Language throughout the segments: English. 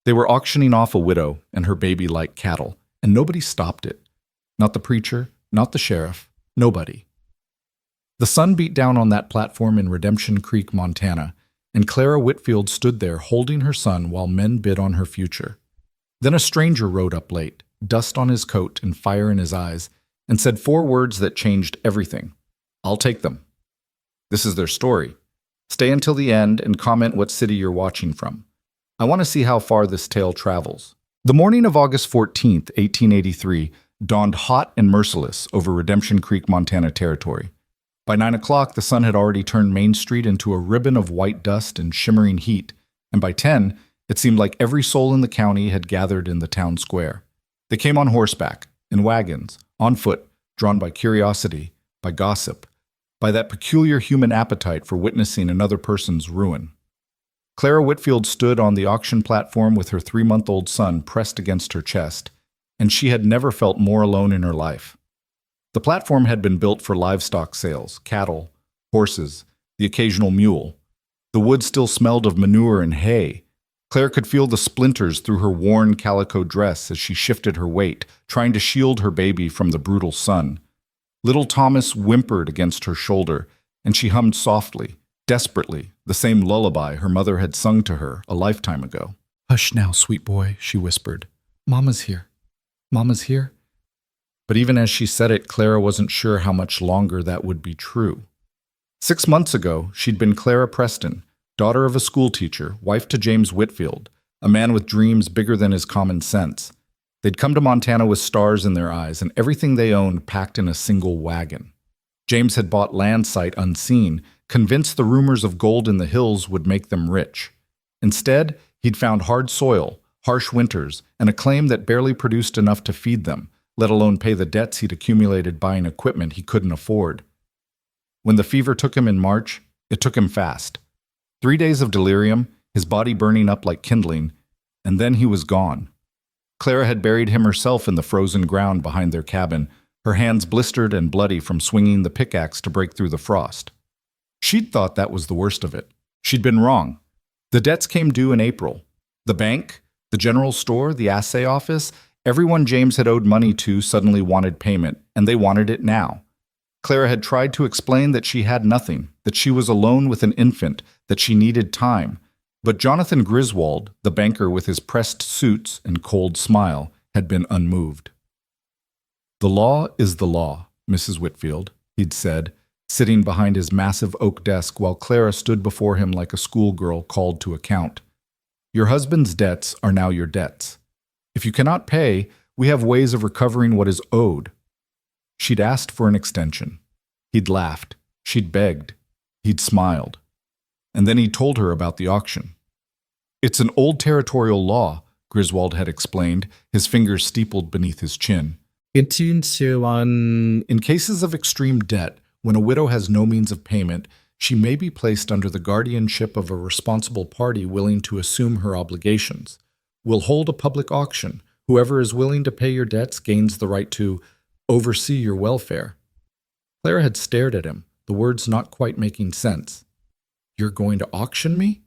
They were auctioning off a widow and her baby like cattle, and nobody stopped it. Not the preacher, not the sheriff, nobody. The sun beat down on that platform in Redemption Creek, Montana, and Clara Whitfield stood there holding her son while men bid on her future. Then a stranger rode up late, dust on his coat and fire in his eyes, and said 4 words that changed everything. "I'll take them." This is their story. Stay until the end and comment what city you're watching from. I want to see how far this tale travels. The morning of August 14th, 1883, dawned hot and merciless over Redemption Creek, Montana territory. By 9 o'clock, the sun had already turned Main Street into a ribbon of white dust and shimmering heat, and by 10, it seemed like every soul in the county had gathered in the town square. They came on horseback, in wagons, on foot, drawn by curiosity, by gossip, by that peculiar human appetite for witnessing another person's ruin. Clara Whitfield stood on the auction platform with her 3-month-old son pressed against her chest, and she had never felt more alone in her life. The platform had been built for livestock sales, cattle, horses, the occasional mule. The wood still smelled of manure and hay. Claire could feel the splinters through her worn calico dress as she shifted her weight, trying to shield her baby from the brutal sun. Little Thomas whimpered against her shoulder, and she hummed softly, desperately, the same lullaby her mother had sung to her a lifetime ago. "Hush now, sweet boy," she whispered. "Mama's here. Mama's here." But even as she said it, Clara wasn't sure how much longer that would be true. 6 months ago, she'd been Clara Preston, daughter of a schoolteacher, wife to James Whitfield, a man with dreams bigger than his common sense. They'd come to Montana with stars in their eyes and everything they owned packed in a single wagon. James had bought land sight unseen, convinced the rumors of gold in the hills would make them rich. Instead, he'd found hard soil, harsh winters, and a claim that barely produced enough to feed them, let alone pay the debts he'd accumulated buying equipment he couldn't afford. When the fever took him in March, it took him fast. 3 days of delirium, his body burning up like kindling, and then he was gone. Clara had buried him herself in the frozen ground behind their cabin, her hands blistered and bloody from swinging the pickaxe to break through the frost. She'd thought that was the worst of it. She'd been wrong. The debts came due in April. The bank, the general store, the assay office, everyone James had owed money to suddenly wanted payment, and they wanted it now. Clara had tried to explain that she had nothing, that she was alone with an infant, that she needed time. But Jonathan Griswold, the banker with his pressed suits and cold smile, had been unmoved. "The law is the law, Mrs. Whitfield," he'd said, sitting behind his massive oak desk while Clara stood before him like a schoolgirl called to account. "Your husband's debts are now your debts. If you cannot pay, we have ways of recovering what is owed." She'd asked for an extension. He'd laughed. She'd begged. He'd smiled. And then he told her about the auction. "It's an old territorial law," Griswold had explained, his fingers steepled beneath his chin. In cases of extreme debt, when a widow has no means of payment, she may be placed under the guardianship of a responsible party willing to assume her obligations. We'll hold a public auction. Whoever is willing to pay your debts gains the right to oversee your welfare." Clara had stared at him, the words not quite making sense. "You're going to auction me?"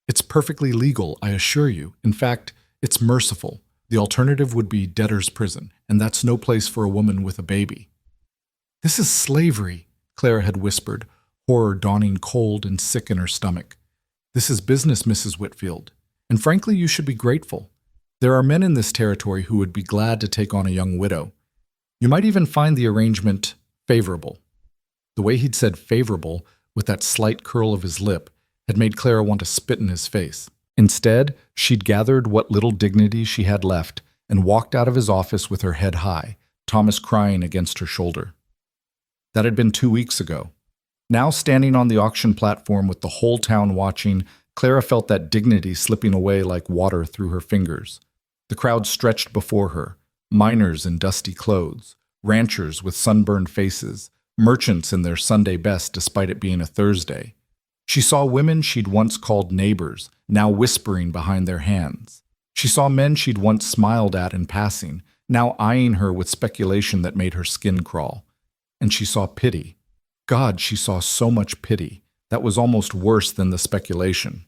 "It's perfectly legal, I assure you. In fact, it's merciful. The alternative would be debtor's prison, and that's no place for a woman with a baby." "This is slavery," Clara had whispered, horror dawning cold and sick in her stomach. "This is business, Mrs. Whitfield. And frankly, you should be grateful. There are men in this territory who would be glad to take on a young widow. You might even find the arrangement favorable." The way he'd said favorable, with that slight curl of his lip, had made Clara want to spit in his face. Instead, she'd gathered what little dignity she had left and walked out of his office with her head high, Thomas crying against her shoulder. That had been 2 weeks ago. Now, standing on the auction platform with the whole town watching, Clara felt that dignity slipping away like water through her fingers. The crowd stretched before her, miners in dusty clothes, ranchers with sunburned faces, merchants in their Sunday best despite it being a Thursday. She saw women she'd once called neighbors, now whispering behind their hands. She saw men she'd once smiled at in passing, now eyeing her with speculation that made her skin crawl. And she saw pity. God, she saw so much pity. That was almost worse than the speculation.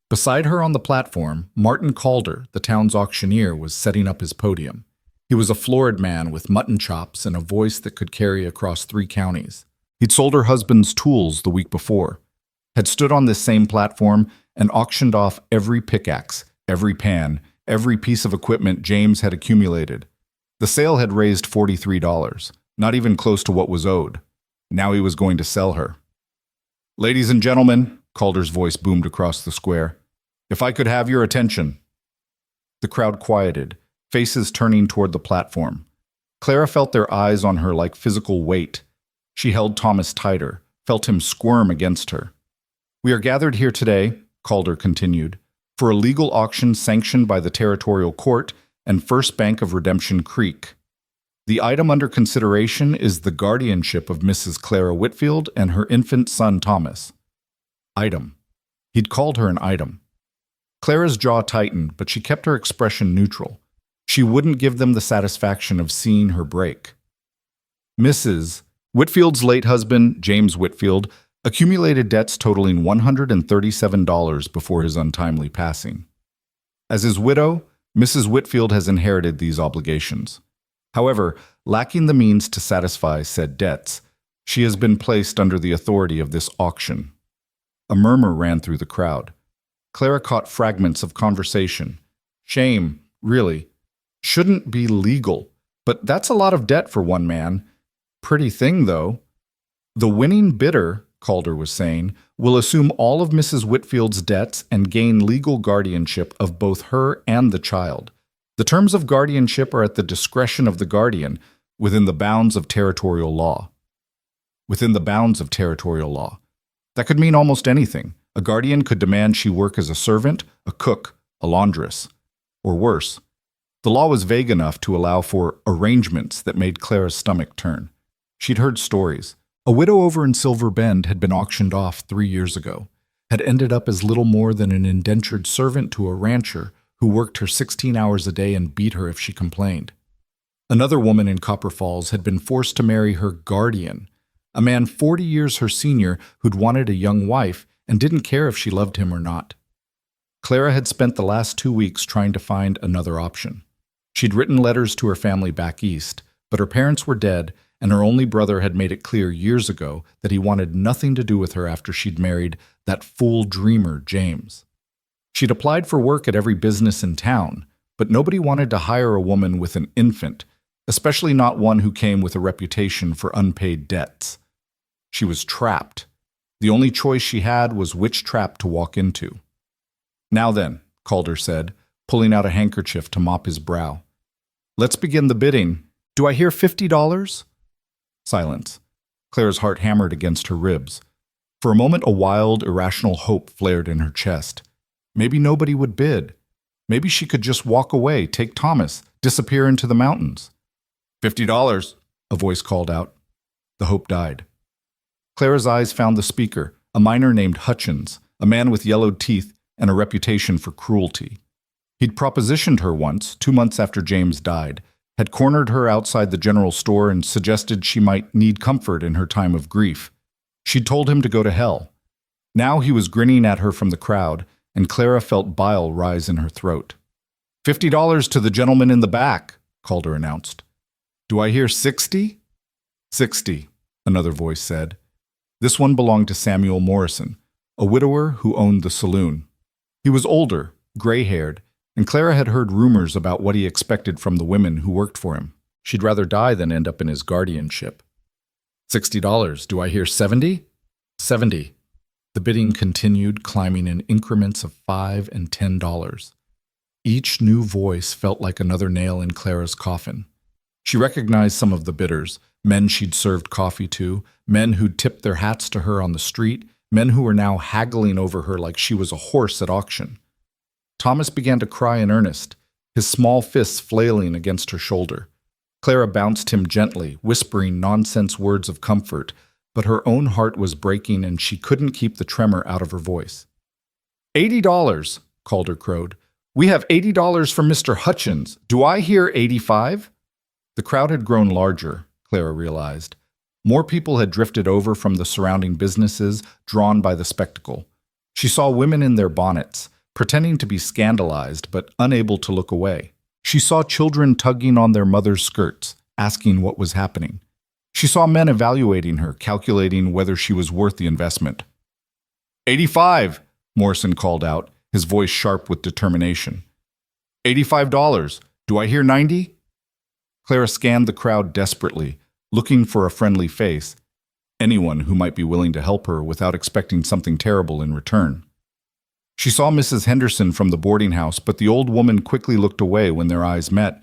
Beside her on the platform, Martin Calder, the town's auctioneer, was setting up his podium. He was a florid man with mutton chops and a voice that could carry across 3 counties. He'd sold her husband's tools the week before, had stood on this same platform and auctioned off every pickaxe, every pan, every piece of equipment James had accumulated. The sale had raised $43, not even close to what was owed. Now he was going to sell her. "Ladies and gentlemen," Calder's voice boomed across the square, "if I could have your attention." The crowd quieted, faces turning toward the platform. Clara felt their eyes on her like physical weight. She held Thomas tighter, felt him squirm against her. "We are gathered here today," Calder continued, "for a legal auction sanctioned by the Territorial Court and First Bank of Redemption Creek. The item under consideration is the guardianship of Mrs. Clara Whitfield and her infant son Thomas." Item. He'd called her an item. Clara's jaw tightened, but she kept her expression neutral. She wouldn't give them the satisfaction of seeing her break. Mrs. Whitfield's late husband, James Whitfield, accumulated debts totaling $137 before his untimely passing. As his widow, Mrs. Whitfield has inherited these obligations. However, lacking the means to satisfy said debts, she has been placed under the authority of this auction. A murmur ran through the crowd. Clara caught fragments of conversation. "Shame, really. Shouldn't be legal. But that's a lot of debt for one man. Pretty thing, though." "The winning bidder," Calder was saying, "will assume all of Mrs. Whitfield's debts and gain legal guardianship of both her and the child. The terms of guardianship are at the discretion of the guardian, within the bounds of territorial law." Within the bounds of territorial law. That could mean almost anything. A guardian could demand she work as a servant, a cook, a laundress, or worse. The law was vague enough to allow for arrangements that made Clara's stomach turn. She'd heard stories. A widow over in Silver Bend had been auctioned off 3 years ago, had ended up as little more than an indentured servant to a rancher who worked her 16 hours a day and beat her if she complained. Another woman in Copper Falls had been forced to marry her guardian, a man 40 years her senior who'd wanted a young wife and didn't care if she loved him or not. Clara had spent the last 2 weeks trying to find another option. She'd written letters to her family back east, but her parents were dead, and her only brother had made it clear years ago that he wanted nothing to do with her after she'd married that fool dreamer, James. She'd applied for work at every business in town, but nobody wanted to hire a woman with an infant, especially not one who came with a reputation for unpaid debts. She was trapped. The only choice she had was which trap to walk into. "Now then," Calder said, pulling out a handkerchief to mop his brow. "Let's begin the bidding. Do I hear $50? Silence. Clara's heart hammered against her ribs. For a moment, a wild, irrational hope flared in her chest. Maybe nobody would bid. Maybe she could just walk away, take Thomas, disappear into the mountains. $50, a voice called out. The hope died. Clara's eyes found the speaker, a miner named Hutchins, a man with yellowed teeth and a reputation for cruelty. He'd propositioned her once, 2 months after James died, had cornered her outside the general store and suggested she might need comfort in her time of grief. She'd told him to go to hell. Now he was grinning at her from the crowd, and Clara felt bile rise in her throat. $50 to the gentleman in the back, Calder announced. Do I hear 60? 60, another voice said. This one belonged to Samuel Morrison, a widower who owned the saloon. He was older, gray-haired, and Clara had heard rumors about what he expected from the women who worked for him. She'd rather die than end up in his guardianship. $60. Do I hear 70? 70. The bidding continued, climbing in increments of $5 and $10. Each new voice felt like another nail in Clara's coffin. She recognized some of the bidders, men she'd served coffee to, men who'd tipped their hats to her on the street, men who were now haggling over her like she was a horse at auction. Thomas began to cry in earnest, his small fists flailing against her shoulder. Clara bounced him gently, whispering nonsense words of comfort, but her own heart was breaking and she couldn't keep the tremor out of her voice. $80, Calder crowed. We have $80 from Mr. Hutchins. Do I hear 85? The crowd had grown larger, Clara realized. More people had drifted over from the surrounding businesses, drawn by the spectacle. She saw women in their bonnets, pretending to be scandalized but unable to look away. She saw children tugging on their mother's skirts, asking what was happening. She saw men evaluating her, calculating whether she was worth the investment. 85, Morrison called out, his voice sharp with determination. $85. Do I hear 90? Clara scanned the crowd desperately, looking for a friendly face, anyone who might be willing to help her without expecting something terrible in return. She saw Mrs. Henderson from the boarding house, but the old woman quickly looked away when their eyes met.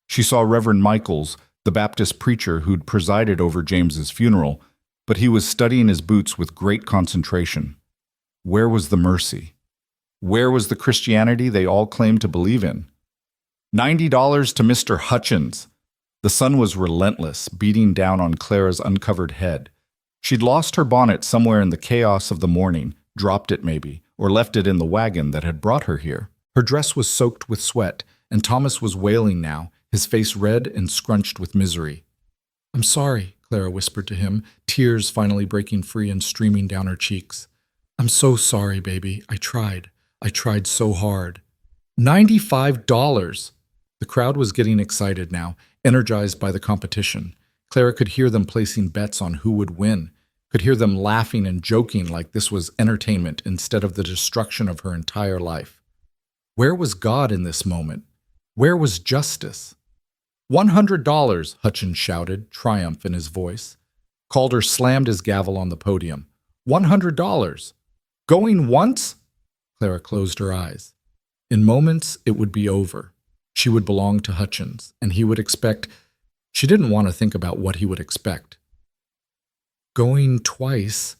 She saw Reverend Michaels, the Baptist preacher who'd presided over James's funeral, but he was studying his boots with great concentration. Where was the mercy? Where was the Christianity they all claimed to believe in? $90 to Mr. Hutchins. The sun was relentless, beating down on Clara's uncovered head. She'd lost her bonnet somewhere in the chaos of the morning, dropped it maybe, or left it in the wagon that had brought her here. Her dress was soaked with sweat, and Thomas was wailing now, his face red and scrunched with misery. "I'm sorry," Clara whispered to him, tears finally breaking free and streaming down her cheeks. "I'm so sorry, baby. I tried so hard." $95! The crowd was getting excited now, energized by the competition. Clara could hear them placing bets on who would win, could hear them laughing and joking like this was entertainment instead of the destruction of her entire life. Where was God in this moment? Where was justice? $100, Hutchins shouted, triumph in his voice. Calder slammed his gavel on the podium. $100! Going once? Clara closed her eyes. In moments, it would be over. She would belong to Hutchins, and he would expect... She didn't want to think about what he would expect. Going twice,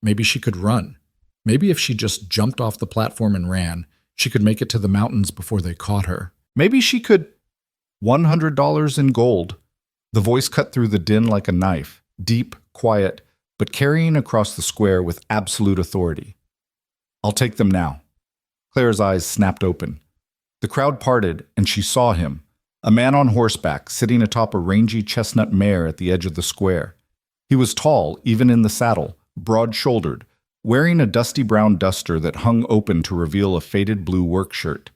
maybe she could run. Maybe if she just jumped off the platform and ran, she could make it to the mountains before they caught her. Maybe she could... $100 in gold. The voice cut through the din like a knife, deep, quiet, but carrying across the square with absolute authority. "I'll take them now." Clara's eyes snapped open. The crowd parted, and she saw him, a man on horseback sitting atop a rangy chestnut mare at the edge of the square. He was tall, even in the saddle, broad-shouldered, wearing a dusty brown duster that hung open to reveal a faded blue work shirt.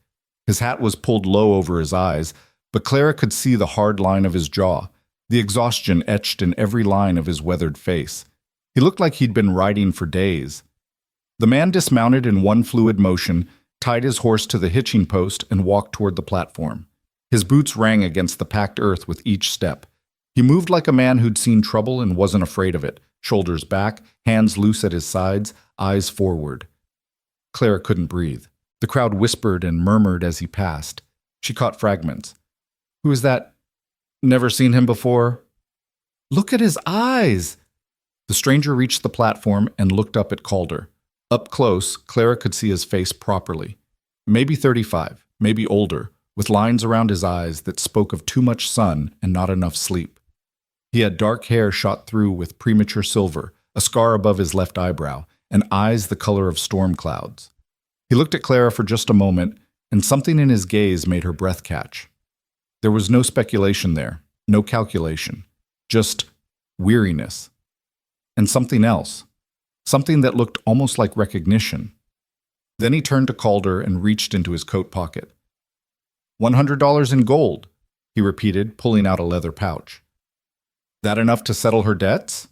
His hat was pulled low over his eyes, but Clara could see the hard line of his jaw, the exhaustion etched in every line of his weathered face. He looked like he'd been riding for days. The man dismounted in one fluid motion, tied his horse to the hitching post, and walked toward the platform. His boots rang against the packed earth with each step. He moved like a man who'd seen trouble and wasn't afraid of it, shoulders back, hands loose at his sides, eyes forward. Clara couldn't breathe. The crowd whispered and murmured as he passed. She caught fragments. "Who is that? Never seen him before?" "Look at his eyes!" The stranger reached the platform and looked up at Calder. Up close, Clara could see his face properly. Maybe 35, maybe older, with lines around his eyes that spoke of too much sun and not enough sleep. He had dark hair shot through with premature silver, a scar above his left eyebrow, and eyes the color of storm clouds. He looked at Clara for just a moment, and something in his gaze made her breath catch. There was no speculation there, no calculation, just weariness. And something else, something that looked almost like recognition. Then he turned to Calder and reached into his coat pocket. $100 in gold, he repeated, pulling out a leather pouch. That enough to settle her debts?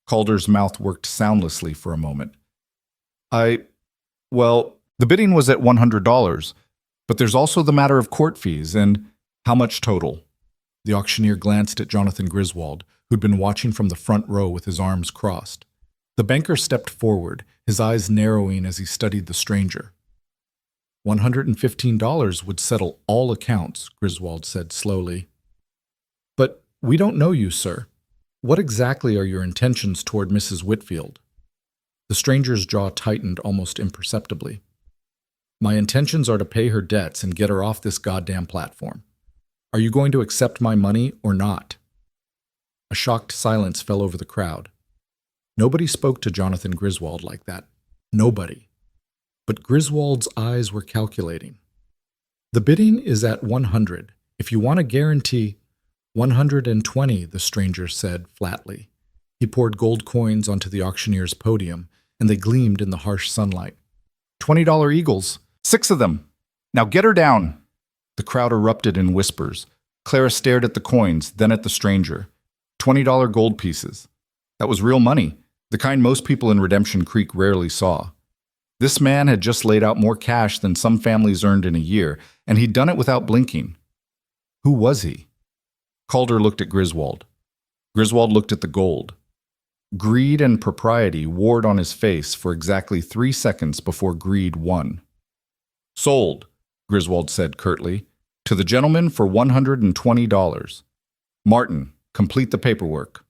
Calder's mouth worked soundlessly for a moment. Well, the bidding was at $100, but there's also the matter of court fees and... How much total? The auctioneer glanced at Jonathan Griswold, who'd been watching from the front row with his arms crossed. The banker stepped forward, his eyes narrowing as he studied the stranger. $115 would settle all accounts, Griswold said slowly. But we don't know you, sir. What exactly are your intentions toward Mrs. Whitfield? The stranger's jaw tightened almost imperceptibly. My intentions are to pay her debts and get her off this goddamn platform. Are you going to accept my money or not? A shocked silence fell over the crowd. Nobody spoke to Jonathan Griswold like that. Nobody. But Griswold's eyes were calculating. The bidding is at 100. If you want a guarantee, 120, the stranger said flatly. He poured gold coins onto the auctioneer's podium, and they gleamed in the harsh sunlight. $20 eagles, 6 of them! Now get her down! The crowd erupted in whispers. Clara stared at the coins, then at the stranger. $20 gold pieces. That was real money, the kind most people in Redemption Creek rarely saw. This man had just laid out more cash than some families earned in a year, and he'd done it without blinking. Who was he? Calder looked at Griswold. Griswold looked at the gold. Greed and propriety warred on his face for exactly 3 seconds before greed won. Sold, Griswold said curtly, to the gentleman for $120. Martin, complete the paperwork.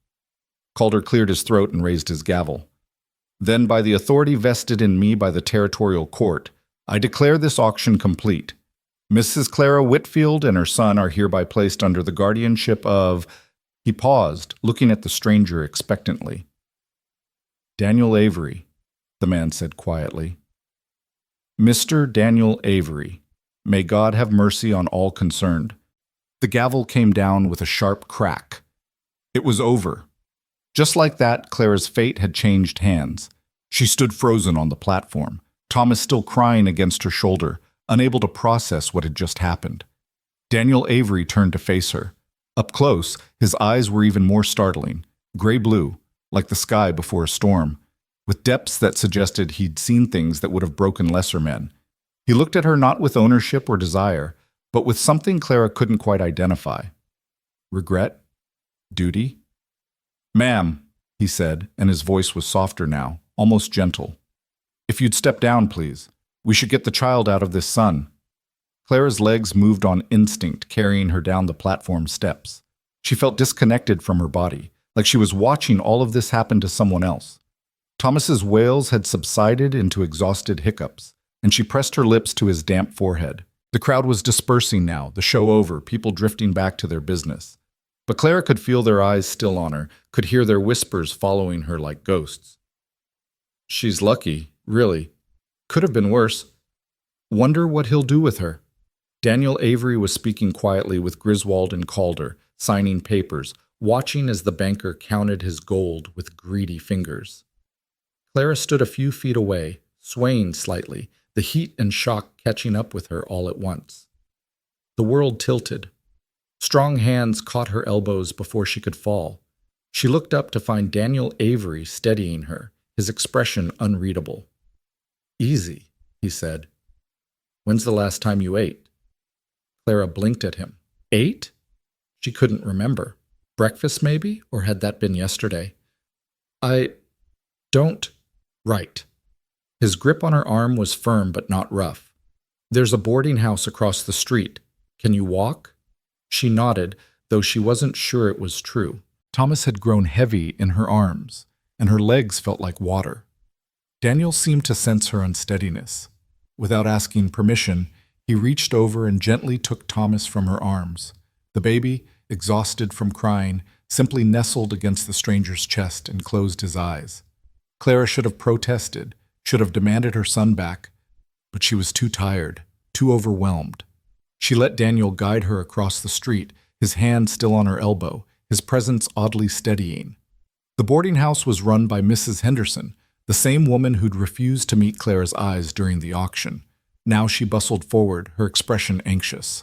Calder cleared his throat and raised his gavel. Then, by the authority vested in me by the territorial court, I declare this auction complete. Mrs. Clara Whitfield and her son are hereby placed under the guardianship of... He paused, looking at the stranger expectantly. Daniel Avery, the man said quietly. Mr. Daniel Avery, may God have mercy on all concerned. The gavel came down with a sharp crack. It was over. Just like that, Clara's fate had changed hands. She stood frozen on the platform, Thomas still crying against her shoulder, unable to process what had just happened. Daniel Avery turned to face her. Up close, his eyes were even more startling, gray-blue, like the sky before a storm, with depths that suggested he'd seen things that would have broken lesser men. He looked at her not with ownership or desire, but with something Clara couldn't quite identify. Regret? Duty? Ma'am, he said, and his voice was softer now, almost gentle. If you'd step down, please. We should get the child out of this sun. Clara's legs moved on instinct, carrying her down the platform steps. She felt disconnected from her body, like she was watching all of this happen to someone else. Thomas's wails had subsided into exhausted hiccups, and she pressed her lips to his damp forehead. The crowd was dispersing now, the show over, people drifting back to their business. But Clara could feel their eyes still on her, could hear their whispers following her like ghosts. She's lucky, really. Could have been worse. Wonder what he'll do with her. Daniel Avery was speaking quietly with Griswold and Calder, signing papers, watching as the banker counted his gold with greedy fingers. Clara stood a few feet away, swaying slightly, the heat and shock catching up with her all at once. The world tilted. Strong hands caught her elbows before she could fall. She looked up to find Daniel Avery steadying her, his expression unreadable. Easy, he said. When's the last time you ate? Clara blinked at him. Ate? She couldn't remember. Breakfast, maybe? Or had that been yesterday? I don't... Right. His grip on her arm was firm but not rough. There's a boarding house across the street. Can you walk? She nodded, though she wasn't sure it was true. Thomas had grown heavy in her arms, and her legs felt like water. Daniel seemed to sense her unsteadiness. Without asking permission, he reached over and gently took Thomas from her arms. The baby, exhausted from crying, simply nestled against the stranger's chest and closed his eyes. Clara should have protested, should have demanded her son back, but she was too tired, too overwhelmed. She let Daniel guide her across the street, his hand still on her elbow, his presence oddly steadying. The boarding house was run by Mrs. Henderson, the same woman who'd refused to meet Clara's eyes during the auction. Now she bustled forward, her expression anxious.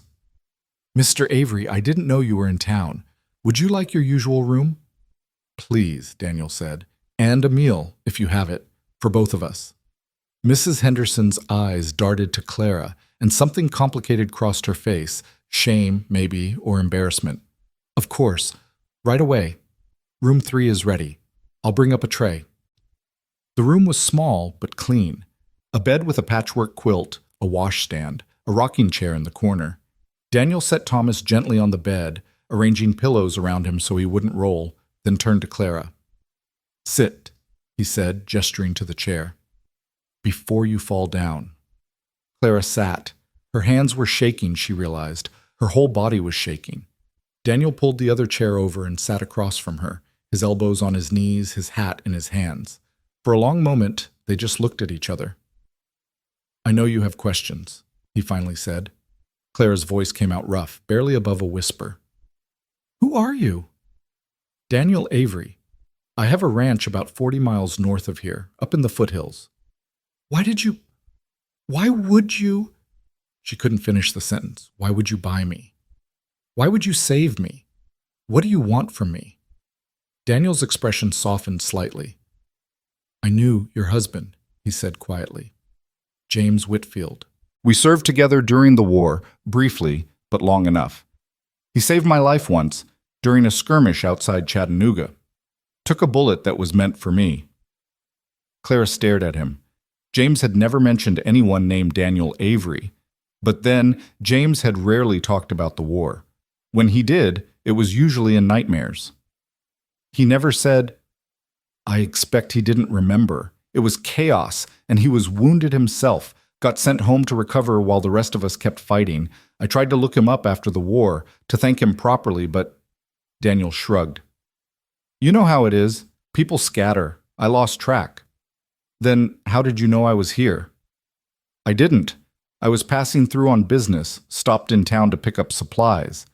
Mr. Avery, I didn't know you were in town. Would you like your usual room? Please, Daniel said, and a meal, if you have it, for both of us. Mrs. Henderson's eyes darted to Clara, and something complicated crossed her face, shame, maybe, or embarrassment. Of course, right away. Room 3 is ready. I'll bring up a tray. The room was small, but clean. A bed with a patchwork quilt, a washstand, a rocking chair in the corner. Daniel set Thomas gently on the bed, arranging pillows around him so he wouldn't roll, then turned to Clara. Sit, he said, gesturing to the chair. Before you fall down. Clara sat. Her hands were shaking, she realized. Her whole body was shaking. Daniel pulled the other chair over and sat across from her, his elbows on his knees, his hat in his hands. For a long moment, they just looked at each other. I know you have questions, he finally said. Clara's voice came out rough, barely above a whisper. Who are you? Daniel Avery. I have a ranch about 40 miles north of here, up in the foothills. Why did you... Why would you? She couldn't finish the sentence. Why would you buy me? Why would you save me? What do you want from me? Daniel's expression softened slightly. I knew your husband, he said quietly. James Whitfield. We served together during the war, briefly, but long enough. He saved my life once, during a skirmish outside Chattanooga. Took a bullet that was meant for me. Clara stared at him. James had never mentioned anyone named Daniel Avery, but then James had rarely talked about the war. When he did, it was usually in nightmares. He never said, I expect he didn't remember. It was chaos, and he was wounded himself, got sent home to recover while the rest of us kept fighting. I tried to look him up after the war, to thank him properly, but Daniel shrugged. You know how it is. People scatter. I lost track. Then how did you know I was here? I didn't. I was passing through on business, stopped in town to pick up supplies.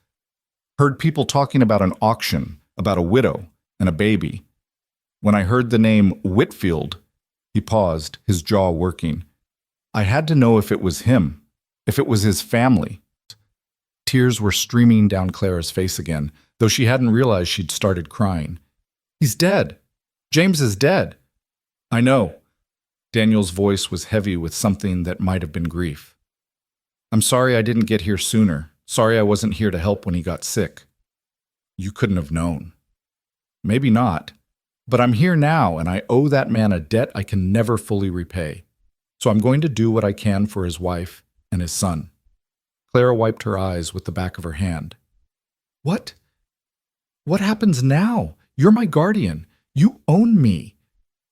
Heard people talking about an auction, about a widow and a baby. When I heard the name Whitfield, he paused, his jaw working. I had to know if it was him, if it was his family. Tears were streaming down Clara's face again, though she hadn't realized she'd started crying. He's dead. James is dead. I know. Daniel's voice was heavy with something that might have been grief. I'm sorry I didn't get here sooner. Sorry I wasn't here to help when he got sick. You couldn't have known. Maybe not. But I'm here now, and I owe that man a debt I can never fully repay. So I'm going to do what I can for his wife and his son. Clara wiped her eyes with the back of her hand. What? What happens now? You're my guardian. You own me.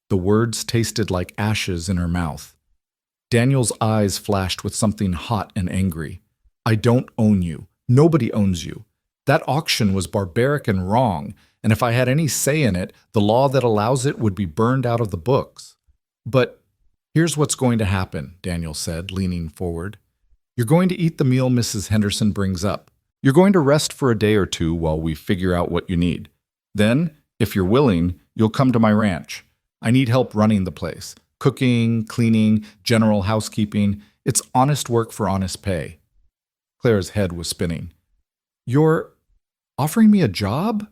The words tasted like ashes in her mouth. Daniel's eyes flashed with something hot and angry. I don't own you. Nobody owns you. That auction was barbaric and wrong, and if I had any say in it, the law that allows it would be burned out of the books. But here's what's going to happen, Daniel said, leaning forward. You're going to eat the meal Mrs. Henderson brings up. You're going to rest for a day or two while we figure out what you need. Then, if you're willing, you'll come to my ranch. I need help running the place. Cooking, cleaning, general housekeeping. It's honest work for honest pay. Clara's head was spinning. You're offering me a job?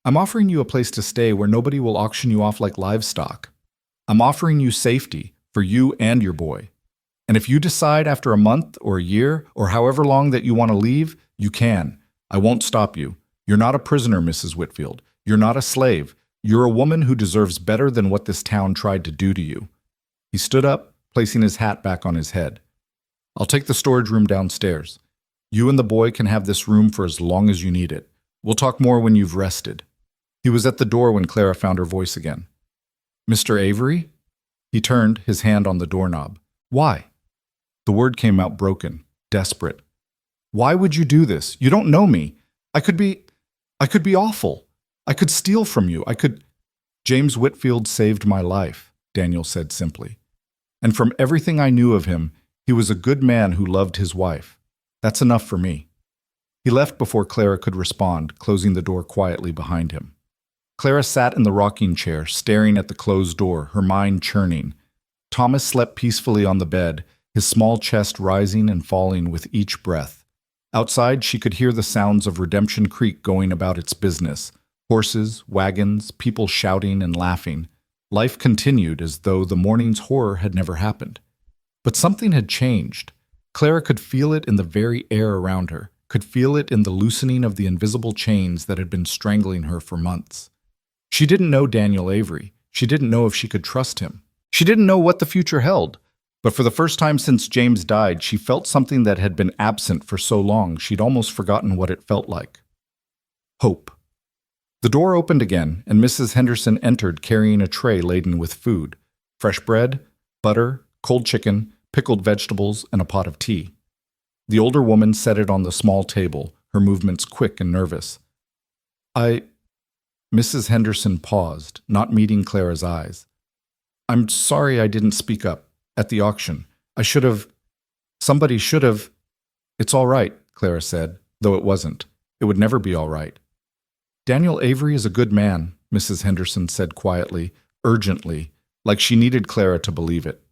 I'm offering you a place to stay where nobody will auction you off like livestock. I'm offering you safety for you and your boy. And if you decide after a month or a year or however long that you want to leave, you can. I won't stop you. You're not a prisoner, Mrs. Whitfield. You're not a slave. You're a woman who deserves better than what this town tried to do to you. He stood up, placing his hat back on his head. I'll take the storage room downstairs. You and the boy can have this room for as long as you need it. We'll talk more when you've rested. He was at the door when Clara found her voice again. Mr. Avery? He turned, his hand on the doorknob. Why? The word came out broken, desperate. Why would you do this? You don't know me. I could be awful. I could steal from you. James Whitfield saved my life, Daniel said simply. And from everything I knew of him, he was a good man who loved his wife. That's enough for me. He left before Clara could respond, closing the door quietly behind him. Clara sat in the rocking chair, staring at the closed door, her mind churning. Thomas slept peacefully on the bed, his small chest rising and falling with each breath. Outside, she could hear the sounds of Redemption Creek going about its business. Horses, wagons, people shouting and laughing. Life continued as though the morning's horror had never happened. But something had changed. Clara could feel it in the very air around her, could feel it in the loosening of the invisible chains that had been strangling her for months. She didn't know Daniel Avery. She didn't know if she could trust him. She didn't know what the future held. But for the first time since James died, she felt something that had been absent for so long she'd almost forgotten what it felt like. Hope. The door opened again, and Mrs. Henderson entered carrying a tray laden with food. Fresh bread, butter, cold chicken, pickled vegetables, and a pot of tea. The older woman set it on the small table, her movements quick and nervous. Mrs. Henderson paused, not meeting Clara's eyes. I'm sorry I didn't speak up. At the auction. Somebody should have. It's all right, Clara said, though it wasn't. It would never be all right. Daniel Avery is a good man, Mrs. Henderson said quietly, urgently, like she needed Clara to believe it.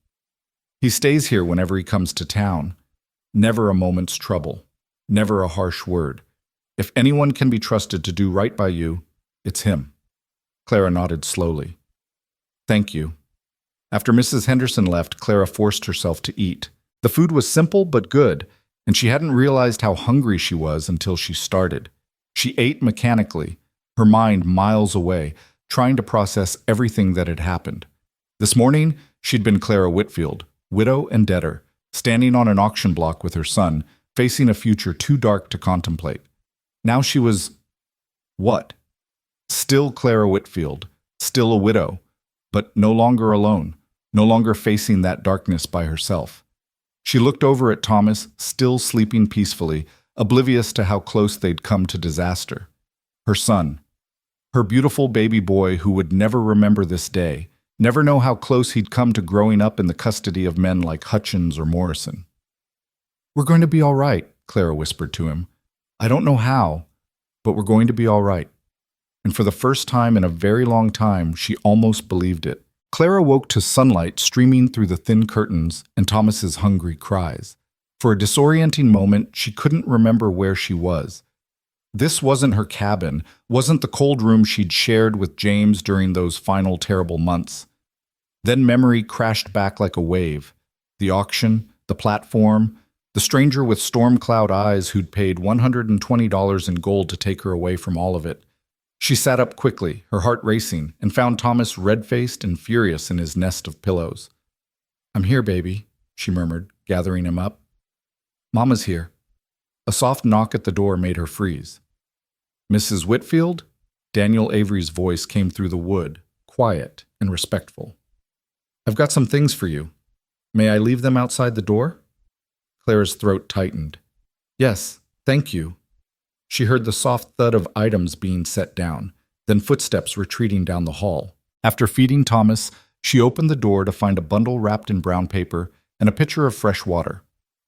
He stays here whenever he comes to town. Never a moment's trouble. Never a harsh word. If anyone can be trusted to do right by you, it's him." Clara nodded slowly. "Thank you." After Mrs. Henderson left, Clara forced herself to eat. The food was simple but good, and she hadn't realized how hungry she was until she started. She ate mechanically, her mind miles away, trying to process everything that had happened. This morning, she'd been Clara Whitfield, widow and debtor, standing on an auction block with her son, facing a future too dark to contemplate. Now she was... what? Still Clara Whitfield, still a widow, but no longer alone, no longer facing that darkness by herself. She looked over at Thomas, still sleeping peacefully, oblivious to how close they'd come to disaster. Her son, her beautiful baby boy who would never remember this day, never know how close he'd come to growing up in the custody of men like Hutchins or Morrison. "We're going to be all right," Clara whispered to him. "I don't know how, but we're going to be all right." And for the first time in a very long time, she almost believed it. Clara woke to sunlight streaming through the thin curtains and Thomas's hungry cries. For a disorienting moment, she couldn't remember where she was. This wasn't her cabin, wasn't the cold room she'd shared with James during those final terrible months. Then memory crashed back like a wave. The auction, the platform, the stranger with storm cloud eyes who'd paid $120 in gold to take her away from all of it. She sat up quickly, her heart racing, and found Thomas red-faced and furious in his nest of pillows. "I'm here, baby," she murmured, gathering him up. "Mama's here." A soft knock at the door made her freeze. "Mrs. Whitfield?" Daniel Avery's voice came through the wood, quiet and respectful. "I've got some things for you. May I leave them outside the door?" Clara's throat tightened. "Yes, thank you." She heard the soft thud of items being set down, then footsteps retreating down the hall. After feeding Thomas, she opened the door to find a bundle wrapped in brown paper and a pitcher of fresh water.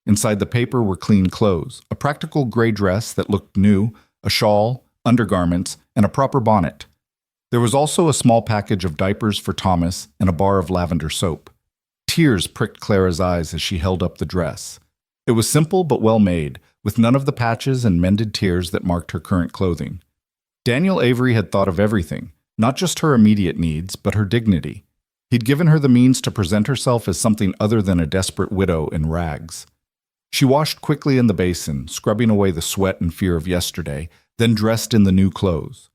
Inside the paper were clean clothes, a practical gray dress that looked new, a shawl, undergarments, and a proper bonnet. There was also a small package of diapers for Thomas and a bar of lavender soap. Tears pricked Clara's eyes as she held up the dress. It was simple but well made, with none of the patches and mended tears that marked her current clothing. Daniel Avery had thought of everything, not just her immediate needs, but her dignity. He'd given her the means to present herself as something other than a desperate widow in rags. She washed quickly in the basin, scrubbing away the sweat and fear of yesterday, then dressed in the new clothes.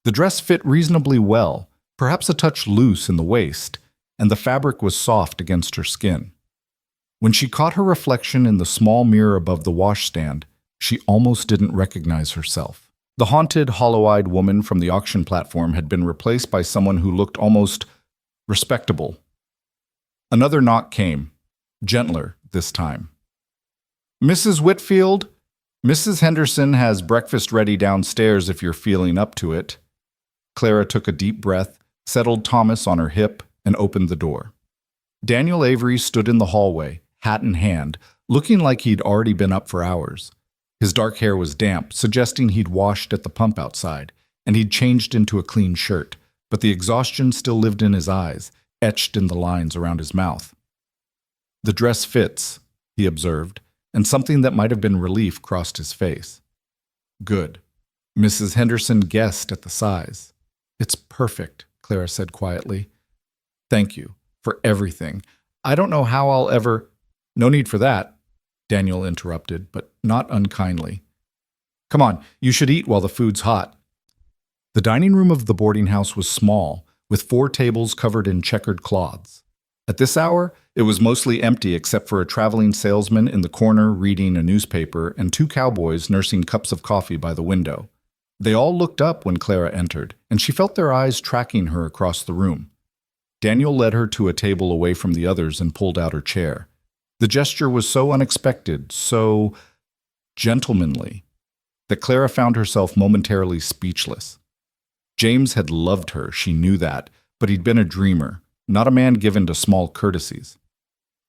The dress fit reasonably well, perhaps a touch loose in the waist, and the fabric was soft against her skin. When she caught her reflection in the small mirror above the washstand, she almost didn't recognize herself. The haunted, hollow-eyed woman from the auction platform had been replaced by someone who looked almost respectable. Another knock came, gentler this time. "Mrs. Whitfield, Mrs. Henderson has breakfast ready downstairs if you're feeling up to it." Clara took a deep breath, settled Thomas on her hip, and opened the door. Daniel Avery stood in the hallway, hat in hand, looking like he'd already been up for hours. His dark hair was damp, suggesting he'd washed at the pump outside, and he'd changed into a clean shirt, but the exhaustion still lived in his eyes, etched in the lines around his mouth. "The dress fits," he observed, and something that might have been relief crossed his face. "Good." Mrs. Henderson guessed at the size. "It's perfect," Clara said quietly. "Thank you for everything. I don't know how I'll ever—" "No need for that," Daniel interrupted, but not unkindly. "Come on, you should eat while the food's hot." The dining room of the boarding house was small, with 4 tables covered in checkered cloths. At this hour, it was mostly empty except for a traveling salesman in the corner reading a newspaper and 2 cowboys nursing cups of coffee by the window. They all looked up when Clara entered, and she felt their eyes tracking her across the room. Daniel led her to a table away from the others and pulled out her chair. The gesture was so unexpected, so gentlemanly, that Clara found herself momentarily speechless. James had loved her, she knew that, but he'd been a dreamer, not a man given to small courtesies.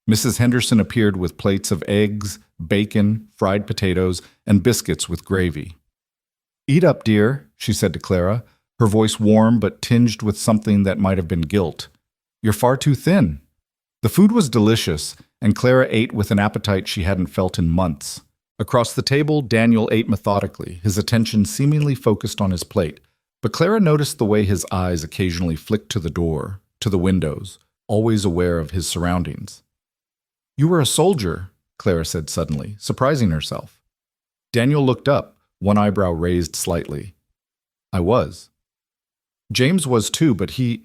Mrs. Henderson appeared with plates of eggs, bacon, fried potatoes, and biscuits with gravy. "Eat up, dear," she said to Clara, her voice warm but tinged with something that might have been guilt. "You're far too thin." The food was delicious, and Clara ate with an appetite she hadn't felt in months. Across the table, Daniel ate methodically, his attention seemingly focused on his plate, but Clara noticed the way his eyes occasionally flicked to the door, to the windows, always aware of his surroundings. "You were a soldier," Clara said suddenly, surprising herself. Daniel looked up, one eyebrow raised slightly. "I was." James was too, but he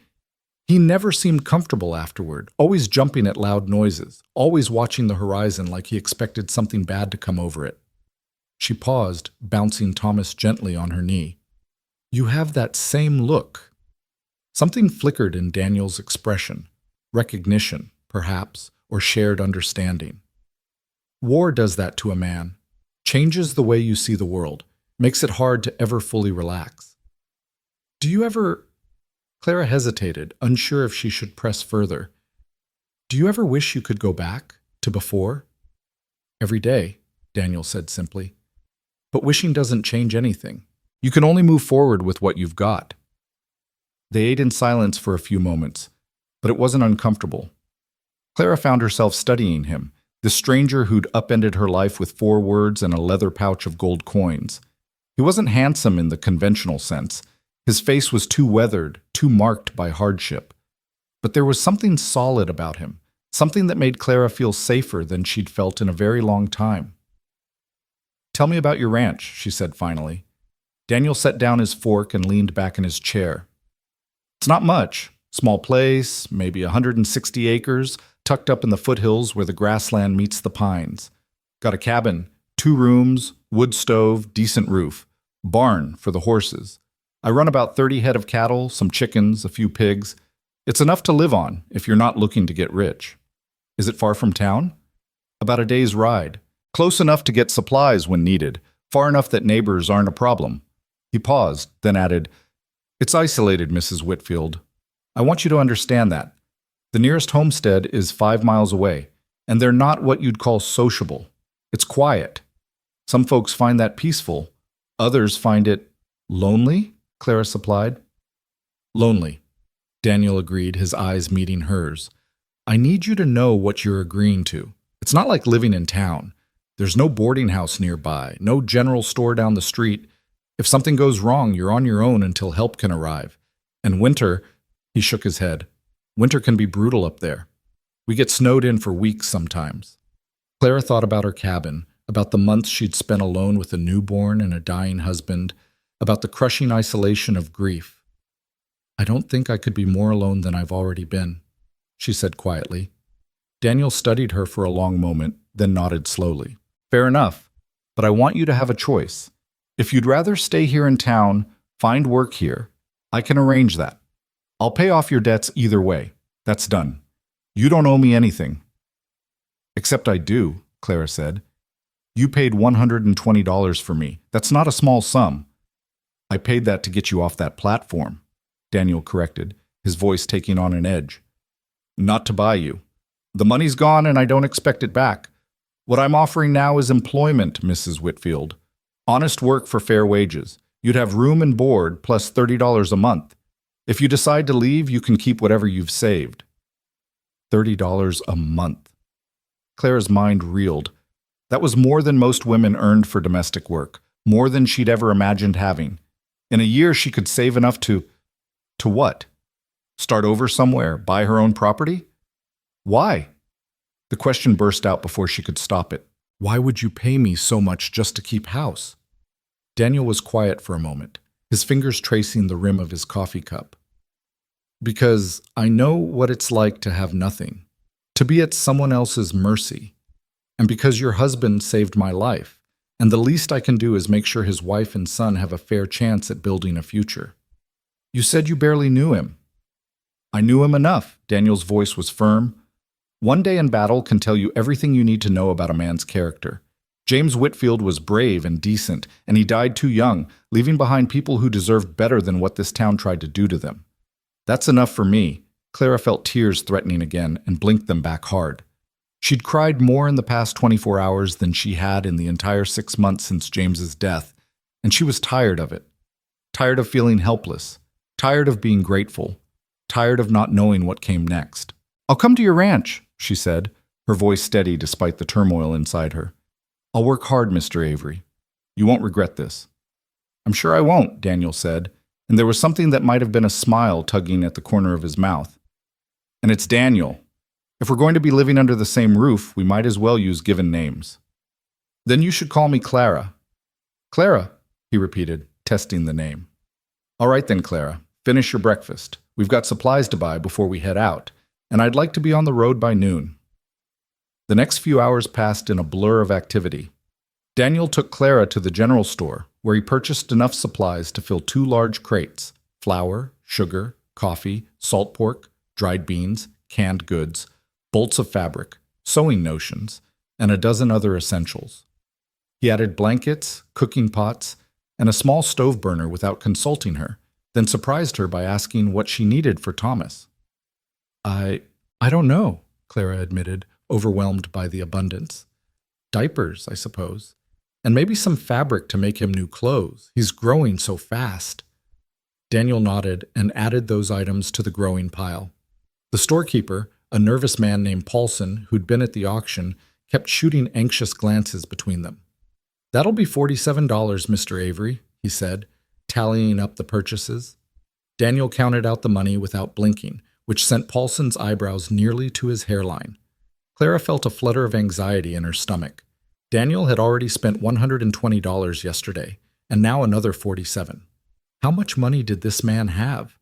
never seemed comfortable afterward, always jumping at loud noises, always watching the horizon like he expected something bad to come over it. She paused, bouncing Thomas gently on her knee. "You have that same look." Something flickered in Daniel's expression. Recognition, perhaps, or shared understanding. War does that to a man. Changes the way you see the world. Makes it hard to ever fully relax. "Do you ever—" Clara hesitated, unsure if she should press further. "Do you ever wish you could go back to before?" "Every day," Daniel said simply. "But wishing doesn't change anything. You can only move forward with what you've got." They ate in silence for a few moments, but it wasn't uncomfortable. Clara found herself studying him, the stranger who'd upended her life with 4 words and a leather pouch of gold coins. He wasn't handsome in the conventional sense. His face was too weathered, too marked by hardship. But there was something solid about him, something that made Clara feel safer than she'd felt in a very long time. "Tell me about your ranch," she said finally. Daniel set down his fork and leaned back in his chair. "It's not much. Small place, maybe 160 acres, tucked up in the foothills where the grassland meets the pines. Got a cabin, 2 rooms, wood stove, decent roof. Barn for the horses. I run about 30 head of cattle, some chickens, a few pigs. It's enough to live on if you're not looking to get rich." "Is it far from town?" "About a day's ride. Close enough to get supplies when needed, far enough that neighbors aren't a problem." He paused, then added, "It's isolated, Mrs. Whitfield. I want you to understand that. The nearest homestead is 5 miles away, and they're not what you'd call sociable. It's quiet. Some folks find that peaceful. Others find it lonely," Clara supplied. "Lonely," Daniel agreed, his eyes meeting hers. "I need you to know what you're agreeing to. It's not like living in town. There's no boarding house nearby, no general store down the street. If something goes wrong, you're on your own until help can arrive. And winter," he shook his head, "winter can be brutal up there. We get snowed in for weeks sometimes." Clara thought about her cabin, about the months she'd spent alone with a newborn and a dying husband, about the crushing isolation of grief. "I don't think I could be more alone than I've already been," she said quietly. Daniel studied her for a long moment, then nodded slowly. "Fair enough, but I want you to have a choice. If you'd rather stay here in town, find work here, I can arrange that. I'll pay off your debts either way. That's done. You don't owe me anything." "Except I do," Clara said. "You paid $120 for me. That's not a small sum." "I paid that to get you off that platform," Daniel corrected, his voice taking on an edge. "Not to buy you. The money's gone and I don't expect it back. What I'm offering now is employment, Mrs. Whitfield. Honest work for fair wages. You'd have room and board plus $30 a month. If you decide to leave, you can keep whatever you've saved." $30 a month. Clara's mind reeled. That was more than most women earned for domestic work, more than she'd ever imagined having. In a year, she could save enough to what? Start over somewhere, buy her own property? Why? The question burst out before she could stop it. "Why would you pay me so much just to keep house?" Daniel was quiet for a moment, his fingers tracing the rim of his coffee cup. "Because I know what it's like to have nothing, to be at someone else's mercy. And because your husband saved my life, and the least I can do is make sure his wife and son have a fair chance at building a future." "You said you barely knew him." "I knew him enough." Daniel's voice was firm. "One day in battle can tell you everything you need to know about a man's character. James Whitfield was brave and decent, and he died too young, leaving behind people who deserved better than what this town tried to do to them. That's enough for me." Clara felt tears threatening again and blinked them back hard. She'd cried more in the past 24 hours than she had in the entire 6 months since James's death, and she was tired of it. Tired of feeling helpless. Tired of being grateful. Tired of not knowing what came next. "I'll come to your ranch," she said, her voice steady despite the turmoil inside her. "I'll work hard, Mr. Avery. You won't regret this." "I'm sure I won't," Daniel said, and there was something that might have been a smile tugging at the corner of his mouth. "And it's Daniel. If we're going to be living under the same roof, we might as well use given names." "Then you should call me Clara." "Clara," he repeated, testing the name. "All right then, Clara. Finish your breakfast. We've got supplies to buy before we head out, and I'd like to be on the road by noon." The next few hours passed in a blur of activity. Daniel took Clara to the general store, where he purchased enough supplies to fill 2 large crates: flour, sugar, coffee, salt pork, dried beans, canned goods, bolts of fabric, sewing notions, and a dozen other essentials. He added blankets, cooking pots, and a small stove burner without consulting her, then surprised her by asking what she needed for Thomas. I don't know," Clara admitted, overwhelmed by the abundance. "Diapers, I suppose. And maybe some fabric to make him new clothes. He's growing so fast." Daniel nodded and added those items to the growing pile. The storekeeper, a nervous man named Paulson, who'd been at the auction, kept shooting anxious glances between them. "That'll be $47, Mr. Avery," he said, tallying up the purchases. Daniel counted out the money without blinking, which sent Paulson's eyebrows nearly to his hairline. Clara felt a flutter of anxiety in her stomach. Daniel had already spent $120 yesterday, and now another $47. How much money did this man have?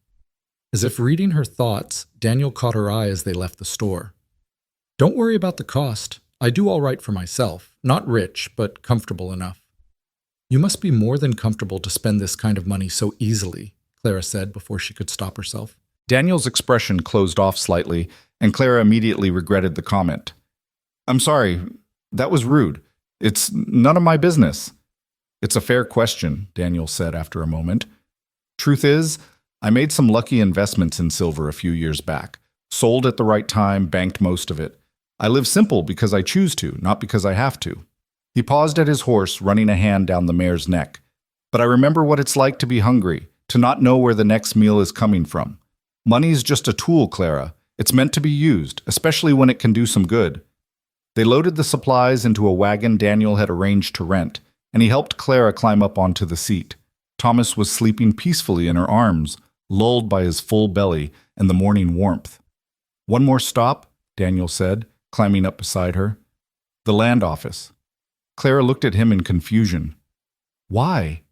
As if reading her thoughts, Daniel caught her eye as they left the store. "Don't worry about the cost. I do all right for myself. Not rich, but comfortable enough." "You must be more than comfortable to spend this kind of money so easily," Clara said before she could stop herself. Daniel's expression closed off slightly, and Clara immediately regretted the comment. "I'm sorry, that was rude. It's none of my business." "It's a fair question," Daniel said after a moment. "Truth is, I made some lucky investments in silver a few years back. Sold at the right time, banked most of it. I live simple because I choose to, not because I have to." He paused at his horse, running a hand down the mare's neck. "But I remember what it's like to be hungry, to not know where the next meal is coming from. Money's just a tool, Clara. It's meant to be used, especially when it can do some good." They loaded the supplies into a wagon Daniel had arranged to rent, and he helped Clara climb up onto the seat. Thomas was sleeping peacefully in her arms, lulled by his full belly and the morning warmth. "One more stop," Daniel said, climbing up beside her. "The land office." Clara looked at him in confusion. "Why?"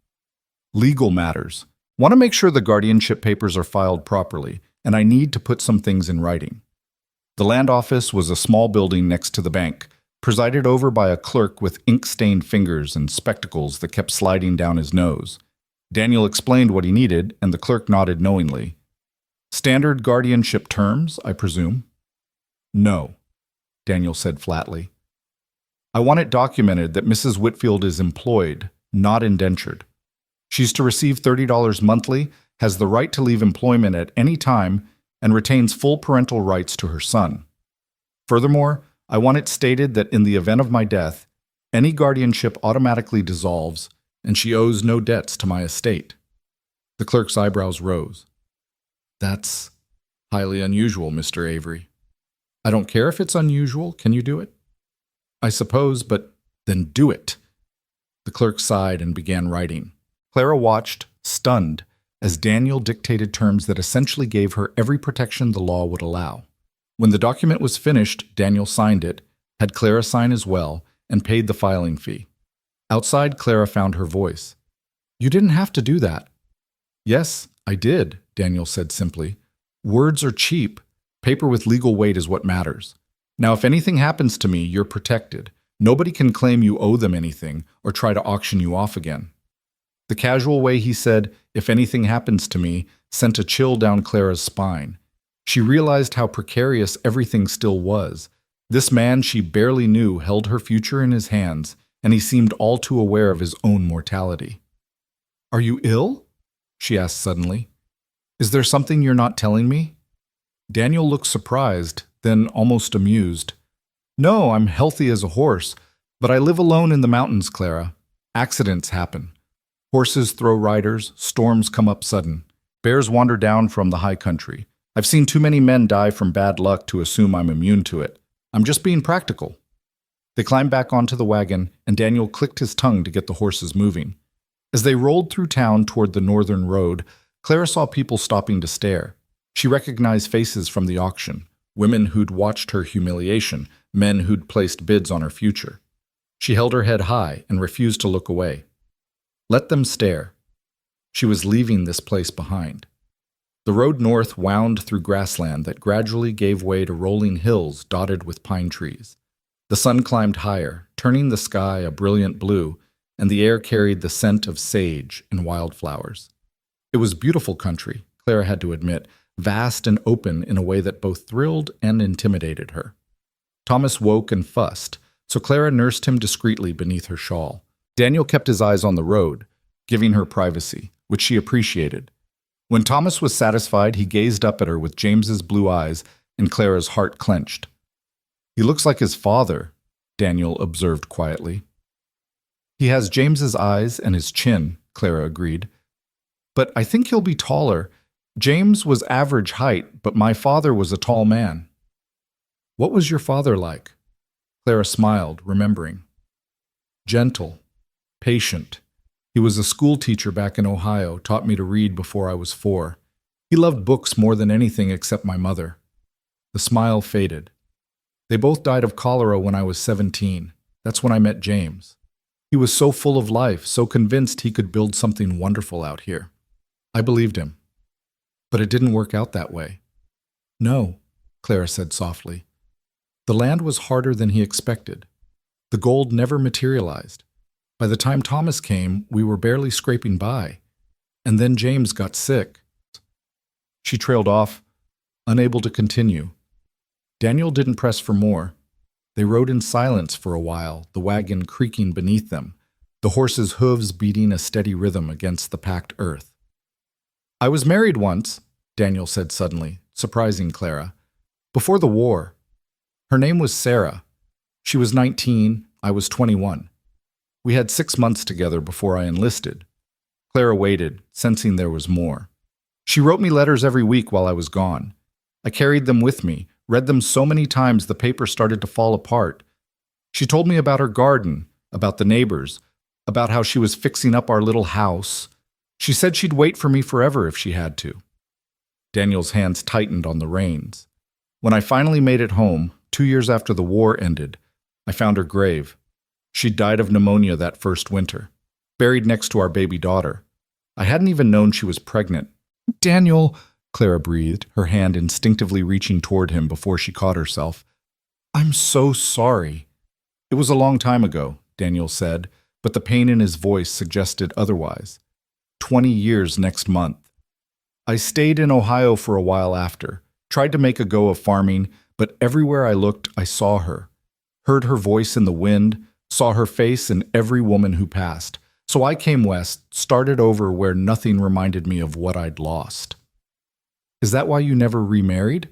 "Legal matters. Want to make sure the guardianship papers are filed properly, and I need to put some things in writing." The land office was a small building next to the bank, presided over by a clerk with ink-stained fingers and spectacles that kept sliding down his nose. Daniel explained what he needed, and the clerk nodded knowingly. "Standard guardianship terms, I presume?" "No," Daniel said flatly. "I want it documented that Mrs. Whitfield is employed, not indentured. She's to receive $30 monthly, has the right to leave employment at any time, and retains full parental rights to her son. Furthermore, I want it stated that in the event of my death, any guardianship automatically dissolves, and she owes no debts to my estate." The clerk's eyebrows rose. "That's highly unusual, Mr. Avery." "I don't care if it's unusual. Can you do it?" "I suppose, but then do it." The clerk sighed and began writing. Clara watched, stunned, as Daniel dictated terms that essentially gave her every protection the law would allow. When the document was finished, Daniel signed it, had Clara sign as well, and paid the filing fee. Outside, Clara found her voice. "You didn't have to do that." "Yes, I did," Daniel said simply. "Words are cheap. Paper with legal weight is what matters. Now, if anything happens to me, you're protected. Nobody can claim you owe them anything or try to auction you off again." The casual way he said, "if anything happens to me," sent a chill down Clara's spine. She realized how precarious everything still was. This man she barely knew held her future in his hands, and he seemed all too aware of his own mortality. "Are you ill?" she asked suddenly. "Is there something you're not telling me?" Daniel looked surprised, then almost amused. "No, I'm healthy as a horse, but I live alone in the mountains, Clara. Accidents happen. Horses throw riders, storms come up sudden. Bears wander down from the high country. I've seen too many men die from bad luck to assume I'm immune to it. I'm just being practical. They climbed back onto the wagon, and Daniel clicked his tongue to get the horses moving. As they rolled through town toward the northern road, Clara saw people stopping to stare. She recognized faces from the auction, women who'd watched her humiliation, men who'd placed bids on her future. She held her head high and refused to look away. Let them stare. She was leaving this place behind. The road north wound through grassland that gradually gave way to rolling hills dotted with pine trees. The sun climbed higher, turning the sky a brilliant blue, and the air carried the scent of sage and wildflowers. It was beautiful country, Clara had to admit, vast and open in a way that both thrilled and intimidated her. Thomas woke and fussed, so Clara nursed him discreetly beneath her shawl. Daniel kept his eyes on the road, giving her privacy, which she appreciated. When Thomas was satisfied, he gazed up at her with James's blue eyes, and Clara's heart clenched. "He looks like his father," Daniel observed quietly. "He has James's eyes and his chin," Clara agreed. "But I think he'll be taller. James was average height, but my father was a tall man." "What was your father like?" Clara smiled, remembering. "Gentle, patient. He was a school teacher back in Ohio, taught me to read before I was 4. He loved books more than anything except my mother." The smile faded. "They both died of cholera when I was 17. That's when I met James. He was so full of life, so convinced he could build something wonderful out here. I believed him. But it didn't work out that way." "No," Clara said softly. "The land was harder than he expected. The gold never materialized. By the time Thomas came, we were barely scraping by. And then James got sick." She trailed off, unable to continue. Daniel didn't press for more. They rode in silence for a while, the wagon creaking beneath them, the horses' hooves beating a steady rhythm against the packed earth. "I was married once," Daniel said suddenly, surprising Clara. "Before the war. Her name was Sarah. She was 19, I was 21. We had 6 months together before I enlisted." Clara waited, sensing there was more. "She wrote me letters every week while I was gone. I carried them with me, read them so many times the paper started to fall apart. She told me about her garden, about the neighbors, about how she was fixing up our little house. She said she'd wait for me forever if she had to." Daniel's hands tightened on the reins. "When I finally made it home, 2 years after the war ended, I found her grave. She died of pneumonia that first winter, buried next to our baby daughter. I hadn't even known she was pregnant." "Daniel," Clara breathed, her hand instinctively reaching toward him before she caught herself. "I'm so sorry." "It was a long time ago," Daniel said, but the pain in his voice suggested otherwise. 20 years next month. "I stayed in Ohio for a while after, tried to make a go of farming, but everywhere I looked, I saw her. Heard her voice in the wind, saw her face in every woman who passed. So I came west, started over where nothing reminded me of what I'd lost." "Is that why you never remarried?"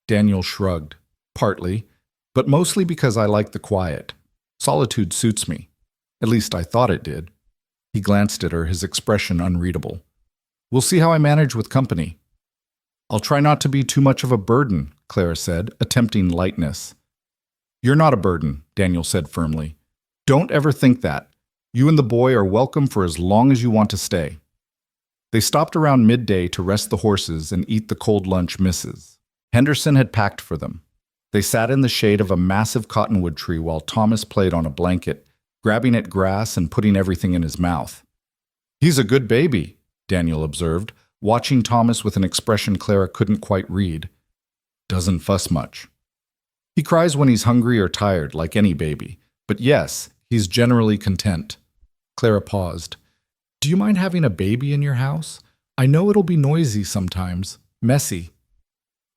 Daniel shrugged. "Partly, but mostly because I like the quiet. Solitude suits me. At least I thought it did." He glanced at her, his expression unreadable. "We'll see how I manage with company." "I'll try not to be too much of a burden," Clara said, attempting lightness. "You're not a burden," Daniel said firmly. "Don't ever think that. You and the boy are welcome for as long as you want to stay." They stopped around midday to rest the horses and eat the cold lunch Mrs. Henderson had packed for them. They sat in the shade of a massive cottonwood tree while Thomas played on a blanket, grabbing at grass and putting everything in his mouth. "He's a good baby," Daniel observed, watching Thomas with an expression Clara couldn't quite read. "Doesn't fuss much. He cries when he's hungry or tired, like any baby. But yes, he's generally content." Clara paused. "Do you mind having a baby in your house? I know it'll be noisy sometimes, messy."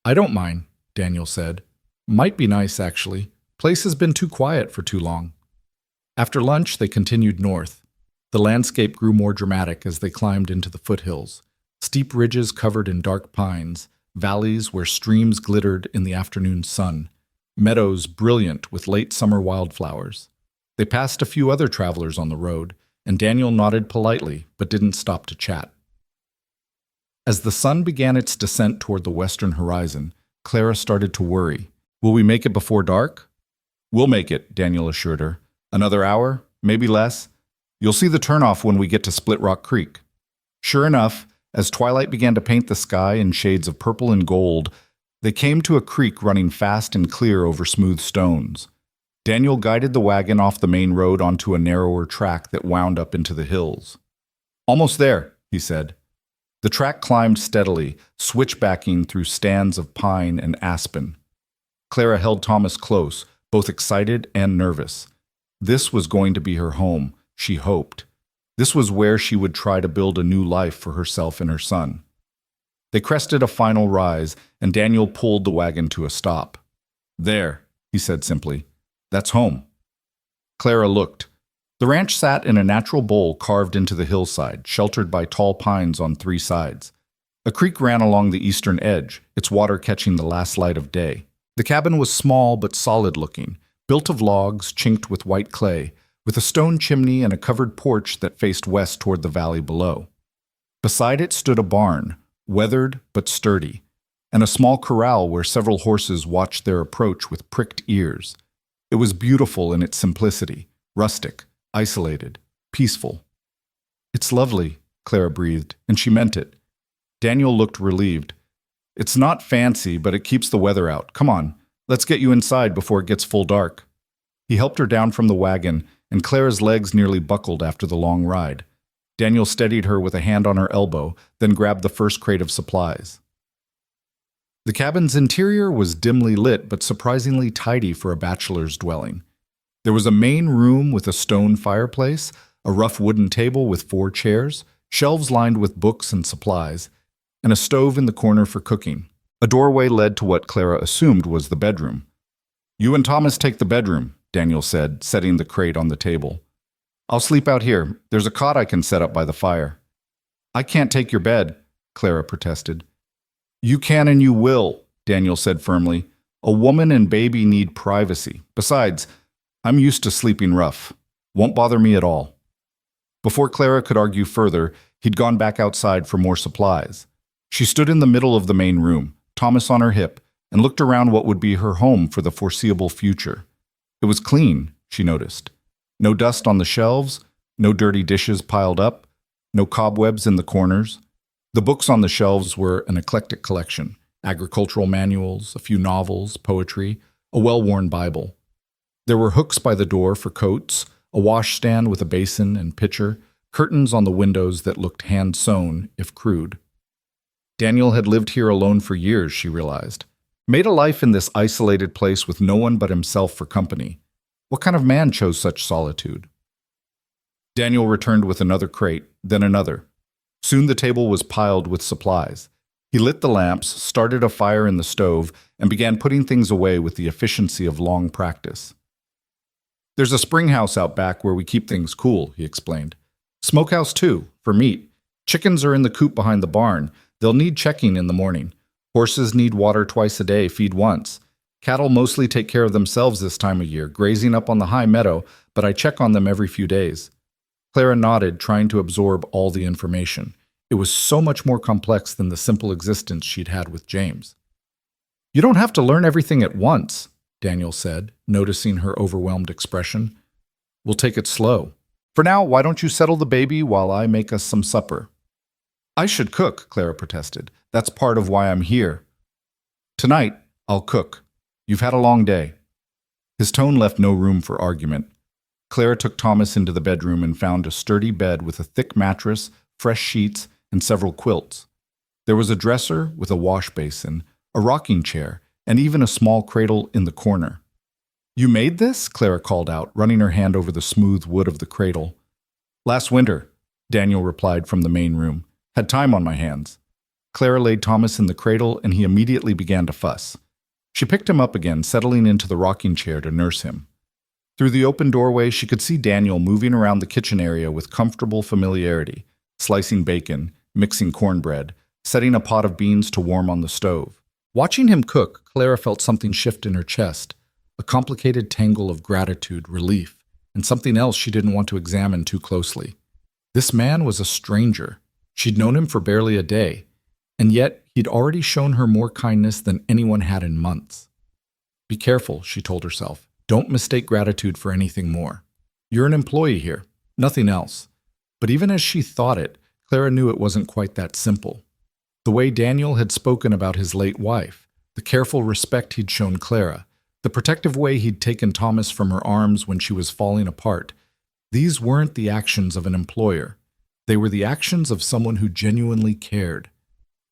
"I don't mind," Daniel said. "Might be nice, actually. Place has been too quiet for too long." After lunch, they continued north. The landscape grew more dramatic as they climbed into the foothills. Steep ridges covered in dark pines, valleys where streams glittered in the afternoon sun, meadows brilliant with late summer wildflowers. They passed a few other travelers on the road, and Daniel nodded politely but didn't stop to chat. As the sun began its descent toward the western horizon, Clara started to worry. Will we make it before dark? We'll make it, Daniel assured her. Another hour, maybe less. You'll see the turnoff when we get to Split Rock Creek. Sure enough, as twilight began to paint the sky in shades of purple and gold, they came to a creek running fast and clear over smooth stones. Daniel guided the wagon off the main road onto a narrower track that wound up into the hills. Almost there, he said. The track climbed steadily, switchbacking through stands of pine and aspen. Clara held Thomas close, both excited and nervous. This was going to be her home, she hoped. This was where she would try to build a new life for herself and her son. They crested a final rise, and Daniel pulled the wagon to a stop. There, he said simply. That's home. Clara looked. The ranch sat in a natural bowl carved into the hillside, sheltered by tall pines on three sides. A creek ran along the eastern edge, its water catching the last light of day. The cabin was small but solid-looking, built of logs chinked with white clay, with a stone chimney and a covered porch that faced west toward the valley below. Beside it stood a barn, weathered but sturdy, and a small corral where several horses watched their approach with pricked ears. It was beautiful in its simplicity, rustic, isolated, peaceful. It's lovely, Clara breathed, and she meant it. Daniel looked relieved. It's not fancy, but it keeps the weather out. Come on, let's get you inside before it gets full dark. He helped her down from the wagon, and Clara's legs nearly buckled after the long ride. Daniel steadied her with a hand on her elbow, then grabbed the first crate of supplies. The cabin's interior was dimly lit but surprisingly tidy for a bachelor's dwelling. There was a main room with a stone fireplace, a rough wooden table with 4 chairs, shelves lined with books and supplies, and a stove in the corner for cooking. A doorway led to what Clara assumed was the bedroom. You and Thomas take the bedroom, Daniel said, setting the crate on the table. I'll sleep out here. There's a cot I can set up by the fire. I can't take your bed, Clara protested. You can and you will, Daniel said firmly. A woman and baby need privacy. Besides, I'm used to sleeping rough. Won't bother me at all. Before Clara could argue further, he'd gone back outside for more supplies. She stood in the middle of the main room, Thomas on her hip, and looked around what would be her home for the foreseeable future. It was clean, she noticed. No dust on the shelves, no dirty dishes piled up, no cobwebs in the corners. The books on the shelves were an eclectic collection: agricultural manuals, a few novels, poetry, a well-worn Bible. There were hooks by the door for coats, a washstand with a basin and pitcher, curtains on the windows that looked hand-sewn, if crude. Daniel had lived here alone for years, she realized. Made a life in this isolated place with no one but himself for company. What kind of man chose such solitude? Daniel returned with another crate, then another. Soon the table was piled with supplies. He lit the lamps, started a fire in the stove, and began putting things away with the efficiency of long practice. There's a spring house out back where we keep things cool, he explained. Smokehouse too, for meat. Chickens are in the coop behind the barn. They'll need checking in the morning. Horses need water twice a day, feed once. Cattle mostly take care of themselves this time of year, grazing up on the high meadow, but I check on them every few days. Clara nodded, trying to absorb all the information. It was so much more complex than the simple existence she'd had with James. You don't have to learn everything at once, Daniel said, noticing her overwhelmed expression. We'll take it slow. For now, why don't you settle the baby while I make us some supper? I should cook, Clara protested. That's part of why I'm here. Tonight, I'll cook. You've had a long day. His tone left no room for argument. Clara took Thomas into the bedroom and found a sturdy bed with a thick mattress, fresh sheets, and several quilts. There was a dresser with a wash basin, a rocking chair, and even a small cradle in the corner. You made this? Clara called out, running her hand over the smooth wood of the cradle. Last winter, Daniel replied from the main room. Had time on my hands. Clara laid Thomas in the cradle, and he immediately began to fuss. She picked him up again, settling into the rocking chair to nurse him. Through the open doorway, she could see Daniel moving around the kitchen area with comfortable familiarity, slicing bacon, mixing cornbread, setting a pot of beans to warm on the stove. Watching him cook, Clara felt something shift in her chest, a complicated tangle of gratitude, relief, and something else she didn't want to examine too closely. This man was a stranger. She'd known him for barely a day, and yet he'd already shown her more kindness than anyone had in months. Be careful, she told herself. Don't mistake gratitude for anything more. You're an employee here, nothing else. But even as she thought it, Clara knew it wasn't quite that simple. The way Daniel had spoken about his late wife, the careful respect he'd shown Clara, the protective way he'd taken Thomas from her arms when she was falling apart, these weren't the actions of an employer. They were the actions of someone who genuinely cared.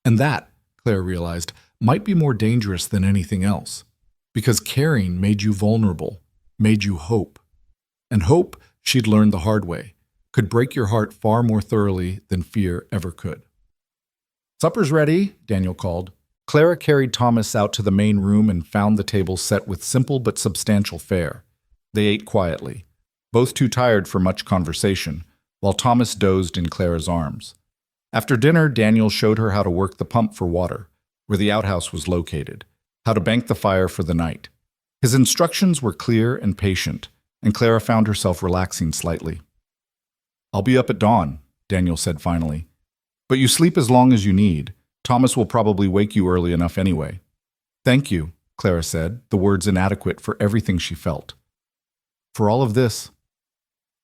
And that, Clara realized, might be more dangerous than anything else. Because caring made you vulnerable, made you hope. And hope, she'd learned the hard way, could break your heart far more thoroughly than fear ever could. "Supper's ready," Daniel called. Clara carried Thomas out to the main room and found the table set with simple but substantial fare. They ate quietly, both too tired for much conversation, while Thomas dozed in Clara's arms. After dinner, Daniel showed her how to work the pump for water, where the outhouse was located, how to bank the fire for the night. His instructions were clear and patient, and Clara found herself relaxing slightly. "I'll be up at dawn," Daniel said finally. "But you sleep as long as you need. Thomas will probably wake you early enough anyway." "Thank you," Clara said, the words inadequate for everything she felt. "For all of this."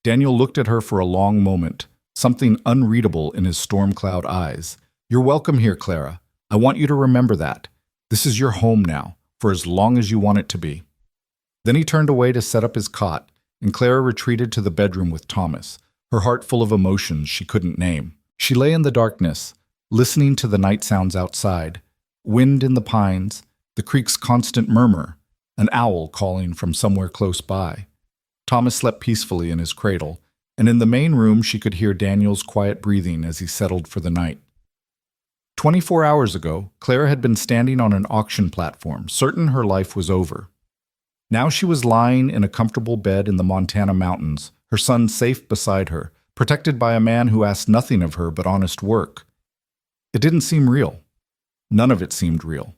Daniel looked at her for a long moment, something unreadable in his storm cloud eyes. "You're welcome here, Clara. I want you to remember that. This is your home now, for as long as you want it to be." Then he turned away to set up his cot, and Clara retreated to the bedroom with Thomas, her heart full of emotions she couldn't name. She lay in the darkness, listening to the night sounds outside, wind in the pines, the creek's constant murmur, an owl calling from somewhere close by. Thomas slept peacefully in his cradle, and in the main room she could hear Daniel's quiet breathing as he settled for the night. 24 hours ago, Clara had been standing on an auction platform, certain her life was over. Now she was lying in a comfortable bed in the Montana mountains, her son safe beside her, protected by a man who asked nothing of her but honest work. It didn't seem real. None of it seemed real.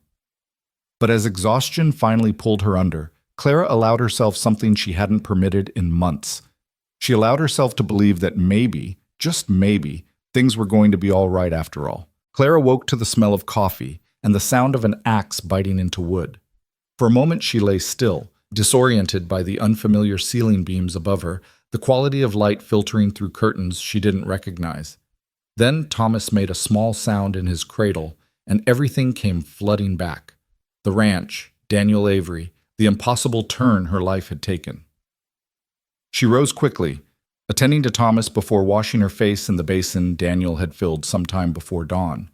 But as exhaustion finally pulled her under, Clara allowed herself something she hadn't permitted in months. She allowed herself to believe that maybe, just maybe, things were going to be all right after all. Clara woke to the smell of coffee and the sound of an axe biting into wood. For a moment she lay still, disoriented by the unfamiliar ceiling beams above her, the quality of light filtering through curtains she didn't recognize. Then Thomas made a small sound in his cradle, and everything came flooding back. The ranch, Daniel Avery, the impossible turn her life had taken. She rose quickly, attending to Thomas before washing her face in the basin Daniel had filled sometime before dawn.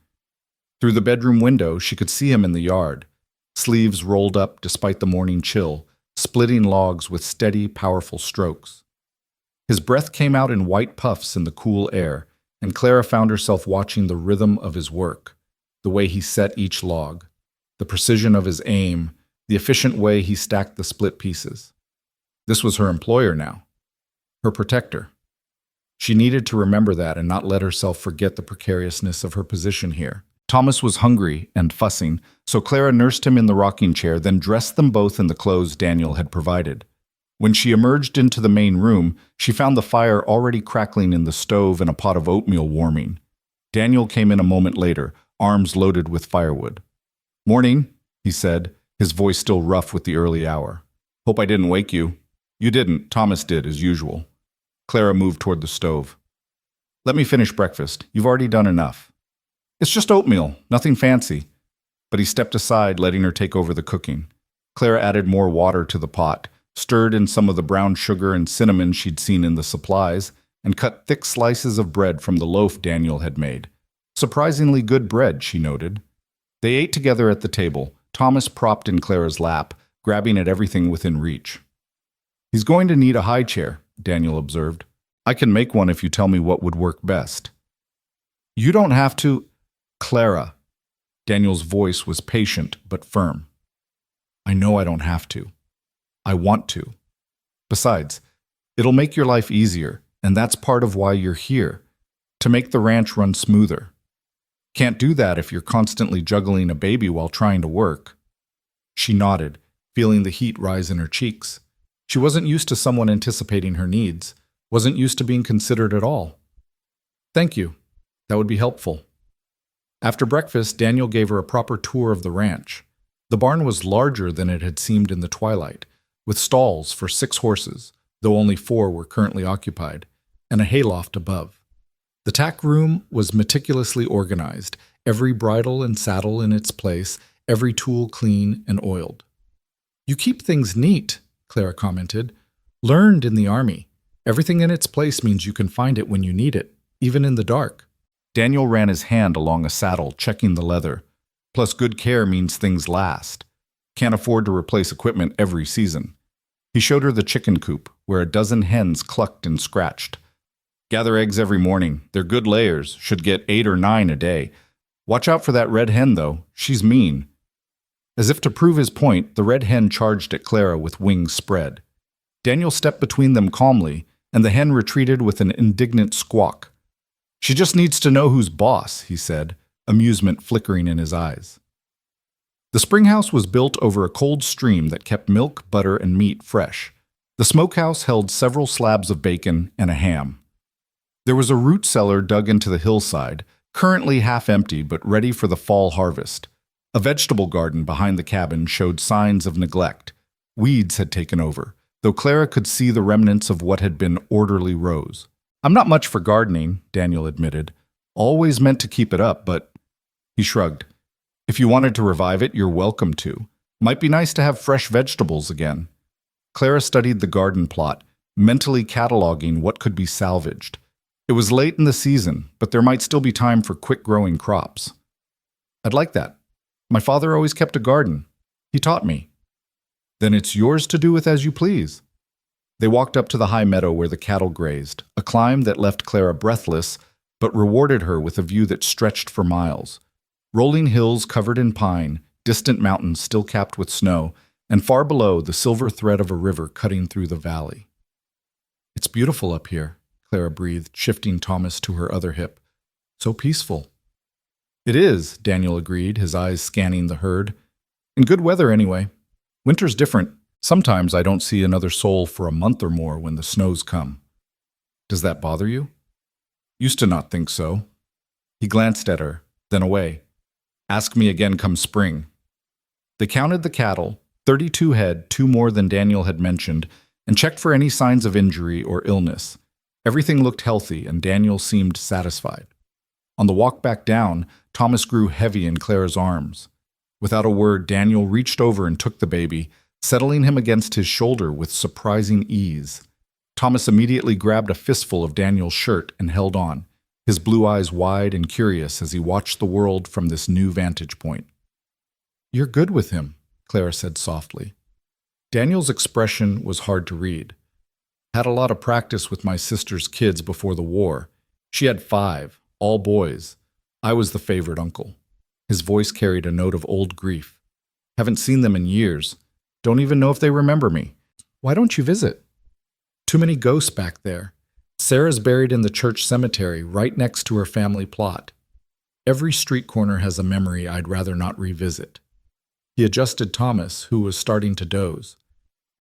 Through the bedroom window, she could see him in the yard, sleeves rolled up despite the morning chill, splitting logs with steady, powerful strokes. His breath came out in white puffs in the cool air, and Clara found herself watching the rhythm of his work, the way he set each log, the precision of his aim, the efficient way he stacked the split pieces. This was her employer now, her protector. She needed to remember that and not let herself forget the precariousness of her position here. Thomas was hungry and fussing, so Clara nursed him in the rocking chair, then dressed them both in the clothes Daniel had provided. When she emerged into the main room, she found the fire already crackling in the stove and a pot of oatmeal warming. Daniel came in a moment later, arms loaded with firewood. "Morning," he said, his voice still rough with the early hour. "Hope I didn't wake you." "You didn't. Thomas did, as usual." Clara moved toward the stove. "Let me finish breakfast. You've already done enough." "It's just oatmeal, nothing fancy." But he stepped aside, letting her take over the cooking. Clara added more water to the pot, stirred in some of the brown sugar and cinnamon she'd seen in the supplies, and cut thick slices of bread from the loaf Daniel had made. Surprisingly good bread, she noted. They ate together at the table, Thomas propped in Clara's lap, grabbing at everything within reach. "He's going to need a high chair," Daniel observed. "I can make one if you tell me what would work best." "You don't have to—" "Clara." Daniel's voice was patient but firm. "I know I don't have to. I want to. Besides, it'll make your life easier, and that's part of why you're here, to make the ranch run smoother. Can't do that if you're constantly juggling a baby while trying to work." She nodded, feeling the heat rise in her cheeks. She wasn't used to someone anticipating her needs, wasn't used to being considered at all. "Thank you. That would be helpful." After breakfast, Daniel gave her a proper tour of the ranch. The barn was larger than it had seemed in the twilight, with stalls for 6 horses, though only 4 were currently occupied, and a hayloft above. The tack room was meticulously organized, every bridle and saddle in its place, every tool clean and oiled. "You keep things neat," Clara commented. "Learned in the army. Everything in its place means you can find it when you need it, even in the dark." Daniel ran his hand along a saddle, checking the leather. "Plus good care means things last. Can't afford to replace equipment every season." He showed her the chicken coop, where a dozen hens clucked and scratched. "Gather eggs every morning. They're good layers, should get 8 or 9 a day. Watch out for that red hen, though. She's mean." As if to prove his point, the red hen charged at Clara with wings spread. Daniel stepped between them calmly, and the hen retreated with an indignant squawk. "She just needs to know who's boss," he said, amusement flickering in his eyes. The spring house was built over a cold stream that kept milk, butter, and meat fresh. The smokehouse held several slabs of bacon and a ham. There was a root cellar dug into the hillside, currently half empty but ready for the fall harvest. A vegetable garden behind the cabin showed signs of neglect. Weeds had taken over, though Clara could see the remnants of what had been orderly rows. "I'm not much for gardening," Daniel admitted. "Always meant to keep it up, but—" He shrugged. "If you wanted to revive it, you're welcome to. Might be nice to have fresh vegetables again." Clara studied the garden plot, mentally cataloging what could be salvaged. It was late in the season, but there might still be time for quick-growing crops. "I'd like that. My father always kept a garden. He taught me." "Then it's yours to do with as you please." They walked up to the high meadow where the cattle grazed, a climb that left Clara breathless, but rewarded her with a view that stretched for miles. Rolling hills covered in pine, distant mountains still capped with snow, and far below the silver thread of a river cutting through the valley. "It's beautiful up here," Clara breathed, shifting Thomas to her other hip. "So peaceful." "It is," Daniel agreed, his eyes scanning the herd. "In good weather, anyway. Winter's different. Sometimes I don't see another soul for a month or more when the snows come." "Does that bother you?" "Used to not think so." He glanced at her, then away. "Ask me again come spring." They counted the cattle, 32 head, 2 more than Daniel had mentioned, and checked for any signs of injury or illness. Everything looked healthy, and Daniel seemed satisfied. On the walk back down, Thomas grew heavy in Clara's arms. Without a word, Daniel reached over and took the baby, settling him against his shoulder with surprising ease. Thomas immediately grabbed a fistful of Daniel's shirt and held on, his blue eyes wide and curious as he watched the world from this new vantage point. "You're good with him," Clara said softly. Daniel's expression was hard to read. "Had a lot of practice with my sister's kids before the war. She had 5, all boys. I was the favorite uncle." His voice carried a note of old grief. "Haven't seen them in years. Don't even know if they remember me. Why don't you visit?" "Too many ghosts back there. Sarah's buried in the church cemetery right next to her family plot. Every street corner has a memory I'd rather not revisit." He adjusted Thomas, who was starting to doze.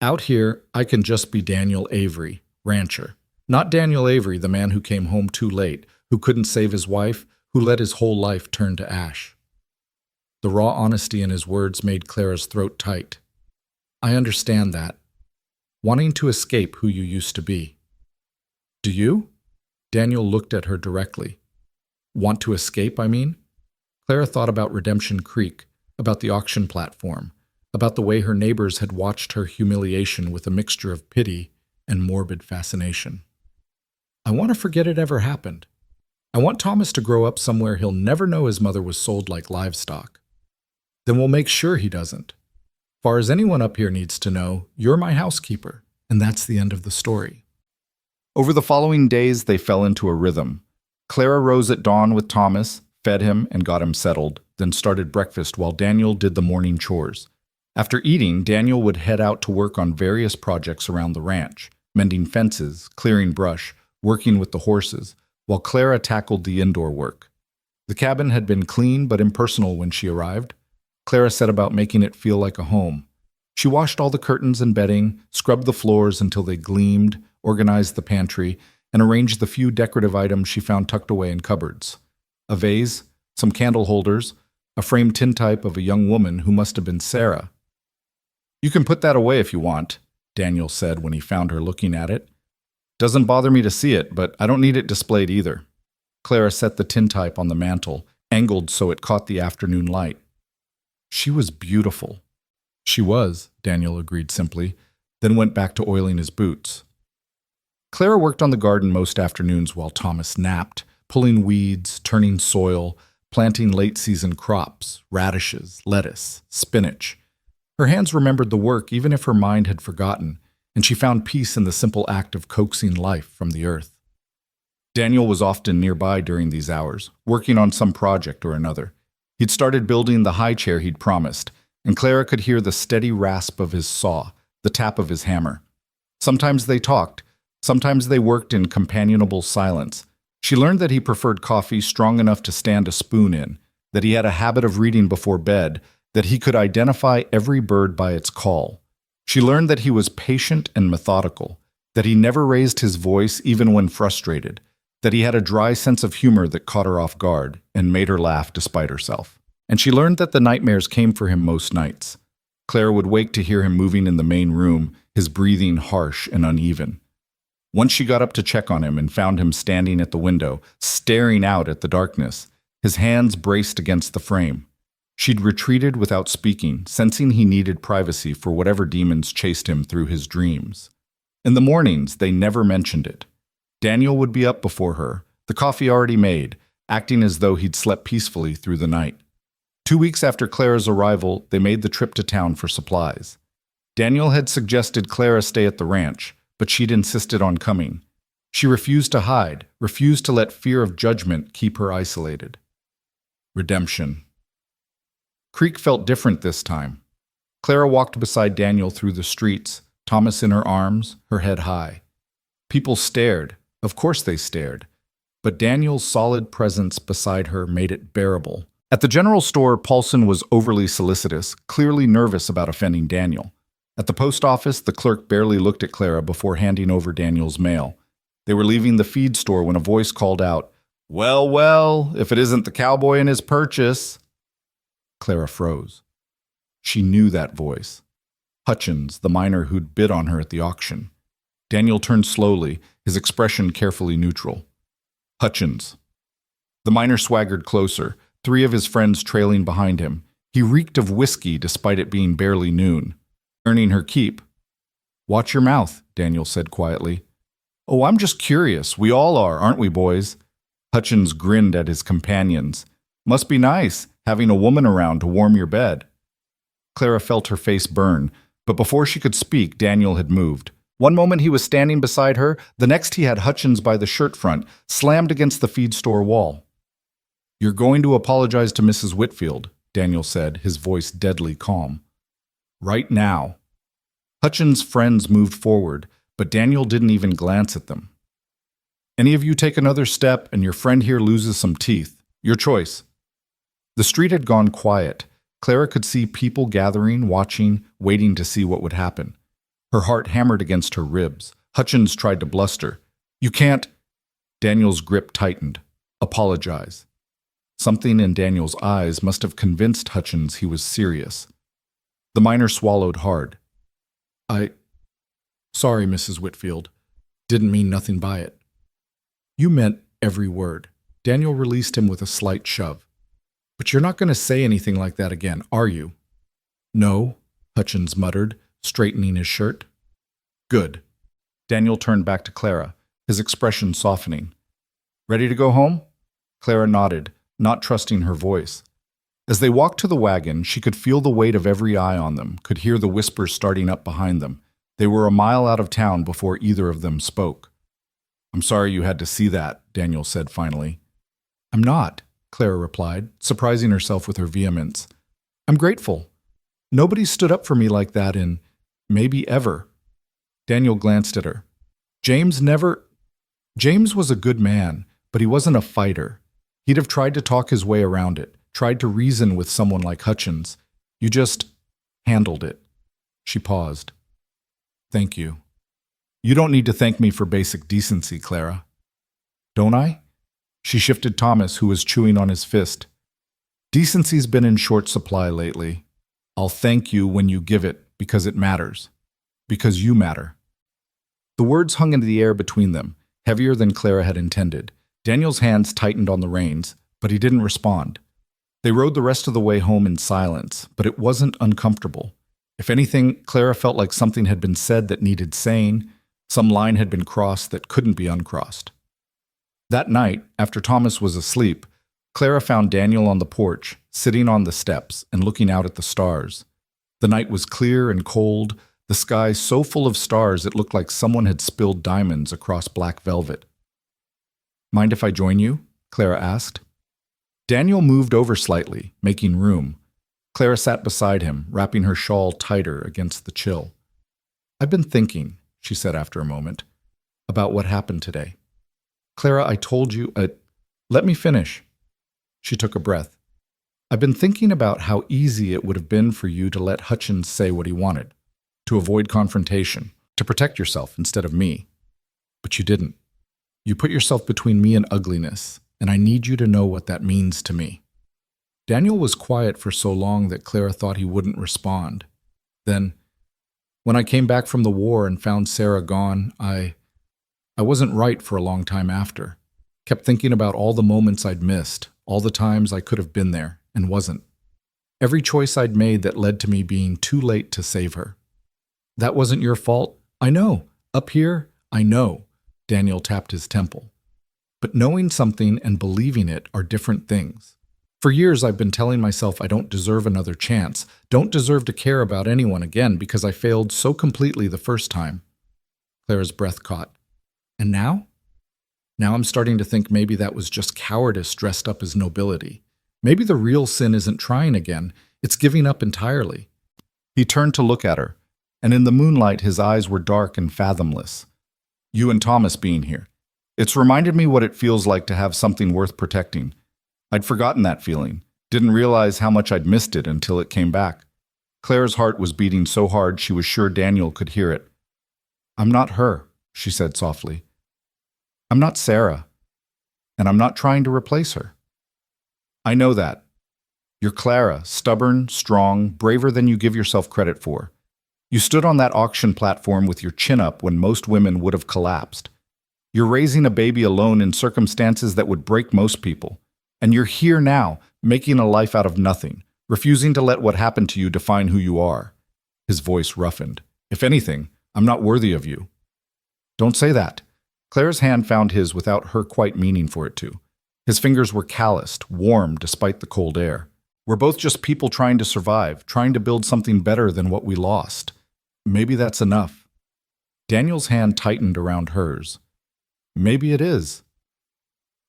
"Out here, I can just be Daniel Avery, rancher. Not Daniel Avery, the man who came home too late, who couldn't save his wife, who let his whole life turn to ash." The raw honesty in his words made Clara's throat tight. "I understand that. Wanting to escape who you used to be." "Do you?" Daniel looked at her directly. "Want to escape, I mean?" Clara thought about Redemption Creek, about the auction platform, about the way her neighbors had watched her humiliation with a mixture of pity and morbid fascination. "I want to forget it ever happened. I want Thomas to grow up somewhere he'll never know his mother was sold like livestock. Then we'll make sure he doesn't. Far as anyone up here needs to know, you're my housekeeper, and that's the end of the story." Over the following days, they fell into a rhythm. Clara rose at dawn with Thomas, fed him, and got him settled, then started breakfast while Daniel did the morning chores. After eating, Daniel would head out to work on various projects around the ranch, mending fences, clearing brush, working with the horses, while Clara tackled the indoor work. The cabin had been clean but impersonal when she arrived. Clara set about making it feel like a home. She washed all the curtains and bedding, scrubbed the floors until they gleamed, organized the pantry, and arranged the few decorative items she found tucked away in cupboards. A vase, some candle holders, a framed tintype of a young woman who must have been Sarah. "You can put that away if you want," Daniel said when he found her looking at it. "Doesn't bother me to see it, but I don't need it displayed either." Clara set the tintype on the mantel, angled so it caught the afternoon light. She was beautiful. "She was," Daniel agreed simply, then went back to oiling his boots. Clara worked on the garden most afternoons while Thomas napped, pulling weeds, turning soil, planting late-season crops, radishes, lettuce, spinach. Her hands remembered the work even if her mind had forgotten, and she found peace in the simple act of coaxing life from the earth. Daniel was often nearby during these hours, working on some project or another. He'd started building the high chair he'd promised, and Clara could hear the steady rasp of his saw, the tap of his hammer. Sometimes they talked, sometimes they worked in companionable silence. She learned that he preferred coffee strong enough to stand a spoon in, that he had a habit of reading before bed, that he could identify every bird by its call. She learned that he was patient and methodical, that he never raised his voice even when frustrated, that he had a dry sense of humor that caught her off guard and made her laugh despite herself. And she learned that the nightmares came for him most nights. Claire would wake to hear him moving in the main room, his breathing harsh and uneven. Once she got up to check on him and found him standing at the window, staring out at the darkness, his hands braced against the frame. She'd retreated without speaking, sensing he needed privacy for whatever demons chased him through his dreams. In the mornings, they never mentioned it. Daniel would be up before her, the coffee already made, acting as though he'd slept peacefully through the night. 2 weeks after Clara's arrival, they made the trip to town for supplies. Daniel had suggested Clara stay at the ranch, but she'd insisted on coming. She refused to hide, refused to let fear of judgment keep her isolated. Redemption. Creek felt different this time. Clara walked beside Daniel through the streets, Thomas in her arms, her head high. People stared. Of course they stared. But Daniel's solid presence beside her made it bearable. At the general store, Paulson was overly solicitous, clearly nervous about offending Daniel. At the post office, the clerk barely looked at Clara before handing over Daniel's mail. They were leaving the feed store when a voice called out, "Well, well, if it isn't the cowboy and his purchase." Clara froze. She knew that voice. Hutchins, the miner who'd bid on her at the auction. Daniel turned slowly, his expression carefully neutral. "Hutchins." The miner swaggered closer, 3 of his friends trailing behind him. He reeked of whiskey despite it being barely noon. Earning her keep. "Watch your mouth," Daniel said quietly. "Oh, I'm just curious. We all are, aren't we, boys?" Hutchins grinned at his companions. "Must be nice, having a woman around to warm your bed." Clara felt her face burn, but before she could speak, Daniel had moved. One moment he was standing beside her, the next he had Hutchins by the shirt front, slammed against the feed store wall. "You're going to apologize to Mrs. Whitfield," Daniel said, his voice deadly calm. "Right now." Hutchins' friends moved forward, but Daniel didn't even glance at them. "Any of you take another step and your friend here loses some teeth. Your choice." The street had gone quiet. Clara could see people gathering, watching, waiting to see what would happen. Her heart hammered against her ribs. Hutchins tried to bluster. "You can't." Daniel's grip tightened. "Apologize." Something in Daniel's eyes must have convinced Hutchins he was serious. The miner swallowed hard. Sorry, Mrs. Whitfield. Didn't mean nothing by it." "You meant every word." Daniel released him with a slight shove. "But you're not going to say anything like that again, are you?" "No," Hutchins muttered, straightening his shirt. "Good." Daniel turned back to Clara, his expression softening. "Ready to go home?" Clara nodded, not trusting her voice. As they walked to the wagon, she could feel the weight of every eye on them, could hear the whispers starting up behind them. They were a mile out of town before either of them spoke. "I'm sorry you had to see that," Daniel said finally. "I'm not," Clara replied, surprising herself with her vehemence. "I'm grateful. Nobody stood up for me like that in, maybe ever." Daniel glanced at her. James was a good man, but he wasn't a fighter. He'd have tried to talk his way around it, tried to reason with someone like Hutchins. You just handled it. She paused. "Thank you." "You don't need to thank me for basic decency, Clara." "Don't I?" She shifted Thomas, who was chewing on his fist. Decency's been in short supply lately. I'll thank you when you give it because it matters. Because you matter. The words hung into the air between them, heavier than Clara had intended. Daniel's hands tightened on the reins, but he didn't respond. They rode the rest of the way home in silence, but it wasn't uncomfortable. If anything, Clara felt like something had been said that needed saying, some line had been crossed that couldn't be uncrossed. That night, after Thomas was asleep, Clara found Daniel on the porch, sitting on the steps and looking out at the stars. The night was clear and cold, the sky so full of stars it looked like someone had spilled diamonds across black velvet. "Mind if I join you?" Clara asked. Daniel moved over slightly, making room. Clara sat beside him, wrapping her shawl tighter against the chill. "I've been thinking," she said after a moment, "about what happened today. Clara, I told you, let me finish." She took a breath. "I've been thinking about how easy it would have been for you to let Hutchins say what he wanted, to avoid confrontation, to protect yourself instead of me. But you didn't. You put yourself between me and ugliness, and I need you to know what that means to me." Daniel was quiet for so long that Clara thought he wouldn't respond. Then, "When I came back from the war and found Sarah gone, I wasn't right for a long time after. Kept thinking about all the moments I'd missed, all the times I could have been there and wasn't. Every choice I'd made that led to me being too late to save her. That wasn't your fault. I know. Up here, I know." Daniel tapped his temple. "But knowing something and believing it are different things. For years I've been telling myself I don't deserve another chance, don't deserve to care about anyone again because I failed so completely the first time." Clara's breath caught. "And now? Now I'm starting to think maybe that was just cowardice dressed up as nobility. Maybe the real sin isn't trying again, it's giving up entirely." He turned to look at her, and in the moonlight his eyes were dark and fathomless. "You and Thomas being here. It's reminded me what it feels like to have something worth protecting. I'd forgotten that feeling, didn't realize how much I'd missed it until it came back." Clara's heart was beating so hard she was sure Daniel could hear it. "I'm not her," she said softly. "I'm not Sarah, and I'm not trying to replace her. I know that. You're Clara, stubborn, strong, braver than you give yourself credit for. You stood on that auction platform with your chin up when most women would have collapsed. You're raising a baby alone in circumstances that would break most people. And you're here now, making a life out of nothing, refusing to let what happened to you define who you are." His voice roughened. "If anything, I'm not worthy of you." "Don't say that." Clara's hand found his without her quite meaning for it to. His fingers were calloused, warm despite the cold air. "We're both just people trying to survive, trying to build something better than what we lost. Maybe that's enough." Daniel's hand tightened around hers. "Maybe it is."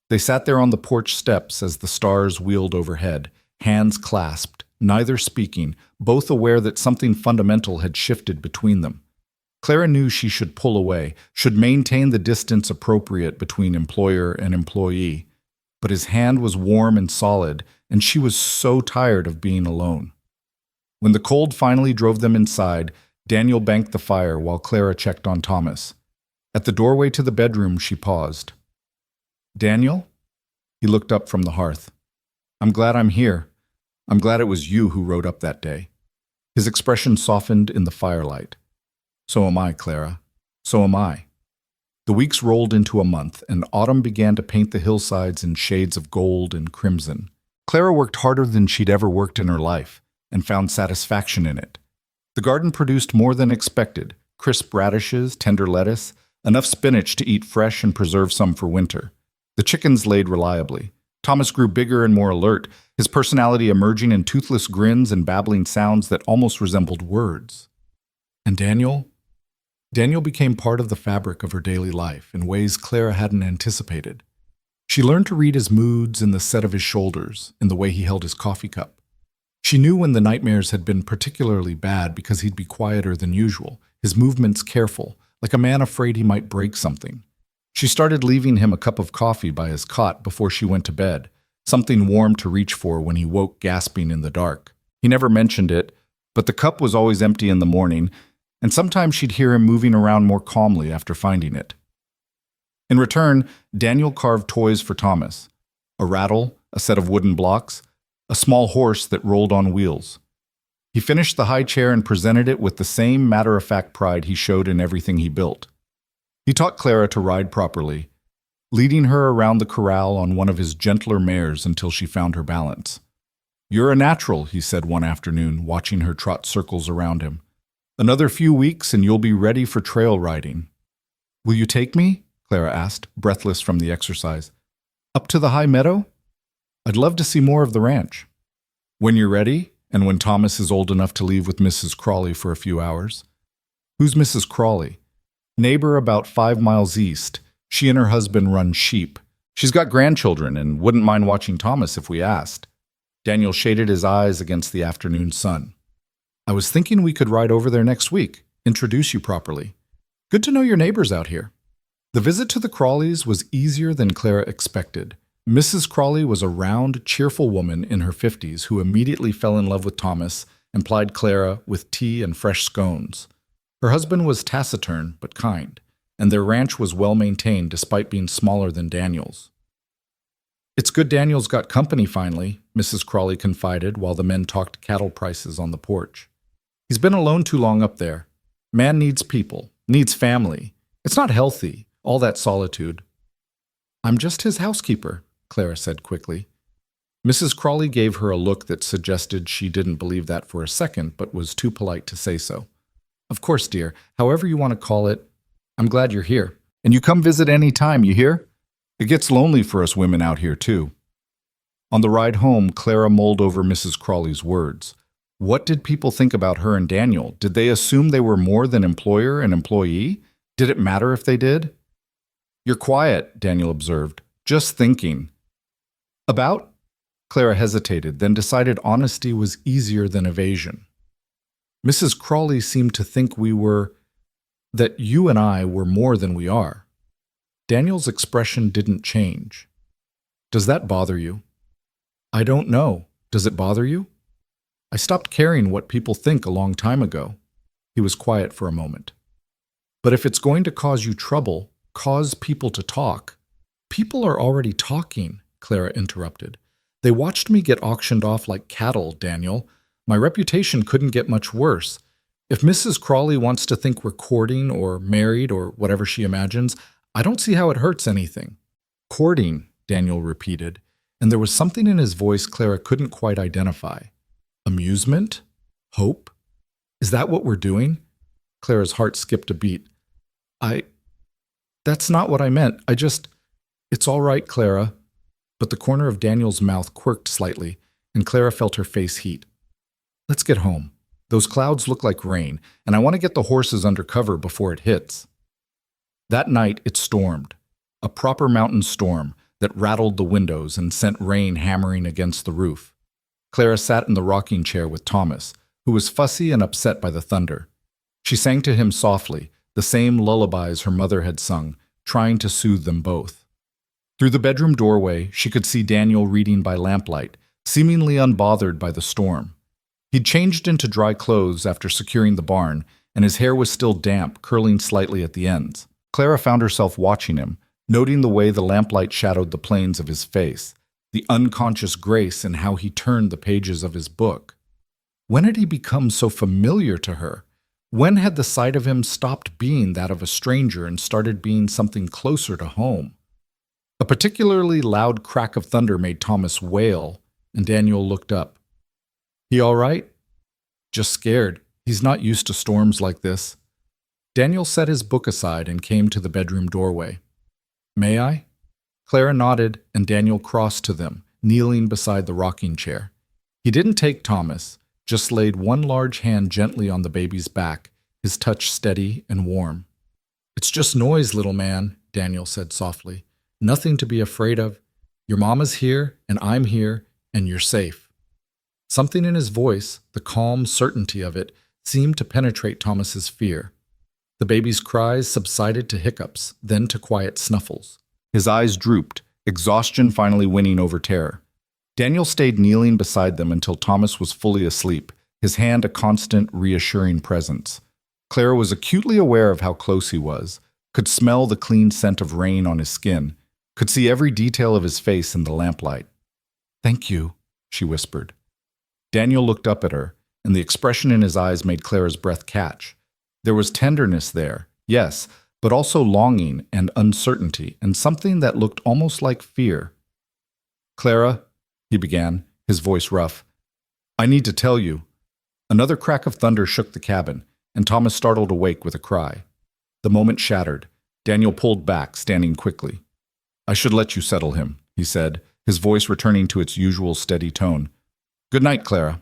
They sat there on the porch steps as the stars wheeled overhead, hands clasped, neither speaking, both aware that something fundamental had shifted between them. Clara knew she should pull away, should maintain the distance appropriate between employer and employee. But his hand was warm and solid, and she was so tired of being alone. When the cold finally drove them inside, Daniel banked the fire while Clara checked on Thomas. At the doorway to the bedroom, she paused. "Daniel?" He looked up from the hearth. "I'm glad I'm here. I'm glad it was you who rode up that day." His expression softened in the firelight. "So am I, Clara. So am I." The weeks rolled into a month, and autumn began to paint the hillsides in shades of gold and crimson. Clara worked harder than she'd ever worked in her life, and found satisfaction in it. The garden produced more than expected: crisp radishes, tender lettuce, enough spinach to eat fresh and preserve some for winter. The chickens laid reliably. Thomas grew bigger and more alert, his personality emerging in toothless grins and babbling sounds that almost resembled words. And Daniel? Daniel became part of the fabric of her daily life in ways Clara hadn't anticipated. She learned to read his moods in the set of his shoulders, in the way he held his coffee cup. She knew when the nightmares had been particularly bad because he'd be quieter than usual, his movements careful, like a man afraid he might break something. She started leaving him a cup of coffee by his cot before she went to bed, something warm to reach for when he woke gasping in the dark. He never mentioned it, but the cup was always empty in the morning, and sometimes she'd hear him moving around more calmly after finding it. In return, Daniel carved toys for Thomas: a rattle, a set of wooden blocks, a small horse that rolled on wheels. He finished the high chair and presented it with the same matter-of-fact pride he showed in everything he built. He taught Clara to ride properly, leading her around the corral on one of his gentler mares until she found her balance. "You're a natural," he said one afternoon, watching her trot circles around him. "Another few weeks and you'll be ready for trail riding." "Will you take me?" Clara asked, breathless from the exercise. "Up to the high meadow? I'd love to see more of the ranch." "When you're ready, and when Thomas is old enough to leave with Mrs. Crawley for a few hours." "Who's Mrs. Crawley?" "Neighbor about 5 miles east. She and her husband run sheep. She's got grandchildren and wouldn't mind watching Thomas if we asked." Daniel shaded his eyes against the afternoon sun. "I was thinking we could ride over there next week, introduce you properly. Good to know your neighbors out here." The visit to the Crawleys was easier than Clara expected. Mrs. Crawley was a round, cheerful woman in her 50s who immediately fell in love with Thomas and plied Clara with tea and fresh scones. Her husband was taciturn but kind, and their ranch was well maintained despite being smaller than Daniel's. "It's good Daniel's got company finally," Mrs. Crawley confided while the men talked cattle prices on the porch. "He's been alone too long up there. Man needs people, needs family. It's not healthy, all that solitude." "I'm just his housekeeper," Clara said quickly. Mrs. Crawley gave her a look that suggested she didn't believe that for a second, but was too polite to say so. "Of course, dear, however you want to call it. I'm glad you're here. And you come visit any time, you hear? It gets lonely for us women out here, too." On the ride home, Clara mulled over Mrs. Crawley's words. What did people think about her and Daniel? Did they assume they were more than employer and employee? Did it matter if they did? "You're quiet," Daniel observed. "Just thinking." "About?" Clara hesitated, then decided honesty was easier than evasion. "Mrs. Crawley seemed to think that you and I were more than we are." Daniel's expression didn't change. "Does that bother you?" "I don't know. Does it bother you?" "I stopped caring what people think a long time ago." He was quiet for a moment. "But if it's going to cause you trouble, cause people to talk." "People are already talking," Clara interrupted. "They watched me get auctioned off like cattle, Daniel. My reputation couldn't get much worse. If Mrs. Crawley wants to think we're courting or married or whatever she imagines, I don't see how it hurts anything." "Courting," Daniel repeated, and there was something in his voice Clara couldn't quite identify. Amusement? Hope? Is that what we're doing? Clara's heart skipped a beat. That's not what I meant. It's all right, Clara. But the corner of Daniel's mouth quirked slightly, and Clara felt her face heat. Let's get home. Those clouds look like rain, and I want to get the horses under cover before it hits. That night it stormed, a proper mountain storm that rattled the windows and sent rain hammering against the roof. Clara sat in the rocking chair with Thomas, who was fussy and upset by the thunder. She sang to him softly, the same lullabies her mother had sung, trying to soothe them both. Through the bedroom doorway, she could see Daniel reading by lamplight, seemingly unbothered by the storm. He'd changed into dry clothes after securing the barn, and his hair was still damp, curling slightly at the ends. Clara found herself watching him, noting the way the lamplight shadowed the planes of his face, the unconscious grace in how he turned the pages of his book. When had he become so familiar to her? When had the sight of him stopped being that of a stranger and started being something closer to home? A particularly loud crack of thunder made Thomas wail, and Daniel looked up. He all right? Just scared. He's not used to storms like this. Daniel set his book aside and came to the bedroom doorway. May I? Clara nodded, and Daniel crossed to them, kneeling beside the rocking chair. He didn't take Thomas, just laid one large hand gently on the baby's back, his touch steady and warm. It's just noise, little man, Daniel said softly. Nothing to be afraid of. Your mama's here, and I'm here, and you're safe. Something in his voice, the calm certainty of it, seemed to penetrate Thomas's fear. The baby's cries subsided to hiccups, then to quiet snuffles. His eyes drooped, exhaustion finally winning over terror. Daniel stayed kneeling beside them until Thomas was fully asleep, his hand a constant, reassuring presence. Clara was acutely aware of how close he was, could smell the clean scent of rain on his skin, could see every detail of his face in the lamplight. Thank you, she whispered. Daniel looked up at her, and the expression in his eyes made Clara's breath catch. There was tenderness there, yes, but also longing and uncertainty, and something that looked almost like fear. "Clara," he began, his voice rough, "I need to tell you." Another crack of thunder shook the cabin, and Thomas startled awake with a cry. The moment shattered. Daniel pulled back, standing quickly. "I should let you settle him," he said, his voice returning to its usual steady tone. "Good night, Clara."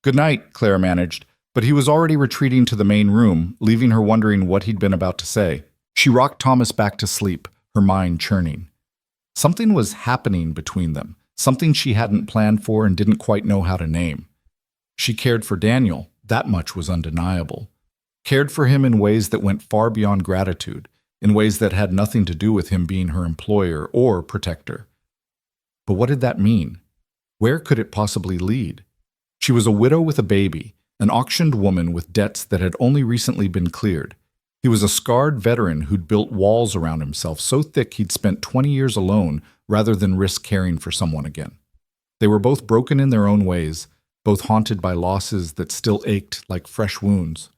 "Good night," Clara managed, but he was already retreating to the main room, leaving her wondering what he'd been about to say. She rocked Thomas back to sleep, her mind churning. Something was happening between them, something she hadn't planned for and didn't quite know how to name. She cared for Daniel, that much was undeniable. Cared for him in ways that went far beyond gratitude, in ways that had nothing to do with him being her employer or protector. But what did that mean? Where could it possibly lead? She was a widow with a baby, an auctioned woman with debts that had only recently been cleared. He was a scarred veteran who'd built walls around himself so thick he'd spent 20 years alone rather than risk caring for someone again. They were both broken in their own ways, both haunted by losses that still ached like fresh wounds.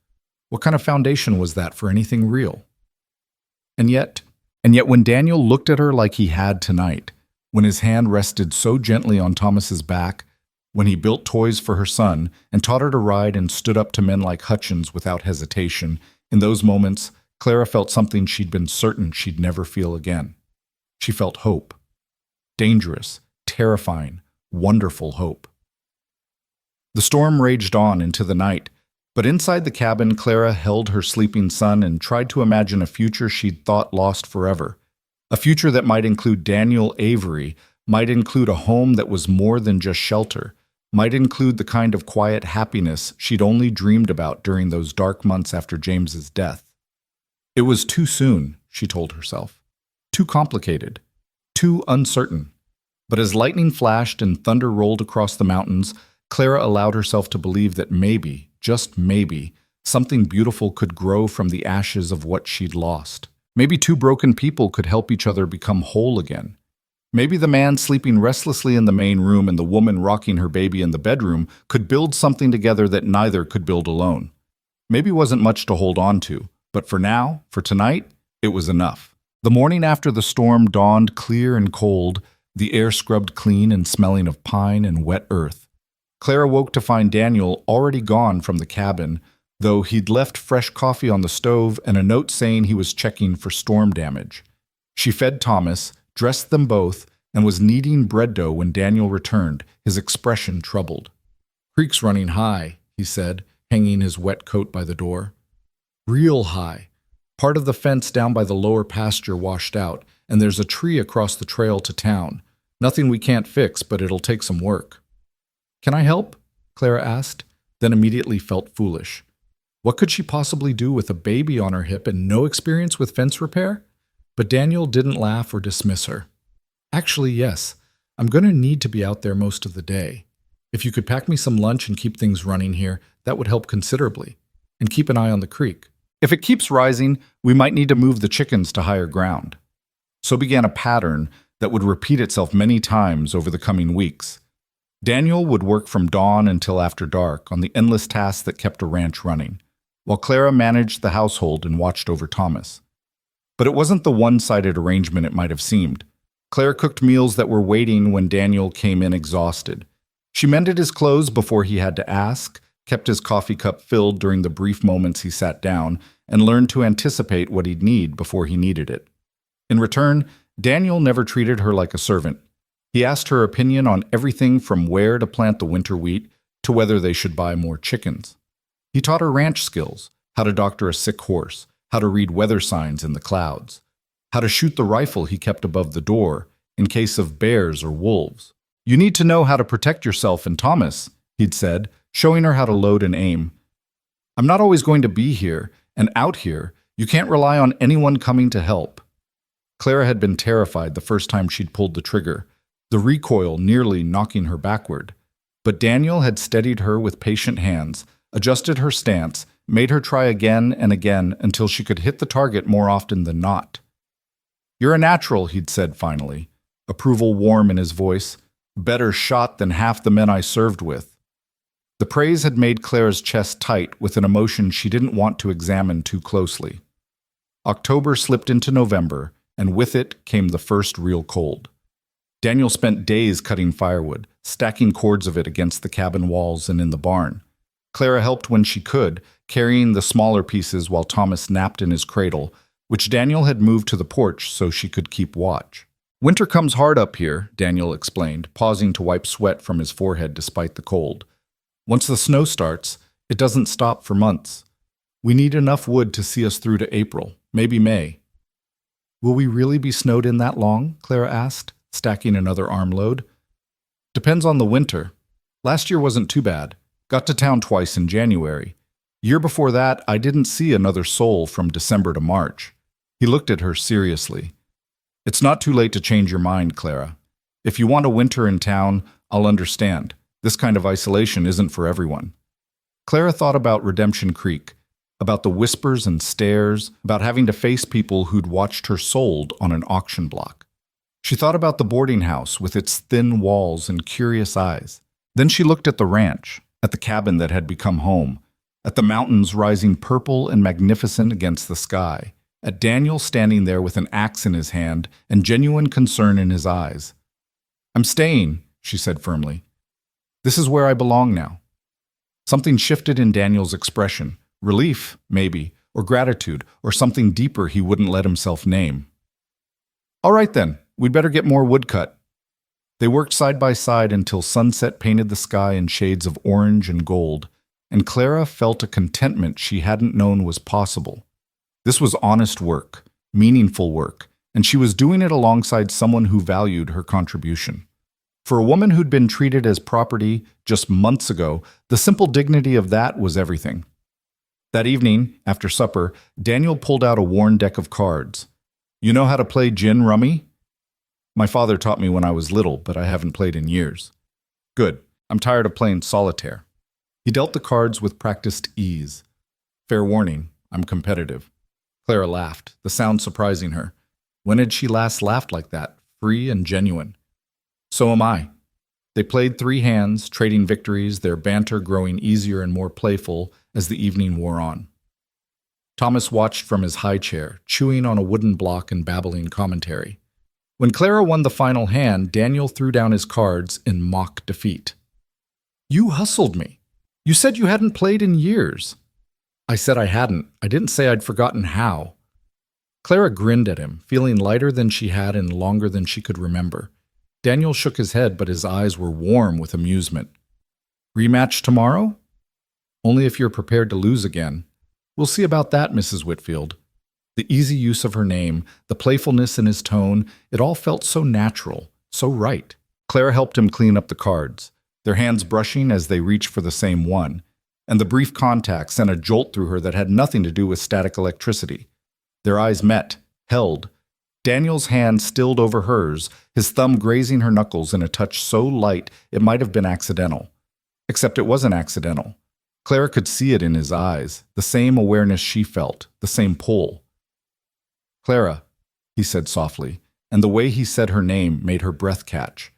What kind of foundation was that for anything real? And yet when Daniel looked at her like he had tonight, when his hand rested so gently on Thomas's back, when he built toys for her son and taught her to ride and stood up to men like Hutchins without hesitation, in those moments, Clara felt something she'd been certain she'd never feel again. She felt hope. Dangerous, terrifying, wonderful hope. The storm raged on into the night, but inside the cabin, Clara held her sleeping son and tried to imagine a future she'd thought lost forever. A future that might include Daniel Avery, might include a home that was more than just shelter, might include the kind of quiet happiness she'd only dreamed about during those dark months after James's death. It was too soon, she told herself. Too complicated. Too uncertain. But as lightning flashed and thunder rolled across the mountains, Clara allowed herself to believe that maybe, just maybe, something beautiful could grow from the ashes of what she'd lost. Maybe two broken people could help each other become whole again. Maybe the man sleeping restlessly in the main room and the woman rocking her baby in the bedroom could build something together that neither could build alone. Maybe wasn't much to hold on to, but for now, for tonight, it was enough. The morning after the storm dawned clear and cold, the air scrubbed clean and smelling of pine and wet earth. Clara woke to find Daniel already gone from the cabin, though he'd left fresh coffee on the stove and a note saying he was checking for storm damage. She fed Thomas, dressed them both, and was kneading bread dough when Daniel returned, his expression troubled. "Creek's running high," he said, hanging his wet coat by the door. "Real high. Part of the fence down by the lower pasture washed out, and there's a tree across the trail to town. Nothing we can't fix, but it'll take some work." "Can I help?" Clara asked, then immediately felt foolish. What could she possibly do with a baby on her hip and no experience with fence repair? But Daniel didn't laugh or dismiss her. "Actually, yes. I'm going to need to be out there most of the day. If you could pack me some lunch and keep things running here, that would help considerably. And keep an eye on the creek. If it keeps rising, we might need to move the chickens to higher ground." So began a pattern that would repeat itself many times over the coming weeks. Daniel would work from dawn until after dark on the endless tasks that kept a ranch running, while Clara managed the household and watched over Thomas. But it wasn't the one-sided arrangement it might have seemed. Clara cooked meals that were waiting when Daniel came in exhausted. She mended his clothes before he had to ask, kept his coffee cup filled during the brief moments he sat down, and learned to anticipate what he'd need before he needed it. In return, Daniel never treated her like a servant. He asked her opinion on everything from where to plant the winter wheat to whether they should buy more chickens. He taught her ranch skills, how to doctor a sick horse, how to read weather signs in the clouds, how to shoot the rifle he kept above the door in case of bears or wolves. "You need to know how to protect yourself and Thomas," he'd said, showing her how to load and aim. "I'm not always going to be here, and out here, you can't rely on anyone coming to help." Clara had been terrified the first time she'd pulled the trigger, the recoil nearly knocking her backward. But Daniel had steadied her with patient hands, adjusted her stance, made her try again and again until she could hit the target more often than not. "You're a natural," he'd said finally, approval warm in his voice. Better shot than half the men I served with. The praise had made Clara's chest tight with an emotion she didn't want to examine too closely. October slipped into November, and with it came the first real cold. Daniel spent days cutting firewood, stacking cords of it against the cabin walls and in the barn. Clara helped when she could, carrying the smaller pieces while Thomas napped in his cradle, which Daniel had moved to the porch so she could keep watch. Winter comes hard up here, Daniel explained, pausing to wipe sweat from his forehead despite the cold. Once the snow starts, it doesn't stop for months. We need enough wood to see us through to April, maybe May. Will we really be snowed in that long? Clara asked, stacking another armload. Depends on the winter. Last year wasn't too bad. Got to town twice in January. Year before that, I didn't see another soul from December to March. He looked at her seriously. It's not too late to change your mind, Clara. If you want a winter in town, I'll understand. This kind of isolation isn't for everyone. Clara thought about Redemption Creek, about the whispers and stares, about having to face people who'd watched her sold on an auction block. She thought about the boarding house with its thin walls and curious eyes. Then she looked at the ranch, at the cabin that had become home, at the mountains rising purple and magnificent against the sky, at Daniel standing there with an axe in his hand and genuine concern in his eyes. I'm staying, she said firmly. This is where I belong now. Something shifted in Daniel's expression. Relief, maybe, or gratitude, or something deeper he wouldn't let himself name. All right then, we'd better get more wood cut. They worked side by side until sunset painted the sky in shades of orange and gold, and Clara felt a contentment she hadn't known was possible. This was honest work, meaningful work, and she was doing it alongside someone who valued her contribution. For a woman who'd been treated as property just months ago, the simple dignity of that was everything. That evening, after supper, Daniel pulled out a worn deck of cards. You know how to play gin rummy? My father taught me when I was little, but I haven't played in years. Good. I'm tired of playing solitaire. He dealt the cards with practiced ease. Fair warning, I'm competitive. Clara laughed, the sound surprising her. When had she last laughed like that, free and genuine? So am I. They played 3 hands, trading victories, their banter growing easier and more playful as the evening wore on. Thomas watched from his high chair, chewing on a wooden block and babbling commentary. When Clara won the final hand, Daniel threw down his cards in mock defeat. You hustled me. You said you hadn't played in years. I said I hadn't. I didn't say I'd forgotten how. Clara grinned at him, feeling lighter than she had in longer than she could remember. Daniel shook his head, but his eyes were warm with amusement. Rematch tomorrow? Only if you're prepared to lose again. We'll see about that, Mrs. Whitfield. The easy use of her name, the playfulness in his tone, it all felt so natural, so right. Clara helped him clean up the cards, their hands brushing as they reached for the same one, and the brief contact sent a jolt through her that had nothing to do with static electricity. Their eyes met, held. Daniel's hand stilled over hers, his thumb grazing her knuckles in a touch so light it might have been accidental. Except it wasn't accidental. Clara could see it in his eyes, the same awareness she felt, the same pull. Clara, he said softly, and the way he said her name made her breath catch.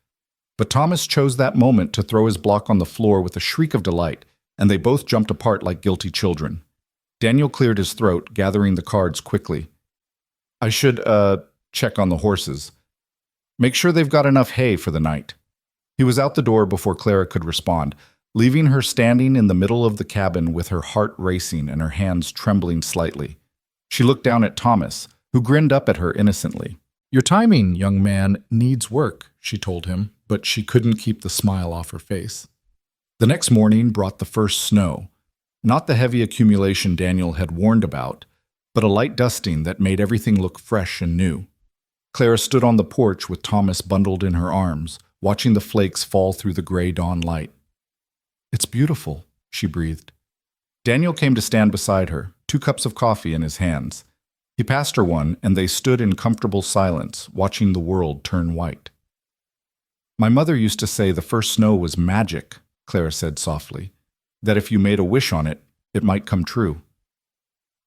But Thomas chose that moment to throw his block on the floor with a shriek of delight, and they both jumped apart like guilty children. Daniel cleared his throat, gathering the cards quickly. I should, check on the horses. Make sure they've got enough hay for the night. He was out the door before Clara could respond, leaving her standing in the middle of the cabin with her heart racing and her hands trembling slightly. She looked down at Thomas, who grinned up at her innocently. Your timing, young man, needs work, she told him, but she couldn't keep the smile off her face. The next morning brought the first snow, not the heavy accumulation Daniel had warned about, but a light dusting that made everything look fresh and new. Clara stood on the porch with Thomas bundled in her arms, watching the flakes fall through the gray dawn light. It's beautiful, she breathed. Daniel came to stand beside her, 2 cups of coffee in his hands. He passed her one, and they stood in comfortable silence, watching the world turn white. My mother used to say the first snow was magic, Clara said softly, that if you made a wish on it, it might come true.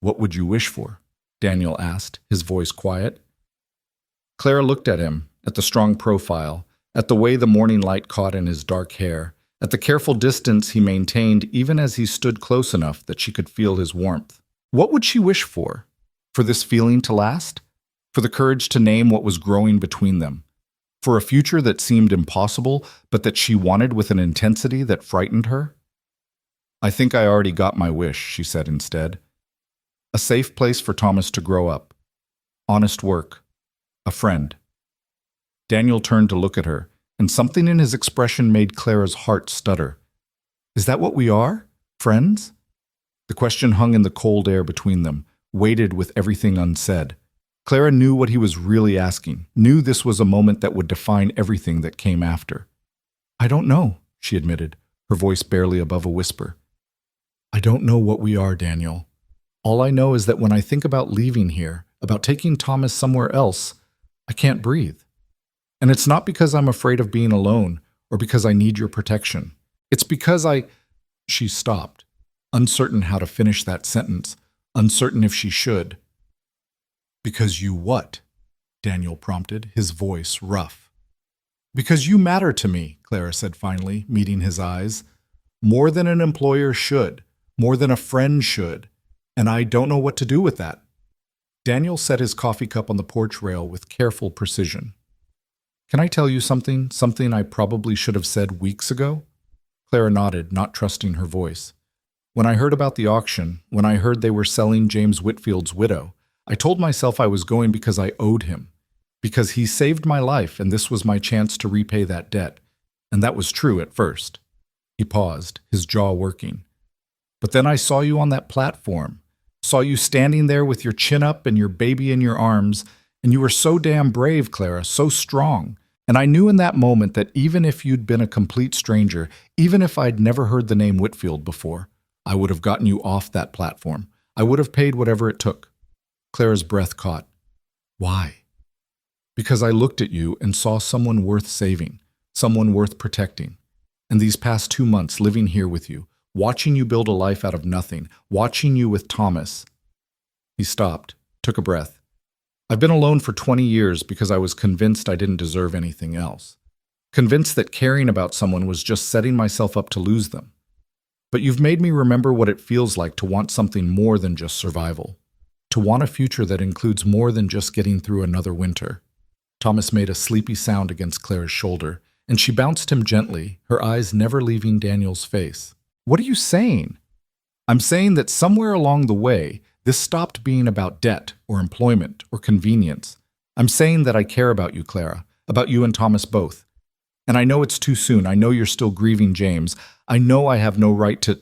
What would you wish for? Daniel asked, his voice quiet. Clara looked at him, at the strong profile, at the way the morning light caught in his dark hair, at the careful distance he maintained even as he stood close enough that she could feel his warmth. What would she wish for? For this feeling to last? For the courage to name what was growing between them? For a future that seemed impossible, but that she wanted with an intensity that frightened her? I think I already got my wish, she said instead. A safe place for Thomas to grow up. Honest work. A friend. Daniel turned to look at her, and something in his expression made Clara's heart stutter. Is that what we are? Friends? The question hung in the cold air between them, weighted with everything unsaid. Clara knew what he was really asking, knew this was a moment that would define everything that came after. I don't know, she admitted, her voice barely above a whisper. I don't know what we are, Daniel. All I know is that when I think about leaving here, about taking Thomas somewhere else, I can't breathe. And it's not because I'm afraid of being alone or because I need your protection. It's because She stopped, uncertain how to finish that sentence, uncertain if she should. Because you what? Daniel prompted, his voice rough. Because you matter to me, Clara said finally, meeting his eyes. More than an employer should, more than a friend should, and I don't know what to do with that. Daniel set his coffee cup on the porch rail with careful precision. Can I tell you something I probably should have said weeks ago? Clara nodded, not trusting her voice. When I heard about the auction, when I heard they were selling James Whitfield's widow, I told myself I was going because I owed him, because he saved my life and this was my chance to repay that debt. And that was true at first. He paused, his jaw working. But then I saw you on that platform, saw you standing there with your chin up and your baby in your arms, and you were so damn brave, Clara, so strong. And I knew in that moment that even if you'd been a complete stranger, even if I'd never heard the name Whitfield before, I would have gotten you off that platform. I would have paid whatever it took. Clara's breath caught. Why? Because I looked at you and saw someone worth saving, someone worth protecting. And these past 2 months living here with you, watching you build a life out of nothing, watching you with Thomas. He stopped, took a breath. I've been alone for 20 years because I was convinced I didn't deserve anything else. Convinced that caring about someone was just setting myself up to lose them. But you've made me remember what it feels like to want something more than just survival. To want a future that includes more than just getting through another winter. Thomas made a sleepy sound against Clara's shoulder, and she bounced him gently, her eyes never leaving Daniel's face. What are you saying? I'm saying that somewhere along the way, this stopped being about debt or employment or convenience. I'm saying that I care about you, Clara, about you and Thomas both. And I know it's too soon. I know you're still grieving James. I know I have no right to—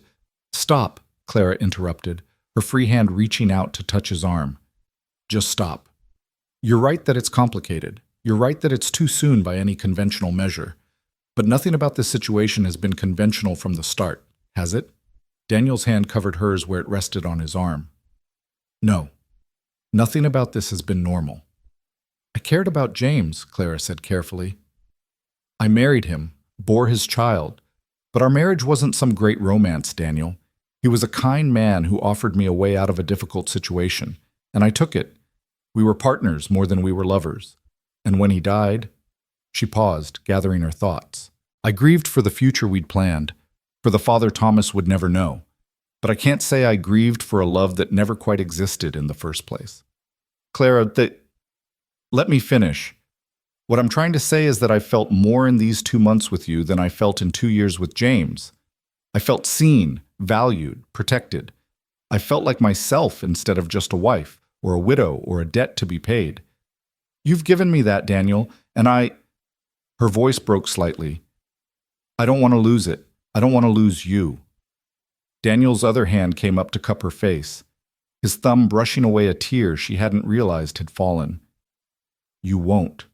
Stop, Clara interrupted, her free hand reaching out to touch his arm. Just stop. You're right that it's complicated. You're right that it's too soon by any conventional measure. But nothing about this situation has been conventional from the start, has it? Daniel's hand covered hers where it rested on his arm. No. Nothing about this has been normal. I cared about James, Clara said carefully. I married him, bore his child, but our marriage wasn't some great romance, Daniel. He was a kind man who offered me a way out of a difficult situation, and I took it. We were partners more than we were lovers. And when he died— She paused, gathering her thoughts. I grieved for the future we'd planned, for the father Thomas would never know. But I can't say I grieved for a love that never quite existed in the first place. Clara, let me finish. What I'm trying to say is that I felt more in these 2 months with you than I felt in 2 years with James. I felt seen, valued, protected. I felt like myself instead of just a wife, or a widow, or a debt to be paid. You've given me that, Daniel, and Her voice broke slightly. I don't want to lose it. I don't want to lose you. Daniel's other hand came up to cup her face, his thumb brushing away a tear she hadn't realized had fallen. You won't.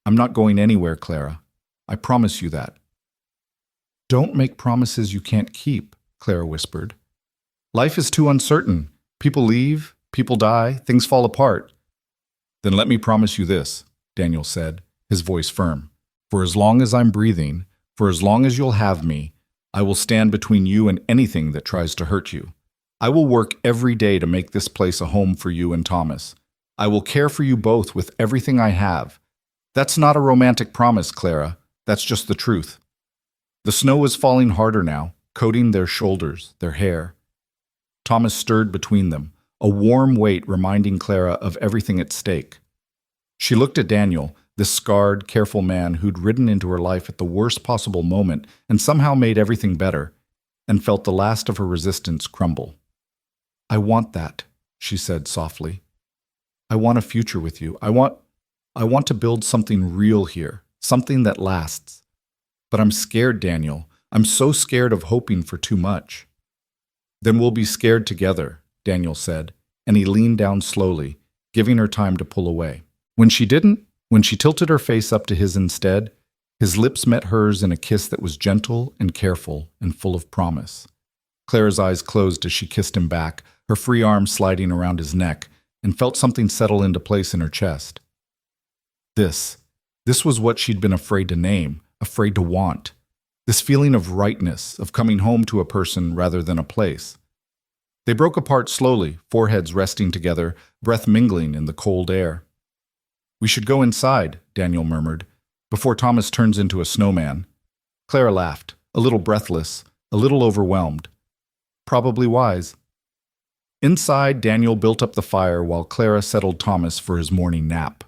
I'm not going anywhere, Clara. I promise you that. Don't make promises you can't keep, Clara whispered. Life is too uncertain. People leave, people die, things fall apart. Then let me promise you this, Daniel said, his voice firm. For as long as I'm breathing, for as long as you'll have me, I will stand between you and anything that tries to hurt you. I will work every day to make this place a home for you and Thomas. I will care for you both with everything I have. That's not a romantic promise, Clara. That's just the truth. The snow was falling harder now, coating their shoulders, their hair. Thomas stirred between them, a warm weight reminding Clara of everything at stake. She looked at Daniel, this scarred, careful man who'd ridden into her life at the worst possible moment and somehow made everything better, and felt the last of her resistance crumble. "I want that," she said softly. "I want a future with you. I want to build something real here, something that lasts. But I'm scared, Daniel. I'm so scared of hoping for too much." "Then we'll be scared together," Daniel said, and he leaned down slowly, giving her time to pull away. When she didn't, when she tilted her face up to his instead, his lips met hers in a kiss that was gentle and careful and full of promise. Clara's eyes closed as she kissed him back, her free arm sliding around his neck, and felt something settle into place in her chest. This was what she'd been afraid to name, afraid to want. This feeling of rightness, of coming home to a person rather than a place. They broke apart slowly, foreheads resting together, breath mingling in the cold air. "We should go inside," Daniel murmured, "before Thomas turns into a snowman." Clara laughed, a little breathless, a little overwhelmed. Probably wise. Inside, Daniel built up the fire while Clara settled Thomas for his morning nap.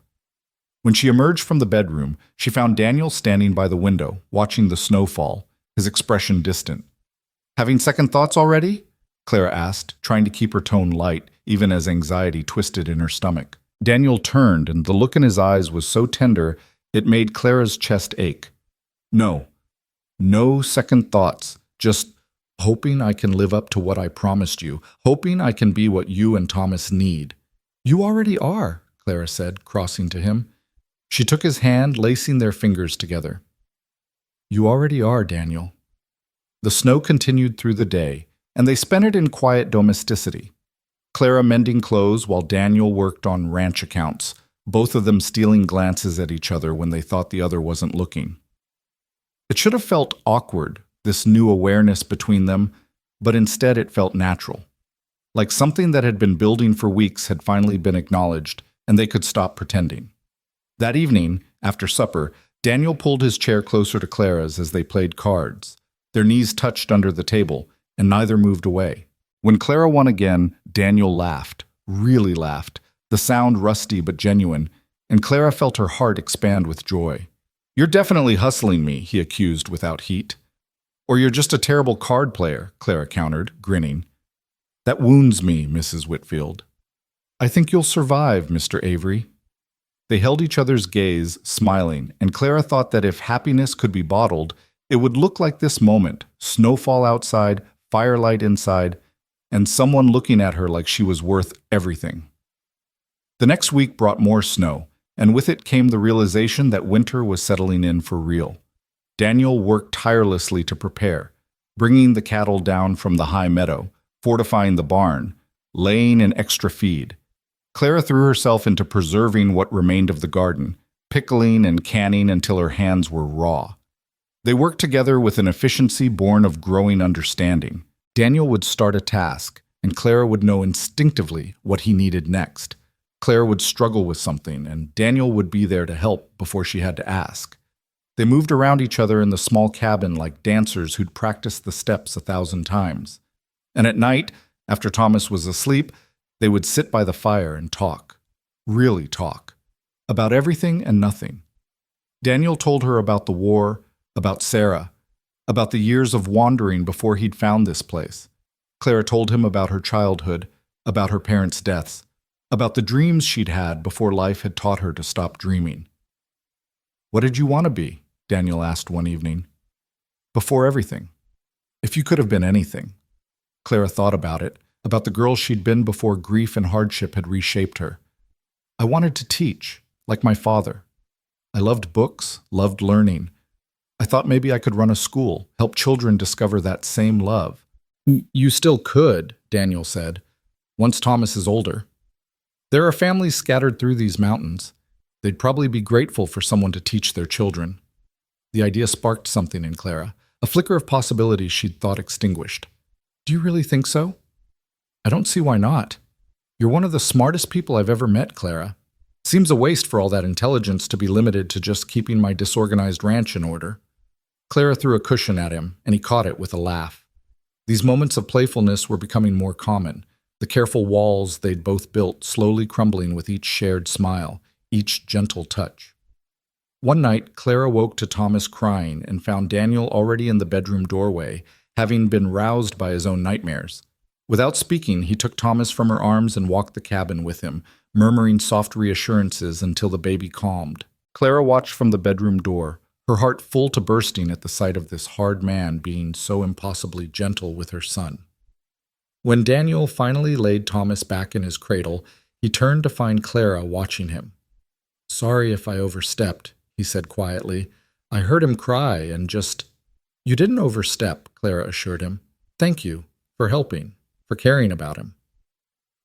When she emerged from the bedroom, she found Daniel standing by the window, watching the snow fall, his expression distant. "Having second thoughts already?" Clara asked, trying to keep her tone light, even as anxiety twisted in her stomach. Daniel turned, and the look in his eyes was so tender it made Clara's chest ache. "No. No second thoughts. Just hoping I can live up to what I promised you, hoping I can be what you and Thomas need." "You already are," Clara said, crossing to him. She took his hand, lacing their fingers together. "You already are, Daniel." The snow continued through the day, and they spent it in quiet domesticity. Clara mending clothes while Daniel worked on ranch accounts, both of them stealing glances at each other when they thought the other wasn't looking. It should have felt awkward, this new awareness between them, but instead it felt natural. Like something that had been building for weeks had finally been acknowledged, and they could stop pretending. That evening, after supper, Daniel pulled his chair closer to Clara's as they played cards. Their knees touched under the table, and neither moved away. When Clara won again, Daniel laughed, really laughed, the sound rusty but genuine, and Clara felt her heart expand with joy. "You're definitely hustling me," he accused without heat. "Or you're just a terrible card player," Clara countered, grinning. "That wounds me, Mrs. Whitfield." "I think you'll survive, Mr. Avery." They held each other's gaze, smiling, and Clara thought that if happiness could be bottled, it would look like this moment: snowfall outside, firelight inside, and someone looking at her like she was worth everything. The next week brought more snow, and with it came the realization that winter was settling in for real. Daniel worked tirelessly to prepare, bringing the cattle down from the high meadow, fortifying the barn, laying in extra feed. Clara threw herself into preserving what remained of the garden, pickling and canning until her hands were raw. They worked together with an efficiency born of growing understanding. Daniel would start a task, and Clara would know instinctively what he needed next. Clara would struggle with something, and Daniel would be there to help before she had to ask. They moved around each other in the small cabin like dancers who'd practiced the steps 1,000 times. And at night, after Thomas was asleep, they would sit by the fire and talk, really talk, about everything and nothing. Daniel told her about the war, about Sarah, about the years of wandering before he'd found this place. Clara told him about her childhood, about her parents' deaths, about the dreams she'd had before life had taught her to stop dreaming. "What did you want to be?" Daniel asked one evening. "Before everything. If you could have been anything." Clara thought about it, about the girl she'd been before grief and hardship had reshaped her. "I wanted to teach, like my father. I loved books, loved learning. I thought maybe I could run a school, help children discover that same love." "You still could," Daniel said, "once Thomas is older. There are families scattered through these mountains. They'd probably be grateful for someone to teach their children." The idea sparked something in Clara, a flicker of possibilities she'd thought extinguished. "Do you really think so?" "I don't see why not. You're one of the smartest people I've ever met, Clara." Seems a waste for all that intelligence to be limited to just keeping my disorganized ranch in order. Clara threw a cushion at him, and he caught it with a laugh. These moments of playfulness were becoming more common, the careful walls they'd both built slowly crumbling with each shared smile, each gentle touch. One night, Clara woke to Thomas crying and found Daniel already in the bedroom doorway, having been roused by his own nightmares. Without speaking, he took Thomas from her arms and walked the cabin with him, murmuring soft reassurances until the baby calmed. Clara watched from the bedroom door, her heart full to bursting at the sight of this hard man being so impossibly gentle with her son. When Daniel finally laid Thomas back in his cradle, he turned to find Clara watching him. "Sorry if I overstepped," he said quietly. "I heard him cry and just—" "You didn't overstep," Clara assured him. "Thank you for helping, for caring about him."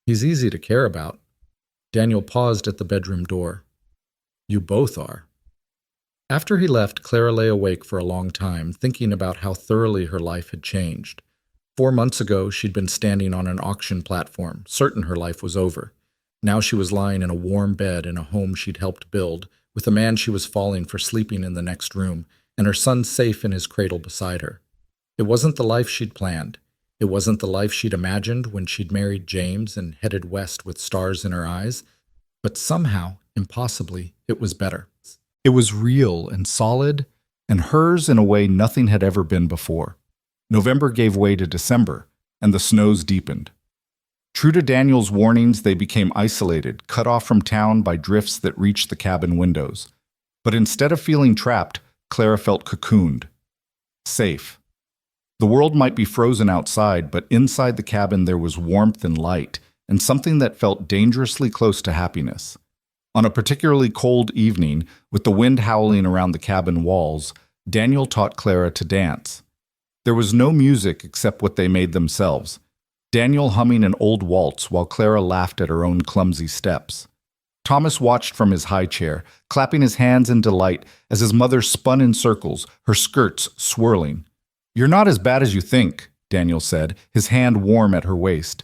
"He's easy to care about." Daniel paused at the bedroom door. "You both are." After he left, Clara lay awake for a long time, thinking about how thoroughly her life had changed. 4 months ago, she'd been standing on an auction platform, certain her life was over. Now she was lying in a warm bed in a home she'd helped build, with a man she was falling for sleeping in the next room, and her son safe in his cradle beside her. It wasn't the life she'd planned. It wasn't the life she'd imagined when she'd married James and headed west with stars in her eyes, but somehow, impossibly, it was better. It was real and solid, and hers in a way nothing had ever been before. November gave way to December, and the snows deepened. True to Daniel's warnings, they became isolated, cut off from town by drifts that reached the cabin windows. But instead of feeling trapped, Clara felt cocooned. Safe. The world might be frozen outside, but inside the cabin there was warmth and light, and something that felt dangerously close to happiness. On a particularly cold evening, with the wind howling around the cabin walls, Daniel taught Clara to dance. There was no music except what they made themselves, Daniel humming an old waltz while Clara laughed at her own clumsy steps. Thomas watched from his high chair, clapping his hands in delight as his mother spun in circles, her skirts swirling. "You're not as bad as you think," Daniel said, his hand warm at her waist.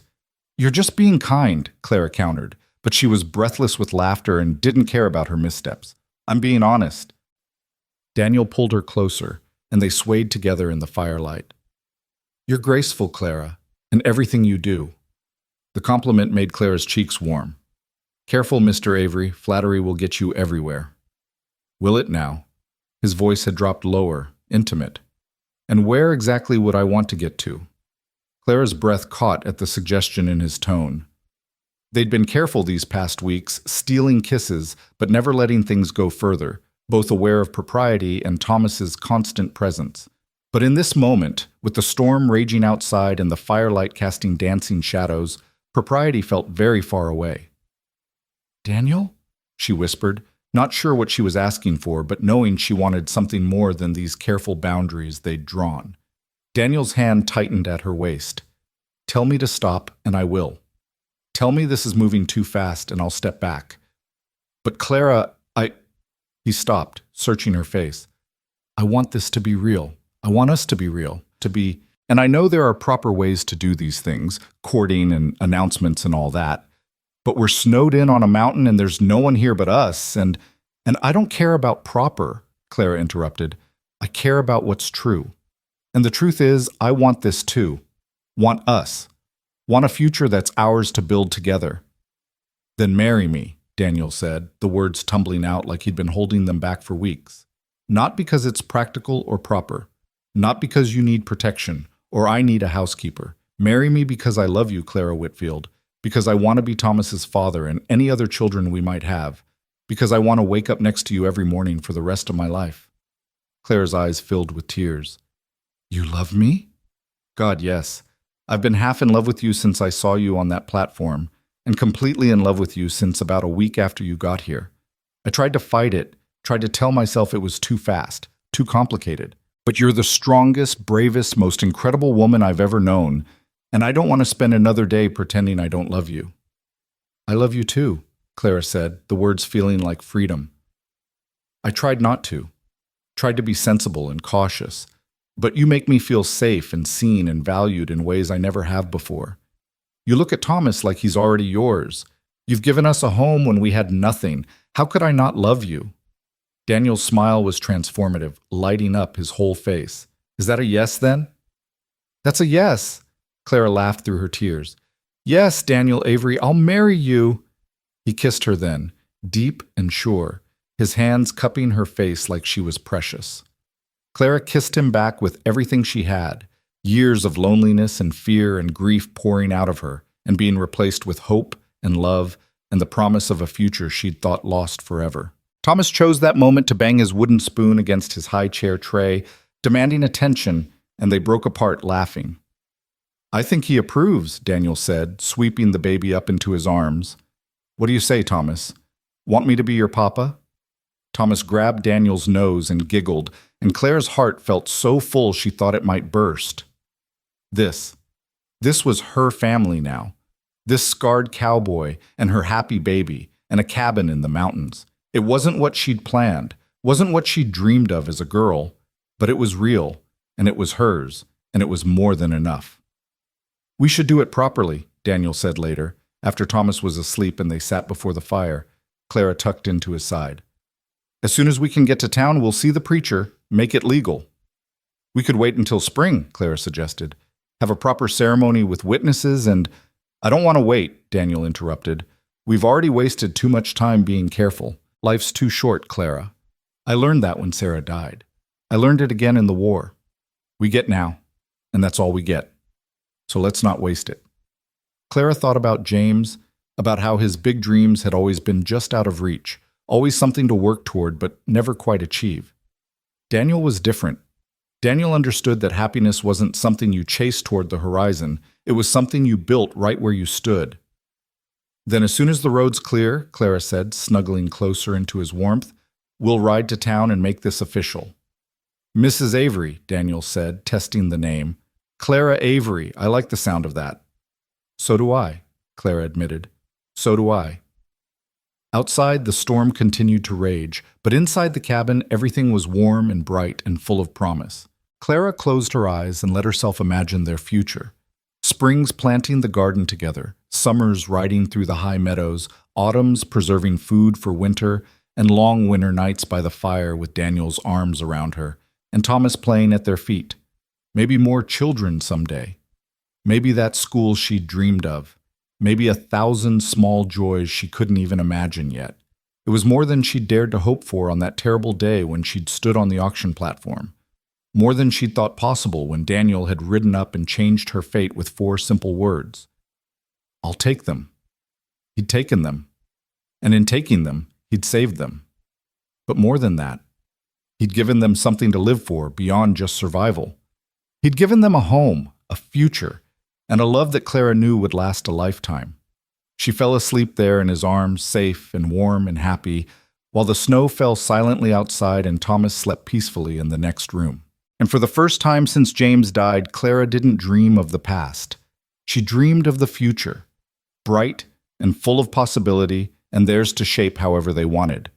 "You're just being kind," Clara countered, but she was breathless with laughter and didn't care about her missteps. "I'm being honest." Daniel pulled her closer, and they swayed together in the firelight. "You're graceful, Clara, in everything you do." The compliment made Clara's cheeks warm. "Careful, Mr. Avery, flattery will get you everywhere." "Will it now?" His voice had dropped lower, intimate. "And where exactly would I want to get to?" Clara's breath caught at the suggestion in his tone. They'd been careful these past weeks, stealing kisses, but never letting things go further, both aware of propriety and Thomas's constant presence. But in this moment, with the storm raging outside and the firelight casting dancing shadows, propriety felt very far away. "Daniel?" she whispered, not sure what she was asking for, but knowing she wanted something more than these careful boundaries they'd drawn. Daniel's hand tightened at her waist. "Tell me to stop, and I will. Tell me this is moving too fast, and I'll step back." "But Clara, He stopped, searching her face. "I want this to be real. I want us to be real, and I know there are proper ways to do these things, courting and announcements and all that. But we're snowed in on a mountain and there's no one here but us, and I don't care about proper," Clara interrupted. "I care about what's true. And the truth is, I want this too. Want us. Want a future that's ours to build together." "Then marry me," Daniel said, the words tumbling out like he'd been holding them back for weeks. "Not because it's practical or proper. Not because you need protection, or I need a housekeeper. Marry me because I love you, Clara Whitfield. Because I want to be Thomas's father and any other children we might have. Because I want to wake up next to you every morning for the rest of my life." Clara's eyes filled with tears. "You love me?" "God, yes. I've been half in love with you since I saw you on that platform, and completely in love with you since about a week after you got here. I tried to fight it, tried to tell myself it was too fast, too complicated. But you're the strongest, bravest, most incredible woman I've ever known, and I don't want to spend another day pretending I don't love you." "I love you too," Clara said, the words feeling like freedom. "I tried not to. Tried to be sensible and cautious. But you make me feel safe and seen and valued in ways I never have before. You look at Thomas like he's already yours. You've given us a home when we had nothing. How could I not love you?" Daniel's smile was transformative, lighting up his whole face. "Is that a yes, then?" "That's a yes." Clara laughed through her tears. "Yes, Daniel Avery, I'll marry you." He kissed her then, deep and sure, his hands cupping her face like she was precious. Clara kissed him back with everything she had, years of loneliness and fear and grief pouring out of her, and being replaced with hope and love and the promise of a future she'd thought lost forever. Thomas chose that moment to bang his wooden spoon against his high chair tray, demanding attention, and they broke apart laughing. "I think he approves," Daniel said, sweeping the baby up into his arms. "What do you say, Thomas? Want me to be your papa?" Thomas grabbed Daniel's nose and giggled, and Clara's heart felt so full she thought it might burst. This was her family now. This scarred cowboy and her happy baby and a cabin in the mountains. It wasn't what she'd planned, wasn't what she'd dreamed of as a girl, but it was real, and it was hers, and it was more than enough. "We should do it properly," Daniel said later, after Thomas was asleep and they sat before the fire, Clara tucked into his side. "As soon as we can get to town, we'll see the preacher, make it legal." "We could wait until spring," Clara suggested. "Have a proper ceremony with witnesses and—" "I don't want to wait," Daniel interrupted. "We've already wasted too much time being careful. Life's too short, Clara. I learned that when Sarah died. I learned it again in the war. We get now, and that's all we get. So let's not waste it." Clara thought about James, about how his big dreams had always been just out of reach, always something to work toward but never quite achieve. Daniel was different. Daniel understood that happiness wasn't something you chased toward the horizon, it was something you built right where you stood. "Then as soon as the road's clear," Clara said, snuggling closer into his warmth, "we'll ride to town and make this official." "Mrs. Avery," Daniel said, testing the name. "Clara Avery, I like the sound of that." "So do I," Clara admitted. "So do I." Outside, the storm continued to rage, but inside the cabin, everything was warm and bright and full of promise. Clara closed her eyes and let herself imagine their future. Springs planting the garden together, summers riding through the high meadows, autumns preserving food for winter, and long winter nights by the fire with Daniel's arms around her, and Thomas playing at their feet. Maybe more children someday. Maybe that school she'd dreamed of. Maybe 1,000 small joys she couldn't even imagine yet. It was more than she'd dared to hope for on that terrible day when she'd stood on the auction platform. More than she'd thought possible when Daniel had ridden up and changed her fate with 4 simple words. "I'll take them." He'd taken them. And in taking them, he'd saved them. But more than that, he'd given them something to live for beyond just survival. He'd given them a home, a future, and a love that Clara knew would last a lifetime. She fell asleep there in his arms, safe and warm and happy, while the snow fell silently outside and Thomas slept peacefully in the next room. And for the first time since James died, Clara didn't dream of the past. She dreamed of the future, bright and full of possibility, and theirs to shape however they wanted.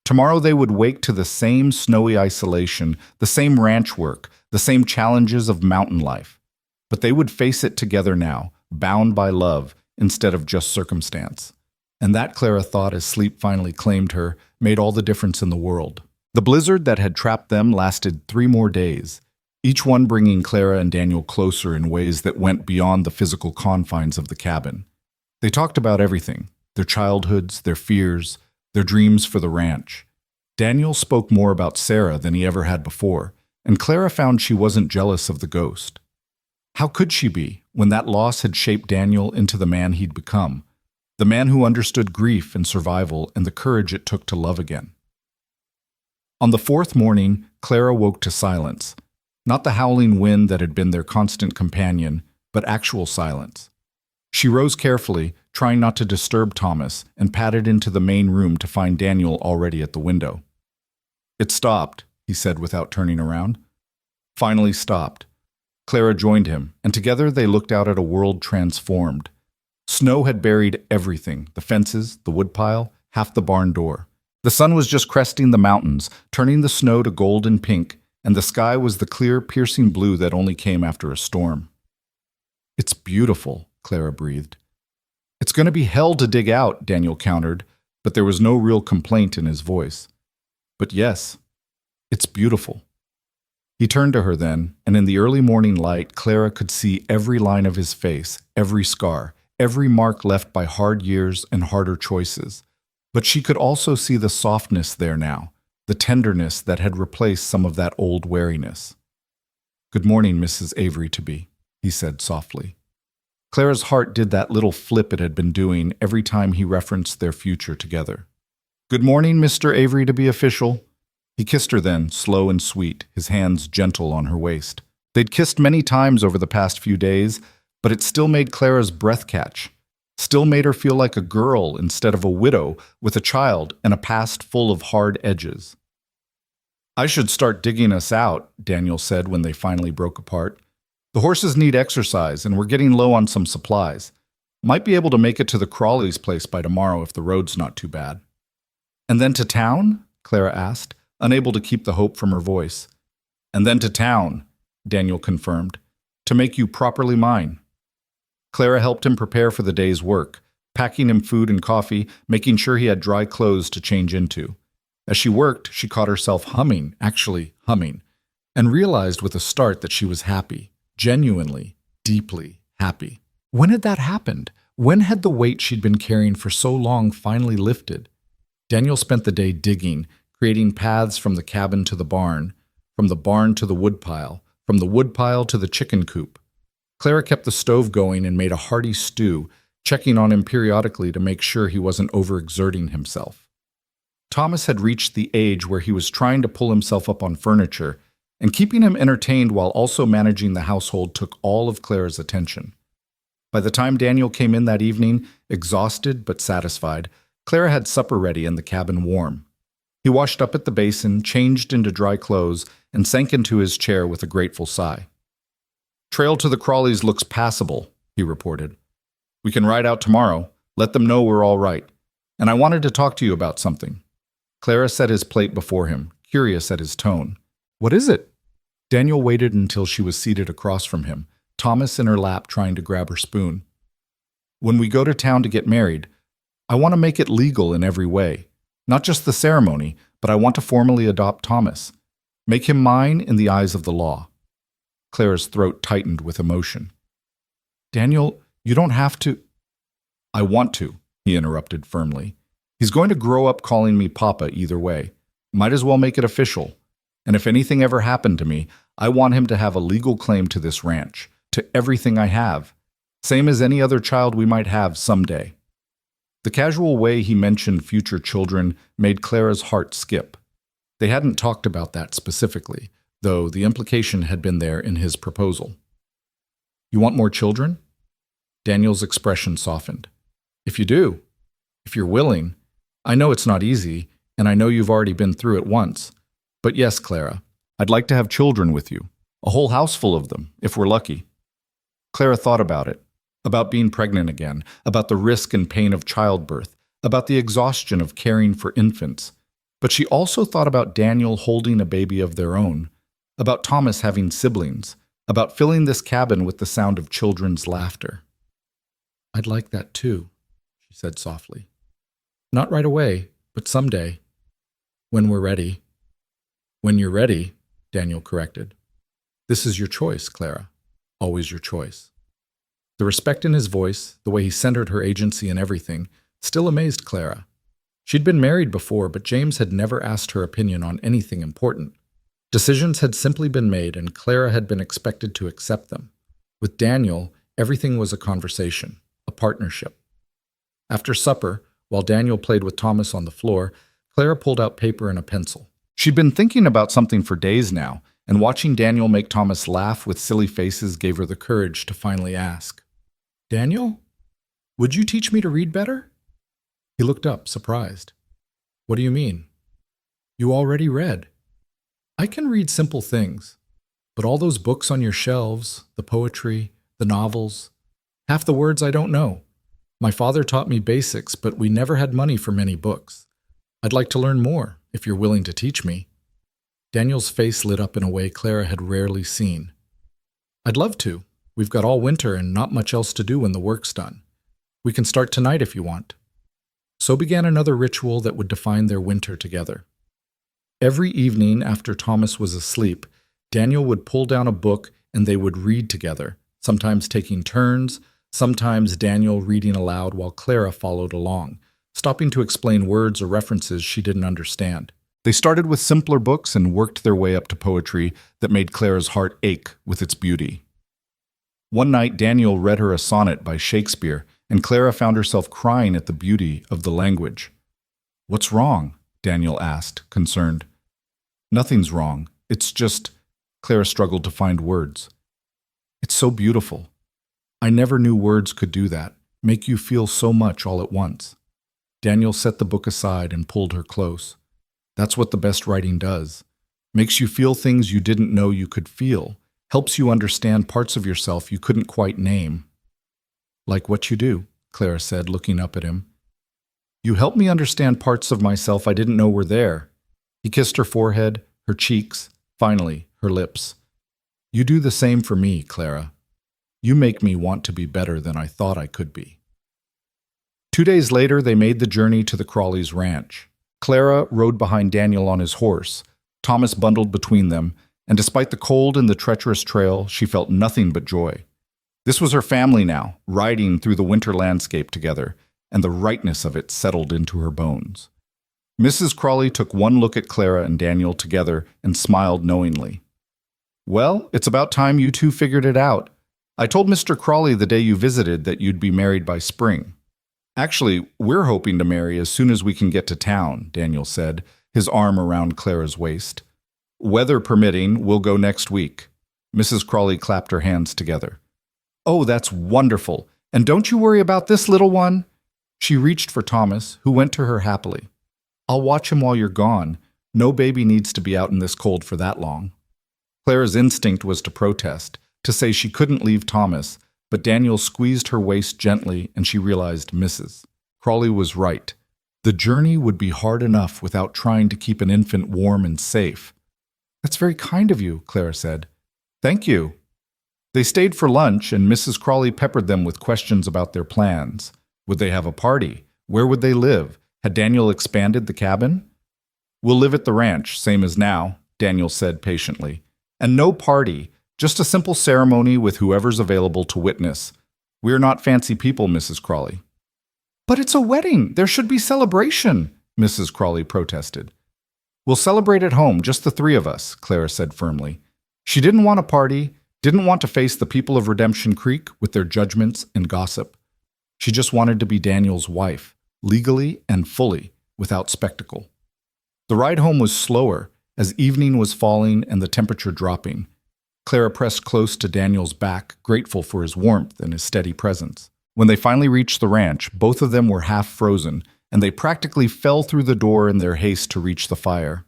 Tomorrow they would wake to the same snowy isolation, the same ranch work, the same challenges of mountain life. But they would face it together now, bound by love instead of just circumstance. And that, Clara thought as sleep finally claimed her, made all the difference in the world. The blizzard that had trapped them lasted 3 more days, each one bringing Clara and Daniel closer in ways that went beyond the physical confines of the cabin. They talked about everything, their childhoods, their fears, their dreams for the ranch. Daniel spoke more about Sarah than he ever had before, and Clara found she wasn't jealous of the ghost. How could she be, when that loss had shaped Daniel into the man he'd become, the man who understood grief and survival and the courage it took to love again? On the 4th morning, Clara woke to silence. Not the howling wind that had been their constant companion, but actual silence. She rose carefully, trying not to disturb Thomas, and padded into the main room to find Daniel already at the window. "It stopped," he said without turning around. Finally stopped. Clara joined him, and together they looked out at a world transformed. Snow had buried everything, the fences, the woodpile, half the barn door. The sun was just cresting the mountains, turning the snow to gold and pink, and the sky was the clear, piercing blue that only came after a storm. "It's beautiful," Clara breathed. It's going to be hell to dig out, Daniel countered, but there was no real complaint in his voice. But yes, it's beautiful. He turned to her then, and in the early morning light, Clara could see every line of his face, every scar, every mark left by hard years and harder choices. But she could also see the softness there now, the tenderness that had replaced some of that old wariness. "Good morning, Mrs. Avery-to-be," he said softly. Clara's heart did that little flip it had been doing every time he referenced their future together. "Good morning, Mr. Avery-to-be official." He kissed her then, slow and sweet, his hands gentle on her waist. They'd kissed many times over the past few days, but it still made Clara's breath catch, still made her feel like a girl instead of a widow with a child and a past full of hard edges. "I should start digging us out," Daniel said when they finally broke apart. "The horses need exercise, and we're getting low on some supplies. Might be able to make it to the Crawleys' place by tomorrow if the road's not too bad." "And then to town?" Clara asked, unable to keep the hope from her voice. "And then to town," Daniel confirmed, "to make you properly mine." Clara helped him prepare for the day's work, packing him food and coffee, making sure he had dry clothes to change into. As she worked, she caught herself humming, and realized with a start that she was happy, genuinely, deeply happy. When had that happened? When had the weight she'd been carrying for so long finally lifted? Daniel spent the day digging, creating paths from the cabin to the barn, from the barn to the woodpile, from the woodpile to the chicken coop. Clara kept the stove going and made a hearty stew, checking on him periodically to make sure he wasn't overexerting himself. Thomas had reached the age where he was trying to pull himself up on furniture, and keeping him entertained while also managing the household took all of Clara's attention. By the time Daniel came in that evening, exhausted but satisfied, Clara had supper ready and the cabin warm. He washed up at the basin, changed into dry clothes, and sank into his chair with a grateful sigh. "Trail to the Crawleys looks passable," he reported. "We can ride out tomorrow, let them know we're all right. And I wanted to talk to you about something." Clara set his plate before him, curious at his tone. "What is it?" Daniel waited until she was seated across from him, Thomas in her lap trying to grab her spoon. "When we go to town to get married, I want to make it legal in every way. Not just the ceremony, but I want to formally adopt Thomas. Make him mine in the eyes of the law." Clara's throat tightened with emotion. "Daniel, you don't have to—" "I want to," he interrupted firmly. "He's going to grow up calling me Papa either way. Might as well make it official. And if anything ever happened to me, I want him to have a legal claim to this ranch, to everything I have, same as any other child we might have someday." The casual way he mentioned future children made Clara's heart skip. They hadn't talked about that specifically, though the implication had been there in his proposal. "You want more children?" Daniel's expression softened. "If you do, if you're willing. I know it's not easy, and I know you've already been through it once. But yes, Clara, I'd like to have children with you. A whole house full of them, if we're lucky." Clara thought about it. About being pregnant again, about the risk and pain of childbirth, about the exhaustion of caring for infants. But she also thought about Daniel holding a baby of their own, about Thomas having siblings, about filling this cabin with the sound of children's laughter. "I'd like that too," she said softly. "Not right away, but someday. When we're ready." "When you're ready," Daniel corrected. "This is your choice, Clara. Always your choice." The respect in his voice, the way he centered her agency in everything, still amazed Clara. She'd been married before, but James had never asked her opinion on anything important. Decisions had simply been made, and Clara had been expected to accept them. With Daniel, everything was a conversation, a partnership. After supper, while Daniel played with Thomas on the floor, Clara pulled out paper and a pencil. She'd been thinking about something for days now, and watching Daniel make Thomas laugh with silly faces gave her the courage to finally ask, "Daniel, would you teach me to read better?" He looked up, surprised. "What do you mean?" "You already read." "I can read simple things, but all those books on your shelves, the poetry, the novels, half the words I don't know. My father taught me basics, but we never had money for many books. I'd like to learn more, if you're willing to teach me." Daniel's face lit up in a way Clara had rarely seen. "I'd love to. We've got all winter and not much else to do when the work's done. We can start tonight if you want." So began another ritual that would define their winter together. Every evening after Thomas was asleep, Daniel would pull down a book and they would read together, sometimes taking turns, sometimes Daniel reading aloud while Clara followed along, stopping to explain words or references she didn't understand. They started with simpler books and worked their way up to poetry that made Clara's heart ache with its beauty. One night, Daniel read her a sonnet by Shakespeare, and Clara found herself crying at the beauty of the language. "What's wrong?" Daniel asked, concerned. "Nothing's wrong. It's just—" Clara struggled to find words. "It's so beautiful. I never knew words could do that, make you feel so much all at once." Daniel set the book aside and pulled her close. "That's what the best writing does. Makes you feel things you didn't know you could feel, helps you understand parts of yourself you couldn't quite name." "Like what you do," Clara said, looking up at him. "You help me understand parts of myself I didn't know were there." He kissed her forehead, her cheeks, finally, her lips. "You do the same for me, Clara. You make me want to be better than I thought I could be." 2 days later, they made the journey to the Crawleys' ranch. Clara rode behind Daniel on his horse. Thomas bundled between them, and despite the cold and the treacherous trail, she felt nothing but joy. This was her family now, riding through the winter landscape together, and the rightness of it settled into her bones. Mrs. Crawley took one look at Clara and Daniel together and smiled knowingly. "Well, it's about time you two figured it out. I told Mr. Crawley the day you visited that you'd be married by spring." "Actually, we're hoping to marry as soon as we can get to town," Daniel said, his arm around Clara's waist. "Weather permitting, we'll go next week." Mrs. Crawley clapped her hands together. "Oh, that's wonderful. And don't you worry about this little one." She reached for Thomas, who went to her happily. "I'll watch him while you're gone. No baby needs to be out in this cold for that long." Clara's instinct was to protest, to say she couldn't leave Thomas, but Daniel squeezed her waist gently and she realized Mrs. Crawley was right. The journey would be hard enough without trying to keep an infant warm and safe. "That's very kind of you," Clara said. "Thank you." They stayed for lunch, and Mrs. Crawley peppered them with questions about their plans. Would they have a party? Where would they live? Had Daniel expanded the cabin? "We'll live at the ranch, same as now," Daniel said patiently. "And no party, just a simple ceremony with whoever's available to witness. We're not fancy people, Mrs. Crawley." "But it's a wedding. There should be celebration," Mrs. Crawley protested. "We'll celebrate at home, just the three of us," Clara said firmly. She didn't want a party, didn't want to face the people of Redemption Creek with their judgments and gossip. She just wanted to be Daniel's wife, legally and fully, without spectacle. The ride home was slower, as evening was falling and the temperature dropping. Clara pressed close to Daniel's back, grateful for his warmth and his steady presence. When they finally reached the ranch, both of them were half frozen, and they practically fell through the door in their haste to reach the fire.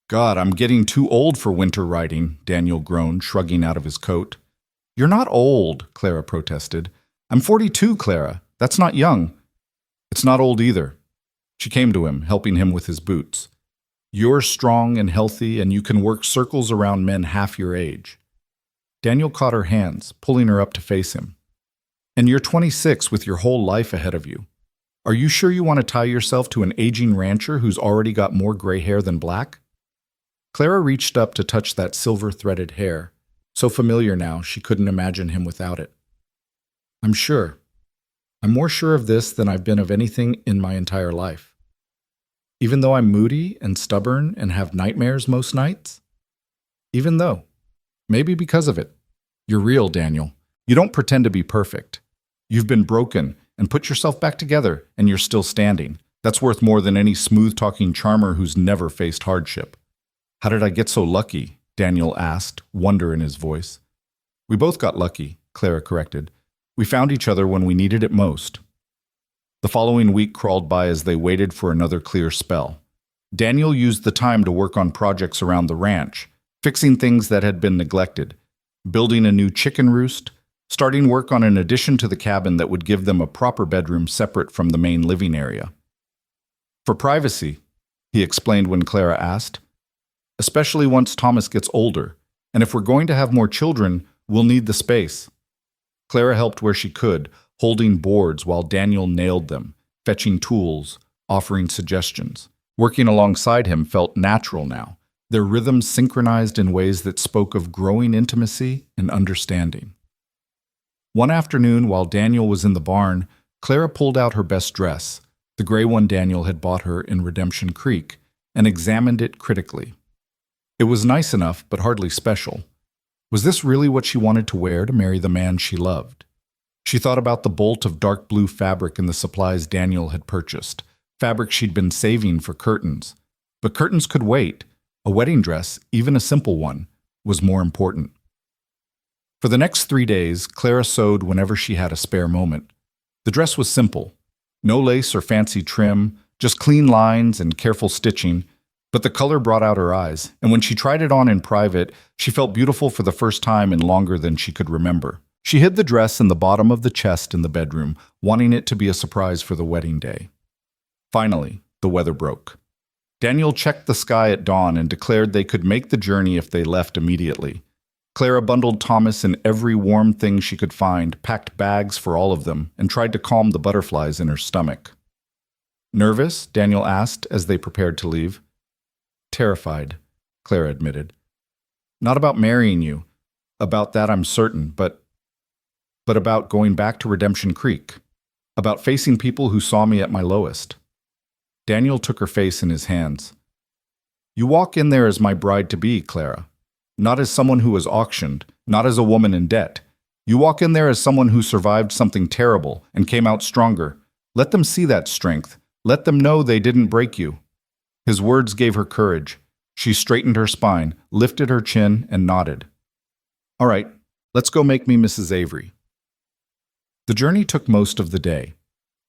"God, I'm getting too old for winter riding," Daniel groaned, shrugging out of his coat. "You're not old," Clara protested. "I'm 42, Clara. That's not young." "It's not old either." She came to him, helping him with his boots. "You're strong and healthy, and you can work circles around men half your age." Daniel caught her hands, pulling her up to face him. "And you're 26 with your whole life ahead of you. Are you sure you want to tie yourself to an aging rancher who's already got more gray hair than black?" Clara reached up to touch that silver-threaded hair, so familiar now she couldn't imagine him without it. "I'm sure. I'm more sure of this than I've been of anything in my entire life. Even though I'm moody and stubborn and have nightmares most nights? Even though. Maybe because of it. You're real, Daniel. You don't pretend to be perfect. You've been broken and put yourself back together, and you're still standing. That's worth more than any smooth-talking charmer who's never faced hardship." "How did I get so lucky?" Daniel asked, wonder in his voice. "We both got lucky," Clara corrected. "We found each other when we needed it most." The following week crawled by as they waited for another clear spell. Daniel used the time to work on projects around the ranch, fixing things that had been neglected, building a new chicken roost, starting work on an addition to the cabin that would give them a proper bedroom separate from the main living area. "For privacy," he explained when Clara asked. "Especially once Thomas gets older, and if we're going to have more children, we'll need the space." Clara helped where she could, holding boards while Daniel nailed them, fetching tools, offering suggestions. Working alongside him felt natural now, their rhythms synchronized in ways that spoke of growing intimacy and understanding. One afternoon, while Daniel was in the barn, Clara pulled out her best dress, the gray one Daniel had bought her in Redemption Creek, and examined it critically. It was nice enough, but hardly special. Was this really what she wanted to wear to marry the man she loved? She thought about the bolt of dark blue fabric in the supplies Daniel had purchased, fabric she'd been saving for curtains. But curtains could wait. A wedding dress, even a simple one, was more important. For the next 3 days, Clara sewed whenever she had a spare moment. The dress was simple. No lace or fancy trim, just clean lines and careful stitching, but the color brought out her eyes, and when she tried it on in private, she felt beautiful for the first time in longer than she could remember. She hid the dress in the bottom of the chest in the bedroom, wanting it to be a surprise for the wedding day. Finally, the weather broke. Daniel checked the sky at dawn and declared they could make the journey if they left immediately. Clara bundled Thomas in every warm thing she could find, packed bags for all of them, and tried to calm the butterflies in her stomach. "Nervous?" Daniel asked as they prepared to leave. "Terrified," Clara admitted. "Not about marrying you. About that I'm certain, but about going back to Redemption Creek. About facing people who saw me at my lowest." Daniel took her face in his hands. "You walk in there as my bride-to-be, Clara. Not as someone who was auctioned, not as a woman in debt. You walk in there as someone who survived something terrible and came out stronger. Let them see that strength. Let them know they didn't break you." His words gave her courage. She straightened her spine, lifted her chin, and nodded. "All right, let's go make me Mrs. Avery." The journey took most of the day.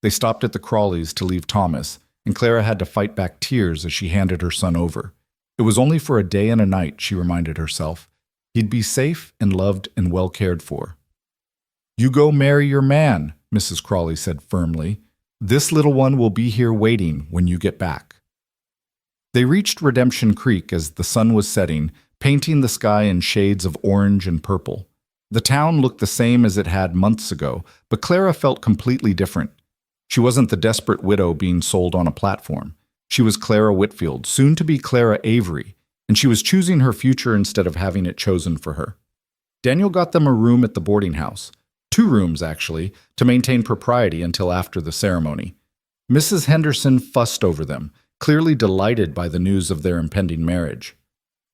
They stopped at the Crawleys to leave Thomas, and Clara had to fight back tears as she handed her son over. It was only for a day and a night, she reminded herself. He'd be safe and loved and well cared for. "You go marry your man," Mrs. Crawley said firmly. "This little one will be here waiting when you get back." They reached Redemption Creek as the sun was setting, painting the sky in shades of orange and purple. The town looked the same as it had months ago, but Clara felt completely different. She wasn't the desperate widow being sold on a platform. She was Clara Whitfield, soon to be Clara Avery, and she was choosing her future instead of having it chosen for her. Daniel got them a room at the boarding house. 2 rooms, actually, to maintain propriety until after the ceremony. Mrs. Henderson fussed over them, clearly delighted by the news of their impending marriage.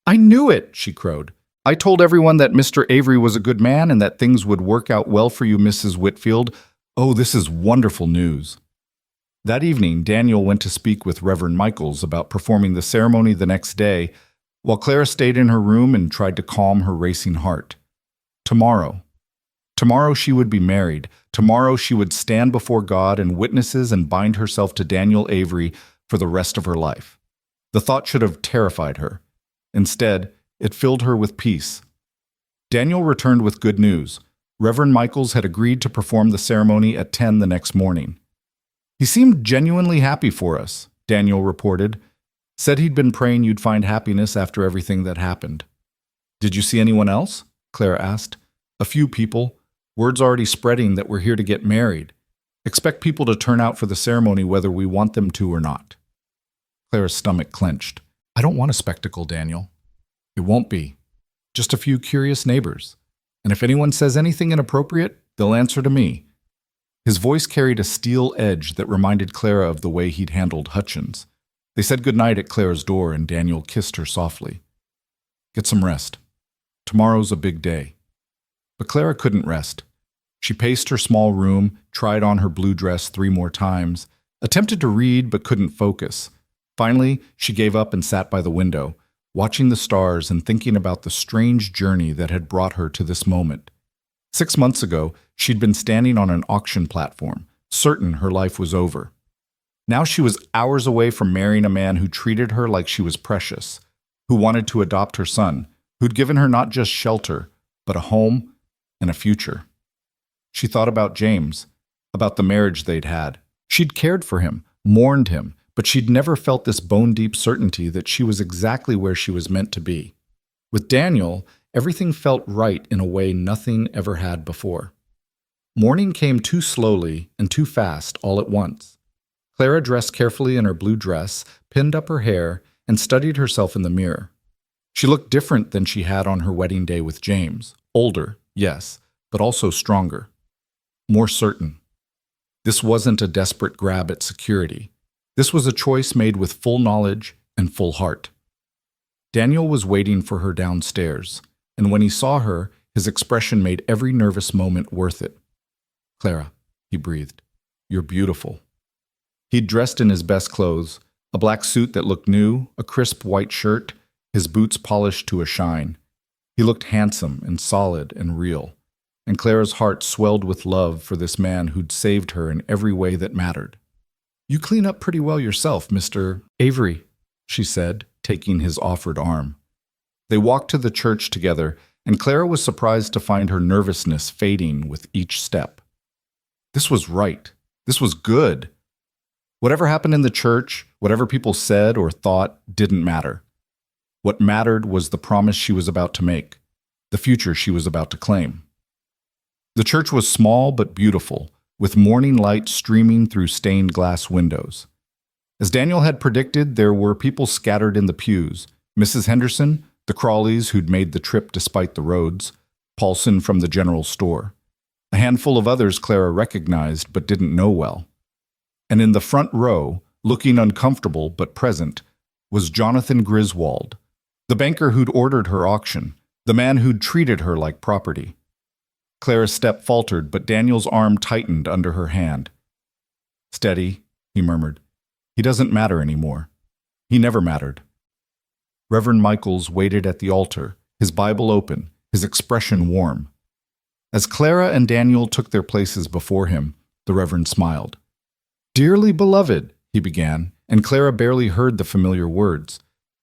"I knew it," she crowed. "I told everyone that Mr. Avery was a good man and that things would work out well for you, Mrs. Whitfield. Oh, this is wonderful news." That evening, Daniel went to speak with Reverend Michaels about performing the ceremony the next day, while Clara stayed in her room and tried to calm her racing heart. Tomorrow she would be married. Tomorrow she would stand before God and witnesses and bind herself to Daniel Avery for the rest of her life. The thought should have terrified her. Instead, it filled her with peace. Daniel returned with good news. Reverend Michaels had agreed to perform the ceremony at 10 the next morning. "He seemed genuinely happy for us," Daniel reported. "Said he'd been praying you'd find happiness after everything that happened." "Did you see anyone else?" Clara asked. "A few people. Word's already spreading that we're here to get married. Expect people to turn out for the ceremony whether we want them to or not." Clara's stomach clenched. "I don't want a spectacle, Daniel." "It won't be. Just a few curious neighbors. And if anyone says anything inappropriate, they'll answer to me." His voice carried a steel edge that reminded Clara of the way he'd handled Hutchins. They said goodnight at Clara's door, and Daniel kissed her softly. "Get some rest. Tomorrow's a big day." But Clara couldn't rest. She paced her small room, tried on her blue dress 3 more times, attempted to read but couldn't focus. Finally, she gave up and sat by the window, watching the stars and thinking about the strange journey that had brought her to this moment. 6 months ago, she'd been standing on an auction platform, certain her life was over. Now she was hours away from marrying a man who treated her like she was precious, who wanted to adopt her son, who'd given her not just shelter, but a home and a future. She thought about James, about the marriage they'd had. She'd cared for him, mourned him, but she'd never felt this bone-deep certainty that she was exactly where she was meant to be. With Daniel, everything felt right in a way nothing ever had before. Morning came too slowly and too fast all at once. Clara dressed carefully in her blue dress, pinned up her hair, and studied herself in the mirror. She looked different than she had on her wedding day with James. Older, yes, but also stronger. More certain. This wasn't a desperate grab at security. This was a choice made with full knowledge and full heart. Daniel was waiting for her downstairs, and when he saw her, his expression made every nervous moment worth it. "Clara," he breathed, "you're beautiful." He'd dressed in his best clothes, a black suit that looked new, a crisp white shirt, his boots polished to a shine. He looked handsome and solid and real, and Clara's heart swelled with love for this man who'd saved her in every way that mattered. "You clean up pretty well yourself, Mr. Avery," she said, taking his offered arm. They walked to the church together, and Clara was surprised to find her nervousness fading with each step. This was right. This was good. Whatever happened in the church, whatever people said or thought, didn't matter. What mattered was the promise she was about to make, the future she was about to claim. The church was small but beautiful, with morning light streaming through stained glass windows. As Daniel had predicted, there were people scattered in the pews: Mrs. Henderson, the Crawleys who'd made the trip despite the roads, Paulson from the general store. A handful of others Clara recognized but didn't know well. And in the front row, looking uncomfortable but present, was Jonathan Griswold, the banker who'd ordered her auction, the man who'd treated her like property. Clara's step faltered, but Daniel's arm tightened under her hand. "Steady," he murmured. "He doesn't matter anymore. He never mattered." Reverend Michaels waited at the altar, his Bible open, his expression warm. As Clara and Daniel took their places before him, the Reverend smiled. "Dearly beloved," he began, and Clara barely heard the familiar words.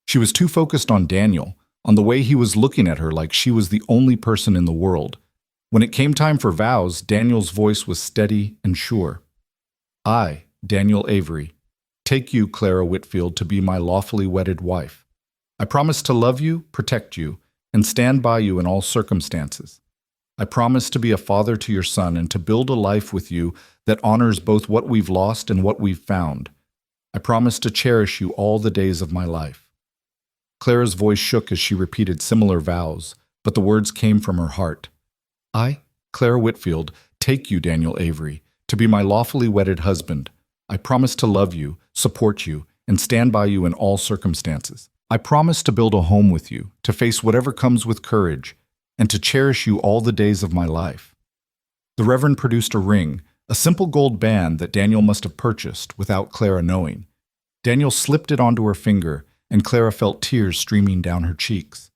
She was too focused on Daniel, on the way he was looking at her like she was the only person in the world. When it came time for vows, Daniel's voice was steady and sure. "I, Daniel Avery, take you, Clara Whitfield, to be my lawfully wedded wife. I promise to love you, protect you, and stand by you in all circumstances. I promise to be a father to your son and to build a life with you that honors both what we've lost and what we've found. I promise to cherish you all the days of my life." Clara's voice shook as she repeated similar vows, but the words came from her heart. "I, Clara Whitfield, take you, Daniel Avery, to be my lawfully wedded husband. I promise to love you, support you, and stand by you in all circumstances. I promise to build a home with you, to face whatever comes with courage, and to cherish you all the days of my life." The Reverend produced a ring, a simple gold band that Daniel must have purchased without Clara knowing. Daniel slipped it onto her finger, and Clara felt tears streaming down her cheeks.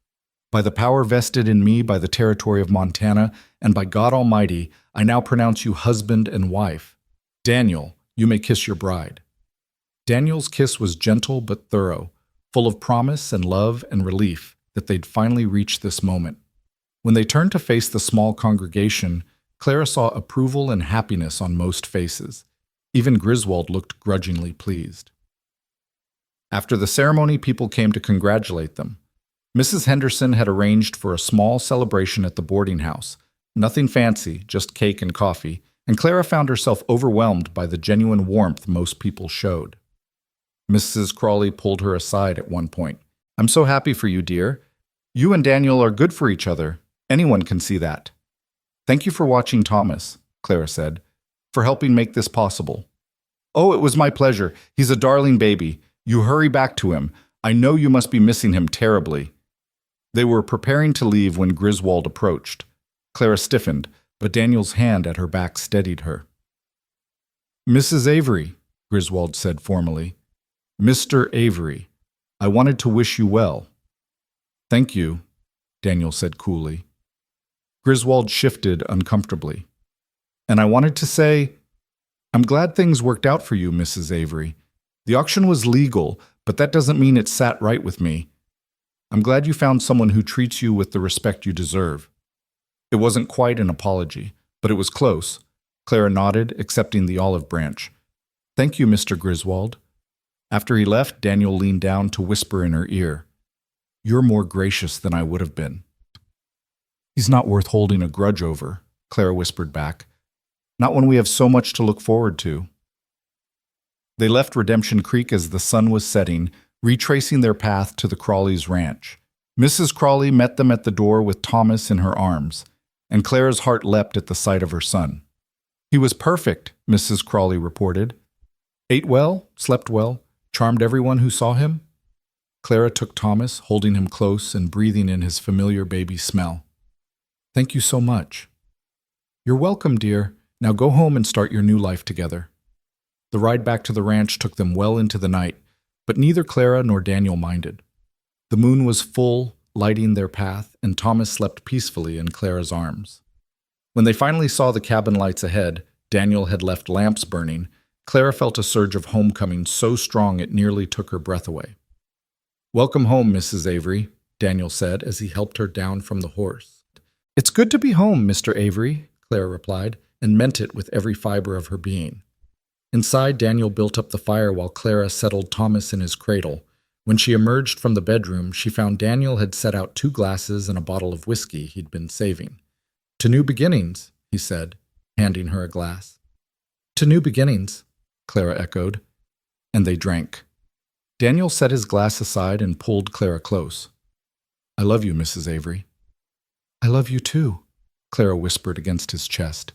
"By the power vested in me by the territory of Montana, and by God Almighty, I now pronounce you husband and wife. Daniel, you may kiss your bride." Daniel's kiss was gentle but thorough, full of promise and love and relief that they'd finally reached this moment. When they turned to face the small congregation, Clara saw approval and happiness on most faces. Even Griswold looked grudgingly pleased. After the ceremony, people came to congratulate them. Mrs. Henderson had arranged for a small celebration at the boarding house. Nothing fancy, just cake and coffee, and Clara found herself overwhelmed by the genuine warmth most people showed. Mrs. Crawley pulled her aside at one point. "I'm so happy for you, dear. You and Daniel are good for each other. Anyone can see that." "Thank you for watching Thomas," Clara said, "for helping make this possible." "Oh, it was my pleasure. He's a darling baby. You hurry back to him. I know you must be missing him terribly." They were preparing to leave when Griswold approached. Clara stiffened, but Daniel's hand at her back steadied her. "Mrs. Avery," Griswold said formally. "Mr. Avery, I wanted to wish you well." "Thank you," Daniel said coolly. Griswold shifted uncomfortably. "And I wanted to say, I'm glad things worked out for you, Mrs. Avery. The auction was legal, but that doesn't mean it sat right with me. I'm glad you found someone who treats you with the respect you deserve." It wasn't quite an apology, but it was close. Clara nodded, accepting the olive branch. "Thank you, Mr. Griswold." After he left, Daniel leaned down to whisper in her ear, "You're more gracious than I would have been." "He's not worth holding a grudge over," Clara whispered back. Not when we have so much to look forward to. They left Redemption Creek as the sun was setting, retracing their path to the Crawleys' ranch. Mrs. Crawley met them at the door with Thomas in her arms, and Clara's heart leapt at the sight of her son. He was perfect, Mrs. Crawley reported. Ate well, slept well, charmed everyone who saw him. Clara took Thomas, holding him close and breathing in his familiar baby smell. Thank you so much. You're welcome, dear. Now go home and start your new life together. The ride back to the ranch took them well into the night, but neither Clara nor Daniel minded. The moon was full, lighting their path, and Thomas slept peacefully in Clara's arms. When they finally saw the cabin lights ahead, Daniel had left lamps burning. Clara felt a surge of homecoming so strong it nearly took her breath away. Welcome home, Mrs. Avery, Daniel said as he helped her down from the horse. It's good to be home, Mr. Avery, Clara replied, and meant it with every fiber of her being. Inside, Daniel built up the fire while Clara settled Thomas in his cradle. When she emerged from the bedroom, she found Daniel had set out 2 glasses and a bottle of whiskey he'd been saving. To new beginnings, he said, handing her a glass. To new beginnings, Clara echoed, and they drank. Daniel set his glass aside and pulled Clara close. I love you, Mrs. Avery. I love you too, Clara whispered against his chest.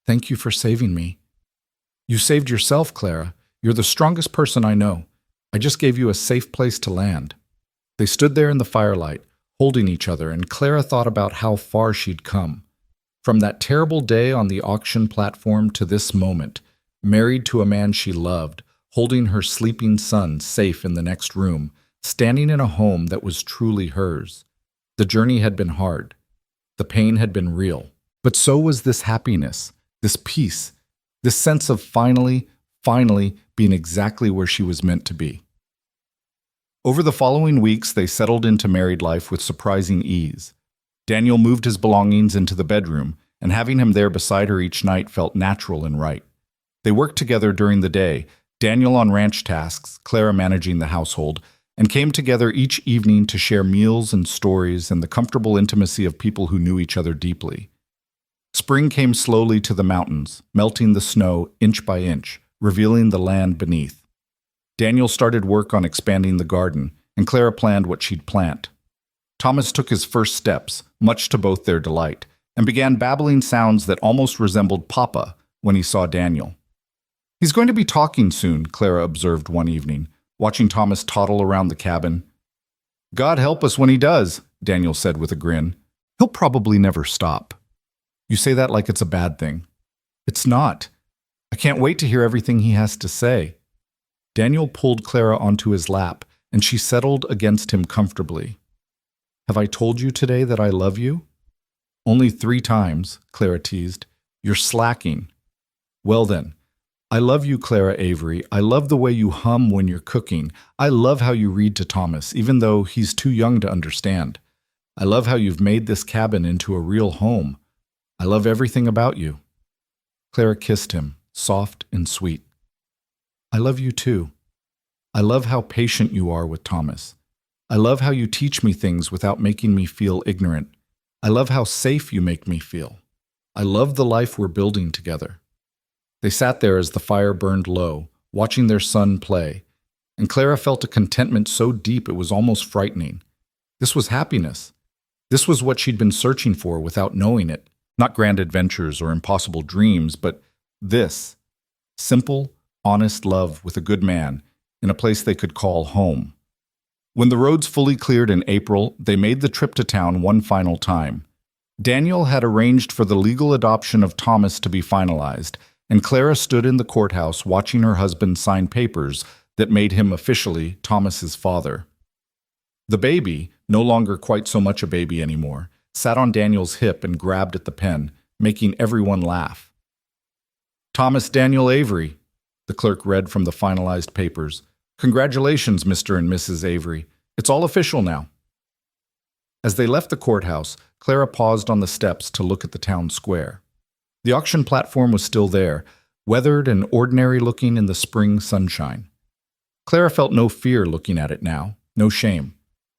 Thank you for saving me. You saved yourself, Clara. You're the strongest person I know. I just gave you a safe place to land. They stood there in the firelight, holding each other, and Clara thought about how far she'd come. From that terrible day on the auction platform to this moment, married to a man she loved, holding her sleeping son safe in the next room, standing in a home that was truly hers. The journey had been hard. The pain had been real. But so was this happiness, this peace, this sense of finally being exactly where she was meant to be. Over the following weeks, they settled into married life with surprising ease. Daniel moved his belongings into the bedroom, and having him there beside her each night felt natural and right. They worked together during the day, Daniel on ranch tasks, Clara managing the household, and came together each evening to share meals and stories and the comfortable intimacy of people who knew each other deeply. Spring came slowly to the mountains, melting the snow inch by inch, revealing the land beneath. Daniel started work on expanding the garden, and Clara planned what she'd plant. Thomas took his first steps, much to both their delight, and began babbling sounds that almost resembled Papa when he saw Daniel. He's going to be talking soon, Clara observed one evening, watching Thomas toddle around the cabin. God help us when he does, Daniel said with a grin. He'll probably never stop. You say that like it's a bad thing. It's not. I can't wait to hear everything he has to say. Daniel pulled Clara onto his lap, and she settled against him comfortably. Have I told you today that I love you? Only 3 times, Clara teased. You're slacking. Well then, I love you, Clara Avery. I love the way you hum when you're cooking. I love how you read to Thomas, even though he's too young to understand. I love how you've made this cabin into a real home. I love everything about you. Clara kissed him, soft and sweet. I love you too. I love how patient you are with Thomas. I love how you teach me things without making me feel ignorant. I love how safe you make me feel. I love the life we're building together. They sat there as the fire burned low, watching their son play, and Clara felt a contentment so deep it was almost frightening. This was happiness. This was what she'd been searching for without knowing it. Not grand adventures or impossible dreams, but this. Simple, honest love with a good man in a place they could call home. When the roads fully cleared in April, they made the trip to town one final time. Daniel had arranged for the legal adoption of Thomas to be finalized, and Clara stood in the courthouse watching her husband sign papers that made him officially Thomas's father. The baby, no longer quite so much a baby anymore, sat on Daniel's hip and grabbed at the pen, making everyone laugh. Thomas Daniel Avery, the clerk read from the finalized papers. Congratulations, Mr. and Mrs. Avery. It's all official now. As they left the courthouse, Clara paused on the steps to look at the town square. The auction platform was still there, weathered and ordinary-looking in the spring sunshine. Clara felt no fear looking at it now, no shame.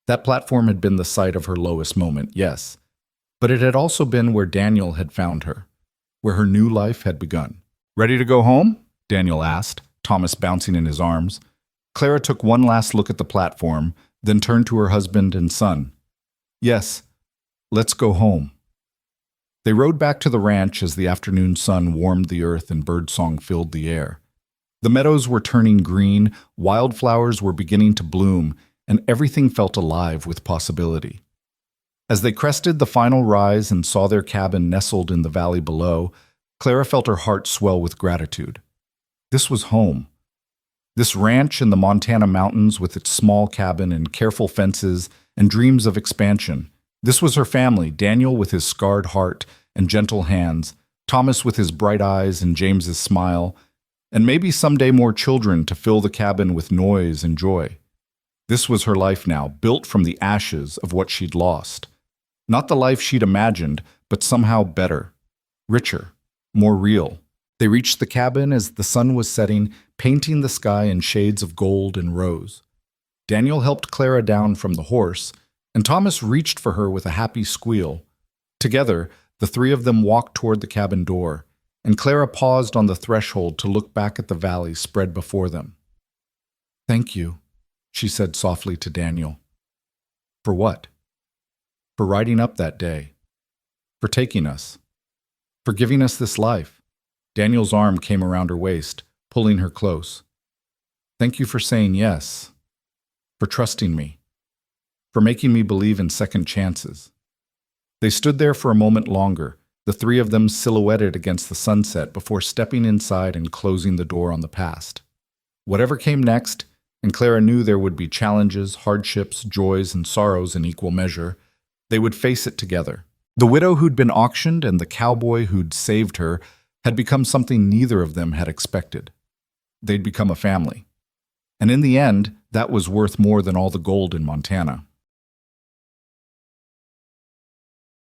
That platform had been the site of her lowest moment, yes, but it had also been where Daniel had found her, where her new life had begun. "Ready to go home?" Daniel asked, Thomas bouncing in his arms. Clara took one last look at the platform, then turned to her husband and son. "Yes, let's go home." They rode back to the ranch as the afternoon sun warmed the earth and birdsong filled the air. The meadows were turning green, wildflowers were beginning to bloom, and everything felt alive with possibility. As they crested the final rise and saw their cabin nestled in the valley below, Clara felt her heart swell with gratitude. This was home. This ranch in the Montana mountains with its small cabin and careful fences and dreams of expansion. This was her family, Daniel with his scarred heart and gentle hands, Thomas with his bright eyes and James's smile, and maybe someday more children to fill the cabin with noise and joy. This was her life now, built from the ashes of what she'd lost. Not the life she'd imagined, but somehow better, richer, more real. They reached the cabin as the sun was setting, painting the sky in shades of gold and rose. Daniel helped Clara down from the horse, and Thomas reached for her with a happy squeal. Together, the three of them walked toward the cabin door, and Clara paused on the threshold to look back at the valley spread before them. "Thank you," she said softly to Daniel. "For what?" "For riding up that day. For taking us. For giving us this life." Daniel's arm came around her waist, pulling her close. "Thank you for saying yes. For trusting me. For making me believe in second chances." They stood there for a moment longer, the three of them silhouetted against the sunset before stepping inside and closing the door on the past. Whatever came next, and Clara knew there would be challenges, hardships, joys, and sorrows in equal measure, they would face it together. The widow who'd been auctioned and the cowboy who'd saved her had become something neither of them had expected. They'd become a family. And in the end, that was worth more than all the gold in Montana.